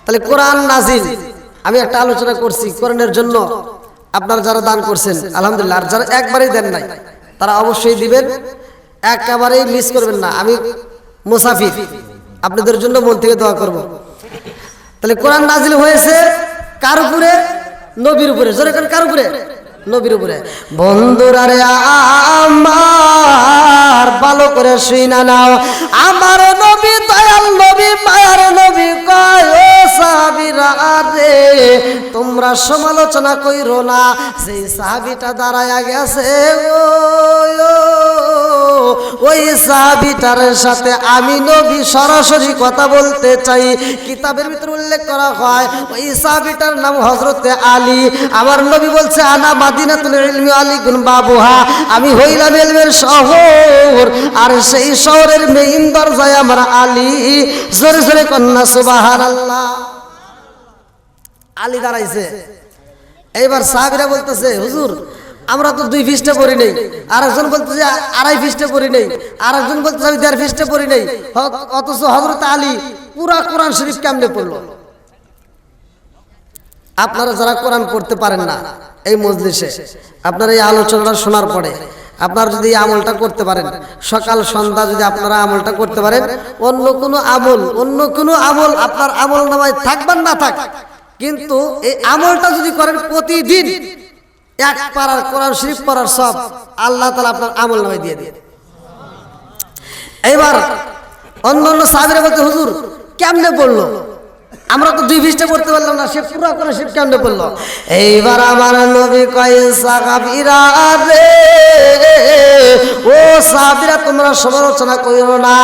তাহলে কোরআন নাজিল আমি একটা আলোচনা করছি, কোরআনের জন্য আপনারা যারা দান করছেন আলহামদুলিল্লাহ, আর যারা একবারেই দেন নাই তারা অবশ্যই দিবেন, একেবারেই মিস করবেন না। আমি মুসাফির, আপনাদের জন্য মন থেকে দোয়া করব। তাহলে কোরআন নাজিল হয়েছে কার উপরে? নবীর উপরে। জোরে কোন কার উপরে? নবীর উপরে। বন্ধুরা রে আমার ভালো করে শুইনা নাও, আমার নবী দয়াল নবী মায়ার নবী কয় ও সাহাবীরা রে তোমরা সমালোচনা কইরো না, যেই সাহাবীটা দাঁড়ায়া গেছে ওই সাহাবীটার সাথে আমি নবী সরাসরি কথা বলতে চাই। কিতাবের ভিতরে উল্লেখ করা হয় ওই সাহাবীটার নাম হযরতে আলী। আমার নবী বলছে আনা মাদিনাতুল ইলমি আলী গুন বাবুহা, আমি হইলাম ইলমের শহর আর সেই শহরের মেইন দরজায় আমার আলী। জোরে জোরে কন্যা সুবহানাল্লাহ। আলী দাঁড়াইছে। এইবার সাহাবীরা বলতেছে হুজুর আমরা তো 2 পৃষ্ঠা পড়ি নাই, আরেকজন বলতেছে 2.5 পৃষ্ঠা পড়ি নাই, আরেকজন বলতেছে আমি 1.5 পৃষ্ঠা পড়ি নাই, অথচ হযরত আলী পুরা কোরআন শরীফ কেমনে পড়লো? আপনারা যারা কোরআন পড়তে পারেন না এই মজলিসে, আপনারা এই আলোচনাটা শোনার পরে আপনারা যদি এই আমলটা করতে পারেন, সকাল সন্ধ্যা যদি আপনারা আমলটা করতে পারেন, অন্য কোনো আমল আপনার আমল নামায় থাকবেন না থাক, কিন্তু এই আমলটা যদি করেন প্রতিদিন 1 পারার কোরআন শরীফ পড়ার সব আল্লাহ তাআলা আপনার আমল নামায় দিয়ে দেন। এইবার অন্য সাহাবীরা বলতে হুজুর কেমনে পড়লো? আমরা তো 2 পৃষ্ঠা পড়তে পারলাম না, সে পুরো কোরআন শরীফ কেমনে পড়লো? এইবার আমার নবী কয় সাহাবীরা রে ও সাহাবীরা তোমরা সমালোচনা কইরো না,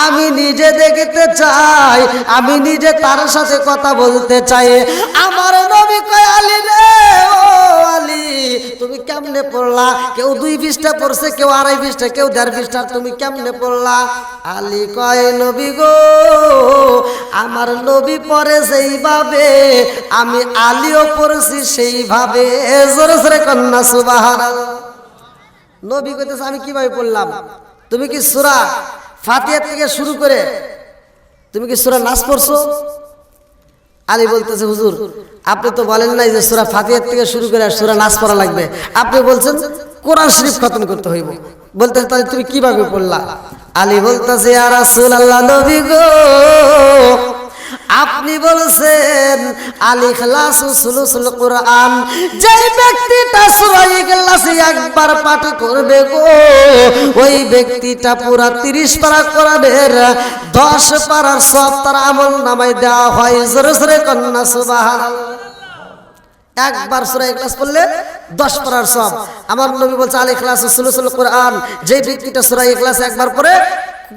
আমি নিজে দেখতে চাই, আমি নিজে তার সাথে কথা বলতে চাই। আমার নবী কয় আলী রে ও আলী তুমি কেমনে পড়লা? কেউ 2 পৃষ্ঠা পড়ছে, কেউ 2.5 পৃষ্ঠা, কেউ 1.5 পৃষ্ঠা, তুমি কেমনে পড়লা? আলী কয় নবী গো আমার নবী পড়ে সেইভাবে আমি আলীও পড়ছি সেইভাবে। জোরে জোরে কন্যা সুবহানাল্লাহ। নবী কইতেছে আমি কিভাবে পড়লাম? তুমি কি সূরা ফাতিহা থেকে শুরু করে তুমি কি সূরা নাস পড়ছো? আলী বলতেছে হুজুর আপনি তো বলেন নাই যে সূরা ফাতিহা থেকে শুরু করে সূরা নাস পড়া লাগবে, আপনি বলছেন কোরআন শরীফ খতম করতে হইব। বলতেছে তাহলে তুমি কিভাবে পড়লা? আলী বলতেছে ইয়া রাসূলুল্লাহ, নবী গো আপনি বলছেন আল ইখলাস সুলুসুল কুরআন, যে ব্যক্তিটা সূরা ইখলাস একবার পাঠ করবে গো ওই ব্যক্তিটা পুরা 30 পারা কোরআনের 10 পারার সব তার আমল নামায় দেওয়া হয়। জোরে জোরে কন্না সুবহানাল্লাহ। একবার সূরা ইখলাস পড়লে 10 পারার সব। আমার নবী বলছে আল ইখলাস সুলুসুল কুরআন, যে ব্যক্তিটা সূরা ইখলাস একবার পড়ে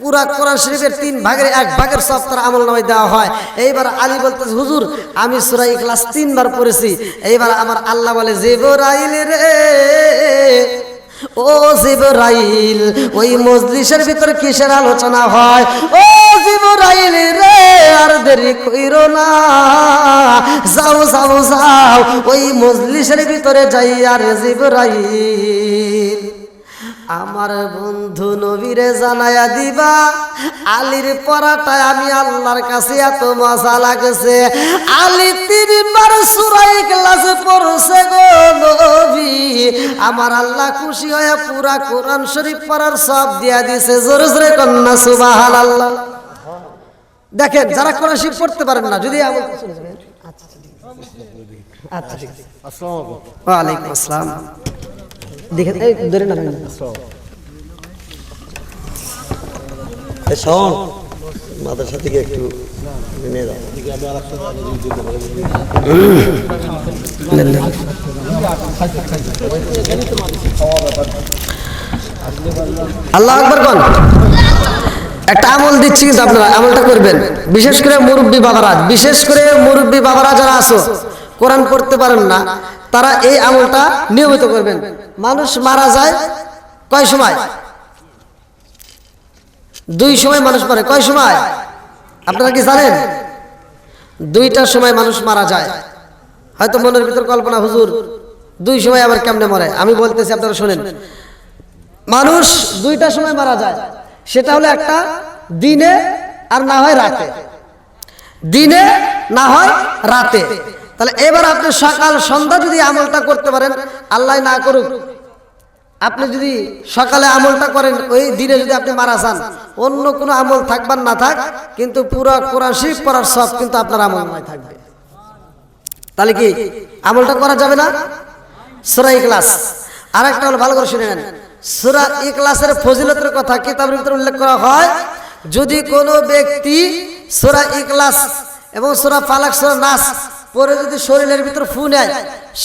পুরা কোরআন শরীফের 3 ভাগের 1 ভাগের সব তার আমল নামায় দেওয়া হয়। এইবার আলী বলতেছে হুজুর আমি সূরা ইখলাস 3 বার পড়েছি। এইবার আমার আল্লাহ বলে জিবরাইল রে, ও জিবরাইল ওই মজলিসের ভিতর কিসের আলোচনা হয়? ও জিবরাইল রে আর দেরি কইরো না, যাও যাও যাও ওই মজলিসের ভিতরে যাই। আর জিবরাইল আমার বন্ধু নবীরে জানায়া দিবা আলীর পড়াটায় আমি আল্লাহর কাছে এত মজা লাগছে। আলী 3 বার সূরা ইখলাস পড়ছে গো নবী, আমার আল্লাহ খুশি হয়ে পুরা কোরআন শরীফ পড়ার সব দিয়া দিয়েছে। জোরে জোরে কন্না সুবহানাল্লাহ। দেখেন যারা কোরআন শরীফ পড়তে পারেন না, যদি আচ্ছা ঠিক আছে। আসসালামু আলাইকুম। ওয়া আলাইকুম আসসালাম। দেখেন এই ধরে না শোন মাদ্রাসা থেকে একটু নিয়ে যাও। আল্লাহু আকবার কোন একটা আমল দিচ্ছি, কিন্তু আপনারা আমলটা করবেন। বিশেষ করে মুরব্বী বাবারা, বিশেষ করে মুরব্বী বাবারা যারা আছো কোরআন পড়তে পারেন না, তারা এই আমলটা নিয়মিত করবেন। মানুষ মারা যায় কয় সময়? 2 সময় মানুষ মরে। কয় সময় আপনারা কি জানেন? 2টার সময় মানুষ মারা যায়। হয়তো মনের ভিতর কল্পনা, হুজুর 2 সময় আবার কেমনে মরে? আমি বলতেছি আপনারা শোনেন। মানুষ 2টার সময় মারা যায়, সেটা হলো একটা দিনে আর না হয় রাতে। দিনে না হয় রাতে। তাহলে এবার আপনি সকাল সন্ধ্যা যদি আমলটা করতে পারেন, আল্লাহ না করুক আপনি যদি সকালে আমলটা করেন, ওই দিনে যদি আপনি মারা যান, অন্য কোনো আমল থাকবার না থাক, কিন্তু পুরো কোরআন শরীফ পড়ার সব কিন্তু আপনার আমল নয় থাকবে। তাহলে কি আমলটা করা যাবে না? সূরা ইখলাস। আর একটা হলো, ভালো করে শুনে নেন, সূরা ইখলাসের ফজিলতের কথা কিতাবের ভিতরে উল্লেখ করা হয়। যদি কোনো ব্যক্তি সূরা ইখলাস এবং সূরা ফালাক, সূরা নাস পরে যদি শরীরের ভিতর ফু নেয়,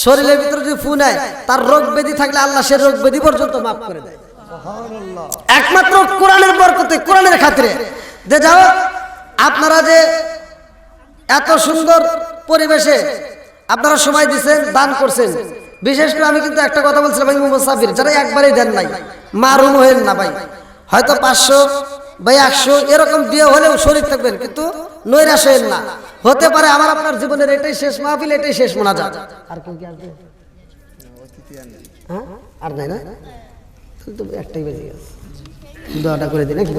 শরীরের ভিতর যদি ফু নেয়, তার রোগ ব্যাধি থাকলে আল্লাহ সে রোগ ব্যাধি পর্যন্ত মাফ করে দেয়, একমাত্র কোরআনের বরকতে, কোরআনের খাতিরে। যে যাও আপনারা যে এত সুন্দর পরিবেশে আপনারা সময় দিচ্ছেন, দান করছেন, বিশেষ করে আমি কিন্তু একটা কথা বলছিলাম ভাই, মুসাফির যারা একবারেই দেন নাই মারুম হয়েন না ভাই। হয়তো 500 বা 100 এরকম দিয়ে হলেও শরীর থাকবেন, কিন্তু নৈরাশ হয়েন না। হতে পারে আমার আপনার জীবনের এটাই শেষ মাহফিল, এটাই শেষ মোনাজাত। আর কেউ কি আসবে? হ্যাঁ আর নাই না, তো একটাই বেজে গেছে। দোয়াটা করে দিন নাকি?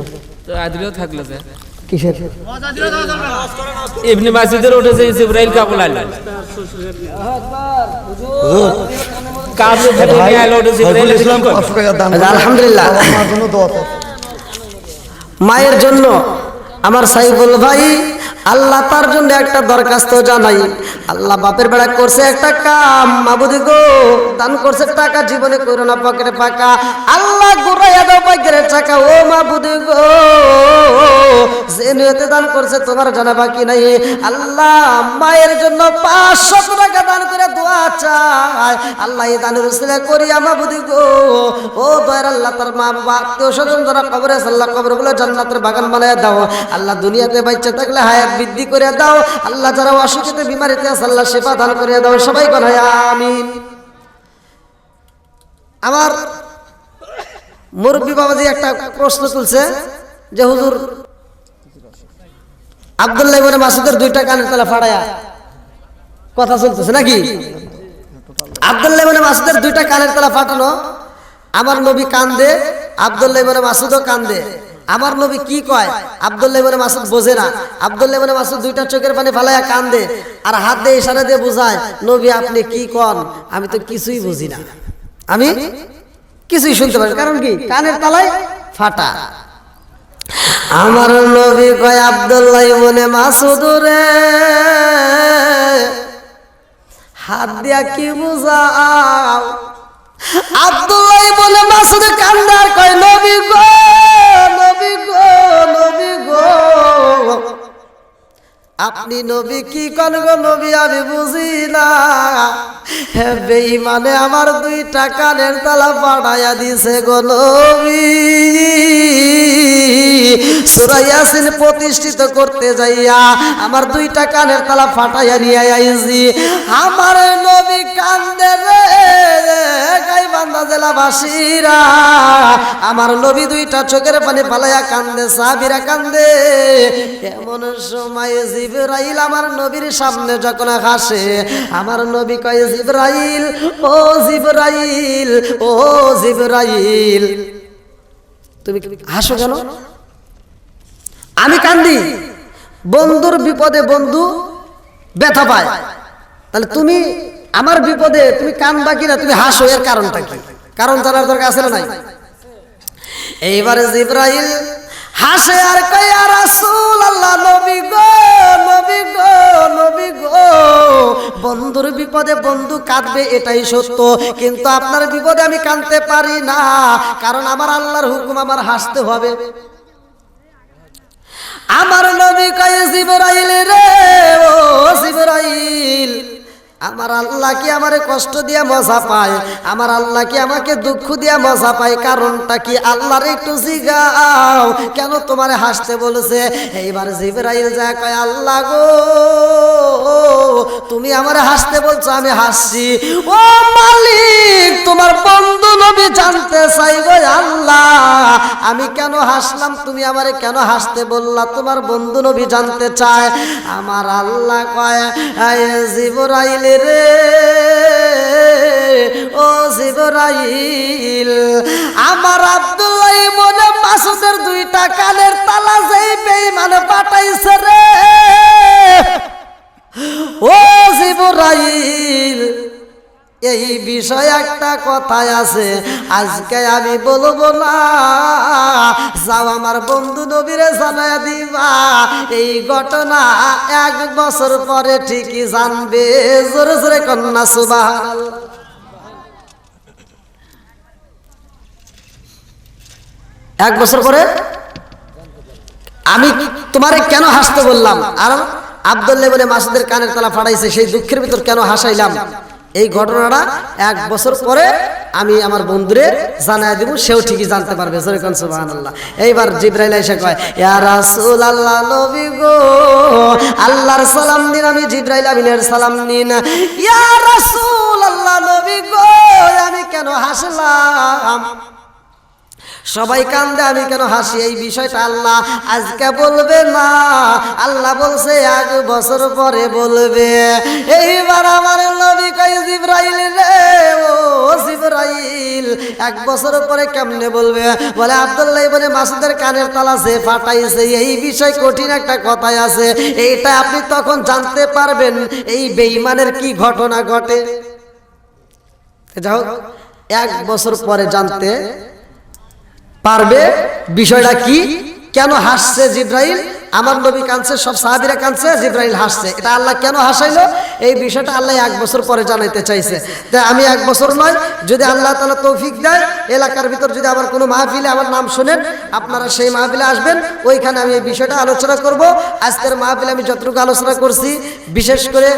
তো আদিলেও থাকলো যে কিসের ইবনে মাসউদের উঠেছে জিবরাইল কাবুল আল্লাহ কাবুল থেকে নিয়ে আলো উঠে জিবরাইল ইসলাম 500 টাকা দান। আলহামদুলিল্লাহ। আমার জন্য দোয়া করো। মায়ের জন্য আমার সাইফুল ভাই, আল্লাহ তার জন্য একটা দরখাস্ত জানাই। আল্লাহ বাপের বেড়া করছে একটা কাম, মাবুদি গো দান করছে টাকা, জীবনে করো না পকেটে ফাঁকা, আল্লাহ ঘুরাইয়া দাও পকেটে টাকা। ও মাবুদি গো যে নিয়তে দান করছে তোমার জানা বাকি নাই। আল্লাহ মায়ের জন্য 500 টাকা দান করে দোয়া চায়, আল্লাহ এই দানের উসিলা করি মাবুদি গো। ও দয়ার আল্লাহ, তার মা বাবা আত্মীয় স্বজন যারা কবরে আছে, আল্লাহ কবরগুলো জান্নাতের বাগান বানায় দাও। আল্লাহ দুনিয়াতে বাচ্চা থাকলে হায়াত বৃদ্ধি করে দাও। আল্লাহ যারা অসুখে বিমারিতে আছে, আল্লাহ শিফা দান করে দাও। সবাই বলে আমিন। আমার মুরব্বী বাবাজি একটা প্রশ্ন তুলছে যে হুজুর আব্দুল্লাহ ইবনে মাসউদের 2টা কানের তলা ফাড়ায়া কথা চলতেছে নাকি? আব্দুল্লাহ ইবনে মাসউদের 2টা কানের তলা ফাটানো, আমার নবী কান্দে, আব্দুল্লাহ ইবনে মাসউদও কান্দে। আমার নবী কি কয় আব্দুল্লাহ ইবনে মাসউদ বোঝে না। আব্দুল্লাহ ইবনে মাসউদ 2টা চোখের পানি ফালায়া কান্দে, আর হাত দিয়ে ইশারা দিয়ে বোঝায়, নবী আপনি কি কন, আমি তো কিছুই বুঝি না, আমি কিছুই শুনতে পারে, কারণ কি কানের তালায় ফাটা। আমার নবী কয় আব্দুল্লাহ ইবনে মাসউদ রে, হাত দিয়া কি বুঝাও? আব্দুল্লাহ ইবনে মাসউদ কান্দার কয় নবী গো, নবী গো, নবী গো, আপনি নবী কি কোন গো নবী, আমি বুঝি না। হে বেঈমানে আমার দুইটা কানের তালা ফাটাইয়া দিছে গো নবী। সূরা ইয়াসিন প্রতিষ্ঠিত করতে যাইয়া আমার দুইটা কানের তালা ফাটাইয়া নিয়ে আইছি। আমার নবী কান্দে রে গাইবান্ধা জেলাবাসীরা, আমার নবী দুইটা চোখের পানি ফালাইয়া কান্দে, সাহাবীরা কান্দে। এমন সময় জিবরাইল আমার নবীর সামনে যখন হাসে, আমার নবী কয় জিবরাইল, ও জিবরাইল, ও জিবরাইল, তুমি হাসো কেন? আমি কান্দি, বন্ধুর বিপদে বন্ধু ব্যথা পায়, তাহলে তুমি আমার বিপদে তুমি কান্দবা কিনা, তুমি হাসো, এর কারণটা কি? কারণ জানার দরকার আছে না নাই? এইবারে জিবরাইল হাসে আর কয় ইয়া রাসূলুল্লাহ, নবী গো, নবী গো, নবী গো, বন্ধুর বিপদে বন্ধু কাঁদবে এটাই সত্য, কিন্তু আপনার বিপদে আমি কাঁদতে পারি না, কারণ আমার আল্লাহর হুকুম, আমার হাসতে হবে। আমার নবী কয় জিবরাইল রে, ও জিবরাইল, আমার আল্লাহ কি আমারে কষ্ট দিয়া মজা পায়? আমার আল্লাহ কি আমাকে দুঃখ দিয়া মজা পায়? কারণটা কি? আল্লাহর একটু জিগাও, কেন তোমারে হাসতে বলেছে? এইবার জিবরাইল যা কয় আল্লাহ গো, তুমি আমারে হাসতে বলছো, আমি হাসছি। ও মালিক, তোমার বন্ধু নবী জানতে চাই গো আল্লাহ, আমি কেন হাসলাম, তুমি আমারে কেন হাসতে বললা? তোমার বন্ধু নবী জানতে চায়। আমার আল্লাহ কয় জিবরাইল রে, ও জিবরাইল, আমার আব্দুল্লাহ ইবনে মাসউদের দুইটা কানের তালা যেই বেঈমানে পাঠাইছে রে, ও জিবরাইল, এই বিষয়ে একটা কথাই আছে, আজকে আমি বলবো না, যাও আমার বন্ধু নবীরে জানায়া দিবা, এই ঘটনা 1 বছর পরে ঠিকই জানবে। জোরে জোরে কন্যা সুবহানাল্লাহ। 1 বছর পরে আমি তোমারে কেন হাসতে বললাম, আর আব্দুল্লাহ ইবনে মাসউদের কানের তালা ফাটাইছে, সেই দুঃখের ভিতর কেন হাসাইলাম, এই ঘটনাটা 1 বছর পরে আমি আমার বন্ধুরে জানায় দিব, সেও ঠিকই জানতে পারবে। জোরে কোন সুবহানাল্লাহ। এইবার জিবরাইল এসে কয় ইয়া রাসূলুল্লাহ, নবী গো, আল্লাহর সালাম দিন, আমি জিবরাইল আমিনের সালাম নিন। ইয়া রাসূলুল্লাহ, নবী গো, আমি কেন হাসলাম? সবাই কান্দে, আমি কেন হাসি? এই বিষয়টা আল্লাহ আজকে বলবে না, আল্লাহ বলছে 1 বছর পরে বলবে। এইবার আমার নবী কয় জিবরাইল রে, ও জিবরাইল, 1 বছর পরে কেমনে বলবে? বলে আব্দুল্লাহ ইবনে মাসউদের কানের তালা যে ফাটাইছে, এই বিষয় কঠিন একটা কথাই আছে, এইটা আপনি তখন জানতে পারবেন এই বেঈমানের কি ঘটনা ঘটে। যাও 1 বছর পরে জানতে পারবে বিষয়টা কি, কেন হাসছে জিবরাইল? আমার নবী কাঁদছে, সব সাহাবীরা কাঁদছে, জিবরাইল হাসছে, এটা আল্লাহ কেন হাসাইলো? এই বিষয়টা আল্লাহ 1 বছর পরে জানাইতে চাইছে। তাই আমি 1 বছর নয়, যদি আল্লাহ তাআলা তৌফিক দেয়, এলাকার ভিতর যদি আমার কোনো মাহফিলে আমার নাম শুনেন, আপনারা সেই মাহফিলে আসবেন, ওইখানে আমি এই বিষয়টা আলোচনা করব। আজকের মাহফিলে আমি যতটুকু আলোচনা করছি, বিশেষ করে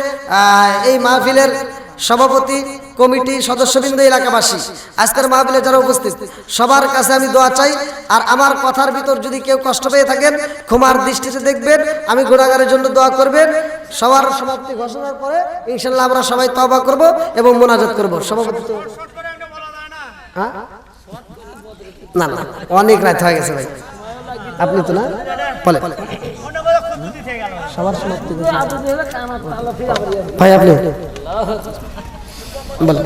এই মাহফিলের সভাপতি, কমিটি, সদস্যবৃন্দ, এলাকাবাসী, আজকের মাহফিলে যারা উপস্থিত, সবার কাছে আমি দোয়া চাই। আর আমার কথার ভিতর যদি কেউ কষ্ট পেয়ে থাকেন, ক্ষমার দৃষ্টিতে দেখবেন, আমি গুনাহগারের জন্য দোয়া করবেন। সবার সমাপ্তি ঘোষণার পরে ইনশাআল্লাহ আমরা সবাই তওবা করব এবং মোনাজাত করব। সভাপতি হ্যাঁ, না না, অনেক রাত হয়ে গেছে ভাই, আপনি তো না বলে সবার সমাপ্তি ভাই, আপনি বলেন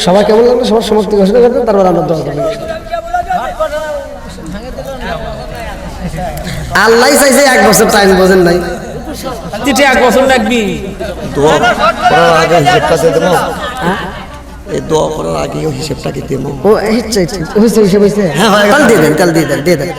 সবাই কেমন লাগলো, সবার সমাপ্তি ঘোষণা করবেন, তারপর আমরা দোয়া করব। আল্লাহ চাইছে 1 বছর টাইম, বোঝেন নাই? 1 বছর লাগবি। দোয়া করার আগে হিসাবটা দিয়ে দেবো। এই দোয়া করার আগে ওই হিসেবটাকে দেবো। ও হয়েছে হয়েছে হয়েছে হ্যাঁ, হয়ে গেছে। তাহলে দিয়ে দেন, তাহলে দিয়ে দেন, দিয়ে দেন।